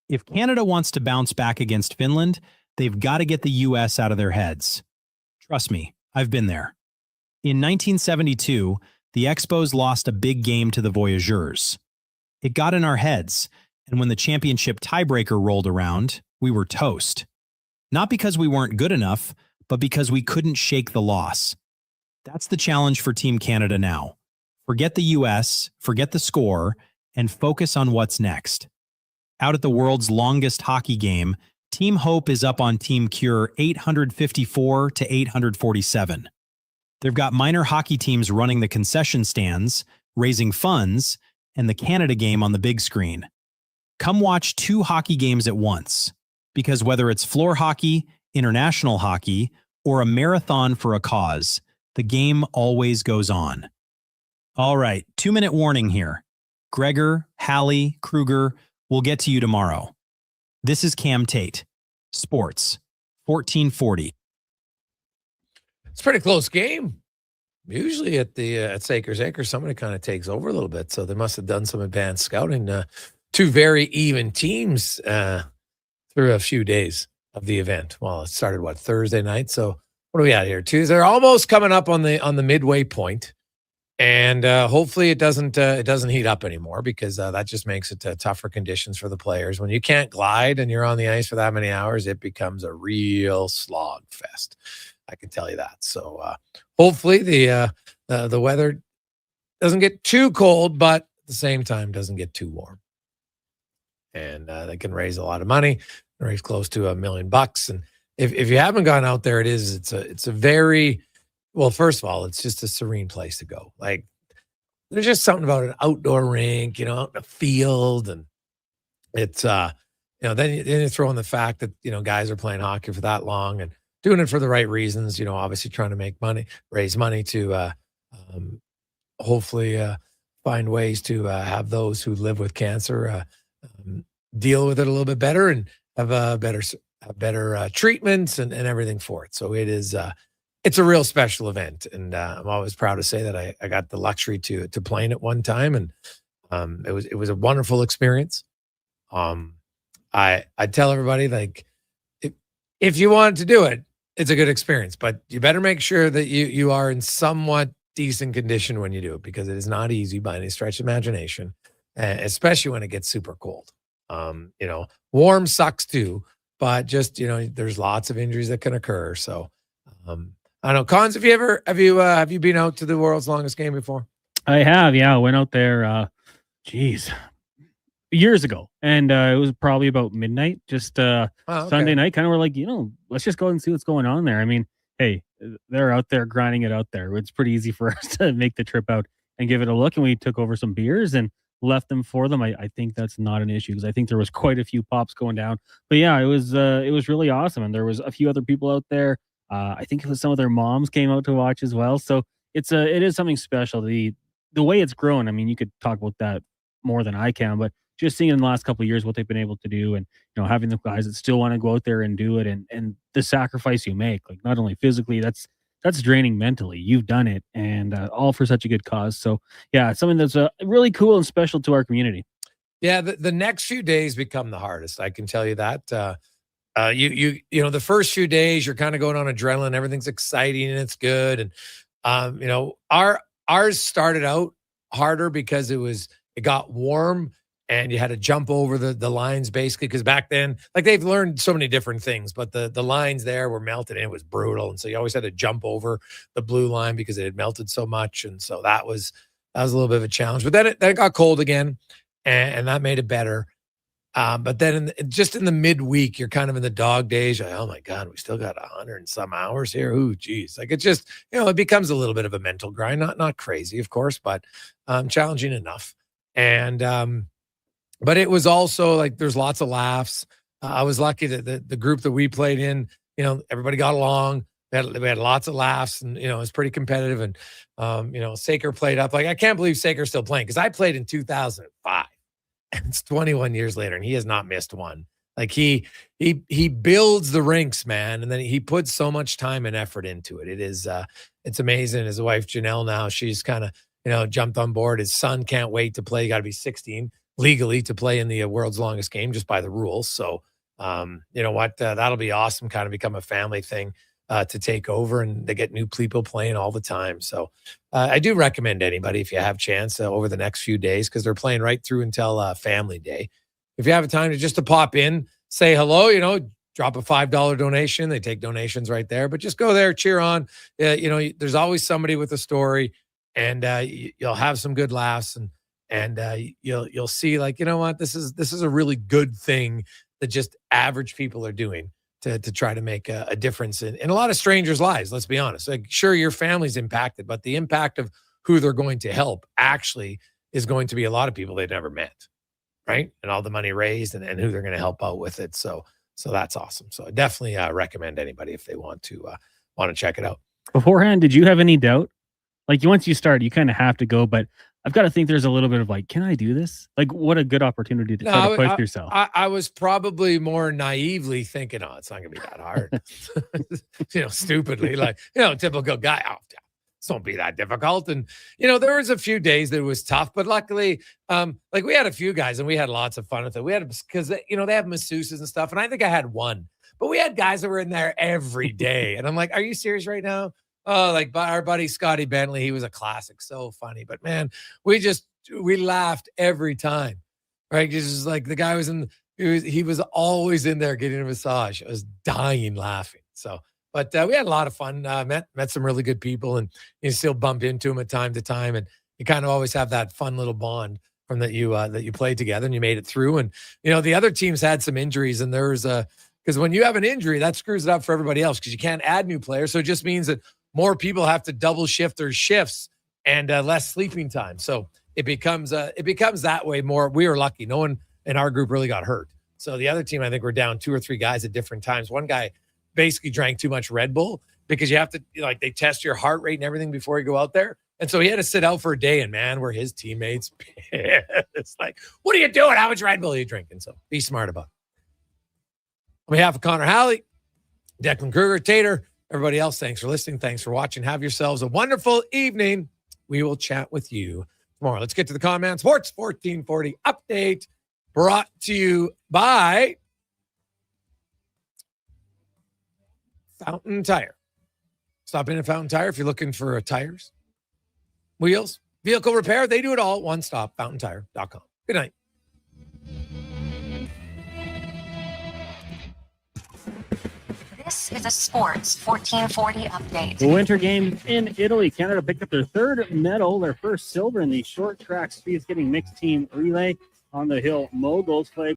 If Canada wants to bounce back against Finland, they've got to get the US out of their heads. Trust me, I've been there. In 1972, the Expos lost a big game to the Voyageurs. It got in our heads, and when the championship tiebreaker rolled around, we were toast. Not because we weren't good enough, but because we couldn't shake the loss. That's the challenge for Team Canada now. Forget the US, forget the score, and focus on what's next. Out at the world's longest hockey game, Team Hope is up on Team Cure 854-847. They've got minor hockey teams running the concession stands, raising funds, and the Canada game on the big screen. Come watch 2 hockey games at once, because whether it's floor hockey, international hockey, or a marathon for a cause, the game always goes on. All right, 2-minute warning here. Gregor, Halley, Kruger, we'll get to you tomorrow. This is Cam Tate. Sports, 1440. It's a pretty close game. Usually at Sakers Acres, somebody kind of takes over a little bit, so they must have done some advanced scouting. 2 very even teams through a few days of the event. Well, it started, Thursday night? So what are we at here? Tuesday. They're almost coming up on the midway point. And hopefully it doesn't heat up anymore, because that just makes it tougher conditions for the players. When you can't glide and you're on the ice for that many hours, it becomes a real slog fest. I can tell you that. So hopefully the weather doesn't get too cold, but at the same time doesn't get too warm. And they can raise a lot of money, raise close to $1 million. And if you haven't gone out there, it's a very, well, first of all, it's just a serene place to go. Like, there's just something about an outdoor rink, out in a field. And it's, then you throw in the fact that, guys are playing hockey for that long and doing it for the right reasons, obviously trying to make money, raise money to hopefully find ways to have those who live with cancer deal with it a little bit better and have better treatments and everything for it. So it's a real special event, and I'm always proud to say that I got the luxury to play in it one time, and it was a wonderful experience. I tell everybody, like, if you want to do it, it's a good experience, but you better make sure that you are in somewhat decent condition when you do it, because it is not easy by any stretch of imagination, especially when it gets super cold. Warm sucks too, but just, there's lots of injuries that can occur. So, I don't know, Cons, have you been out to the world's longest game before? I have, yeah. I went out there, years ago, and it was probably about midnight, just Sunday night. Kind of, we're like, let's just go and see what's going on there. I mean, hey, they're out there grinding it out there. It's pretty easy for us to make the trip out and give it a look. And we took over some beers and left them for them. I think that's not an issue, because I think there was quite a few pops going down. But yeah, it was really awesome, and there was a few other people out there. I think it was some of their moms came out to watch as well. So it is something special. The way it's grown. I mean, you could talk about that more than I can, but just seeing in the last couple of years what they've been able to do, and having the guys that still want to go out there and do it, and the sacrifice you make, like, not only physically, that's draining mentally. You've done it, and all for such a good cause. So yeah, it's something that's really cool and special to our community. Yeah, the next few days become the hardest. I can tell you that. The first few days you're kind of going on adrenaline, everything's exciting and it's good. And ours started out harder because it got warm and you had to jump over the lines, basically, because back then, like, they've learned so many different things, but the lines there were melted and it was brutal. And so you always had to jump over the blue line because it had melted so much. And so that was a little bit of a challenge. But then it got cold again, and that made it better. But then just in the midweek, you're kind of in the dog days. You're like, oh my God, we still got 100 and some hours here. Ooh, geez. Like it just, it becomes a little bit of a mental grind. Not crazy, of course, but challenging enough. And but it was also like there's lots of laughs. I was lucky that the group that we played in, everybody got along. We had lots of laughs, and it was pretty competitive. And Saker played up. Like I can't believe Saker's still playing because I played in 2005. And it's 21 years later, and he has not missed one. Like he builds the rinks, man, and then he puts so much time and effort into it. It is it's amazing. His wife Janelle now, she's kind of jumped on board. His son can't wait to play. You got to be 16 legally to play in the world's longest game just by the rules. So you know what, that'll be awesome. Kind of become a family thing to take over, and they get new people playing all the time. So I do recommend anybody, if you have chance over the next few days, because they're playing right through until Family Day. If you have a time to pop in, say hello, drop a $5 donation. They take donations right there, but just go there, cheer on. There's always somebody with a story, and you'll have some good laughs, and you'll see, like, you know what, this is a really good thing that just average people are doing to try to make a difference in a lot of strangers' lives. Let's be honest. Like, sure, your family's impacted, but the impact of who they're going to help actually is going to be a lot of people they've never met, right? And all the money raised and who they're going to help out with it. So that's awesome. So I definitely recommend anybody if they want to check it out. Beforehand, did you have any doubt? Like, once you start, you kind of have to go, but I've got to think there's a little bit of like, can I do this? Like, what a good opportunity to try to push yourself. I was probably more naively thinking, oh, it's not going to be that hard. Stupidly, like, typical guy. Oh, it won't be that difficult. And, there was a few days that it was tough, but luckily, like we had a few guys and we had lots of fun with it. We had, because, they have masseuses and stuff. And I think I had one, but we had guys that were in there every day. And I'm like, are you serious right now? Oh, like our buddy Scotty Bentley, he was a classic, so funny. But man, we laughed every time, right? Just like the guy he was always in there getting a massage. I was dying laughing. So, but we had a lot of fun. Met some really good people, and you still bump into them at time to time, and you kind of always have that fun little bond from that you played together and you made it through. And the other teams had some injuries, and there was because when you have an injury, that screws it up for everybody else because you can't add new players. So it just means that more people have to double shift their shifts and less sleeping time. So it becomes that way more. We were lucky. No one in our group really got hurt. So the other team, I think, we're down 2 or 3 guys at different times. One guy basically drank too much Red Bull because you have to, they test your heart rate and everything before you go out there. And so he had to sit out for a day, and man, were his teammates pissed. It's like, what are you doing? How much Red Bull are you drinking? So be smart about it. On behalf of Connor Halley, Declan Kruger, Tater, everybody else, thanks for listening. Thanks for watching. Have yourselves a wonderful evening. We will chat with you tomorrow. Let's get to the comments. Sports 1440 update brought to you by Fountain Tire. Stop in at Fountain Tire if you're looking for tires, wheels, vehicle repair. They do it all. One stop, fountaintire.com. Good night. This is a Sports 1440 update. The Winter Games in Italy, Canada picked up their 3rd medal, their first silver in the short track speed skating mixed team relay on the hill. Moguls play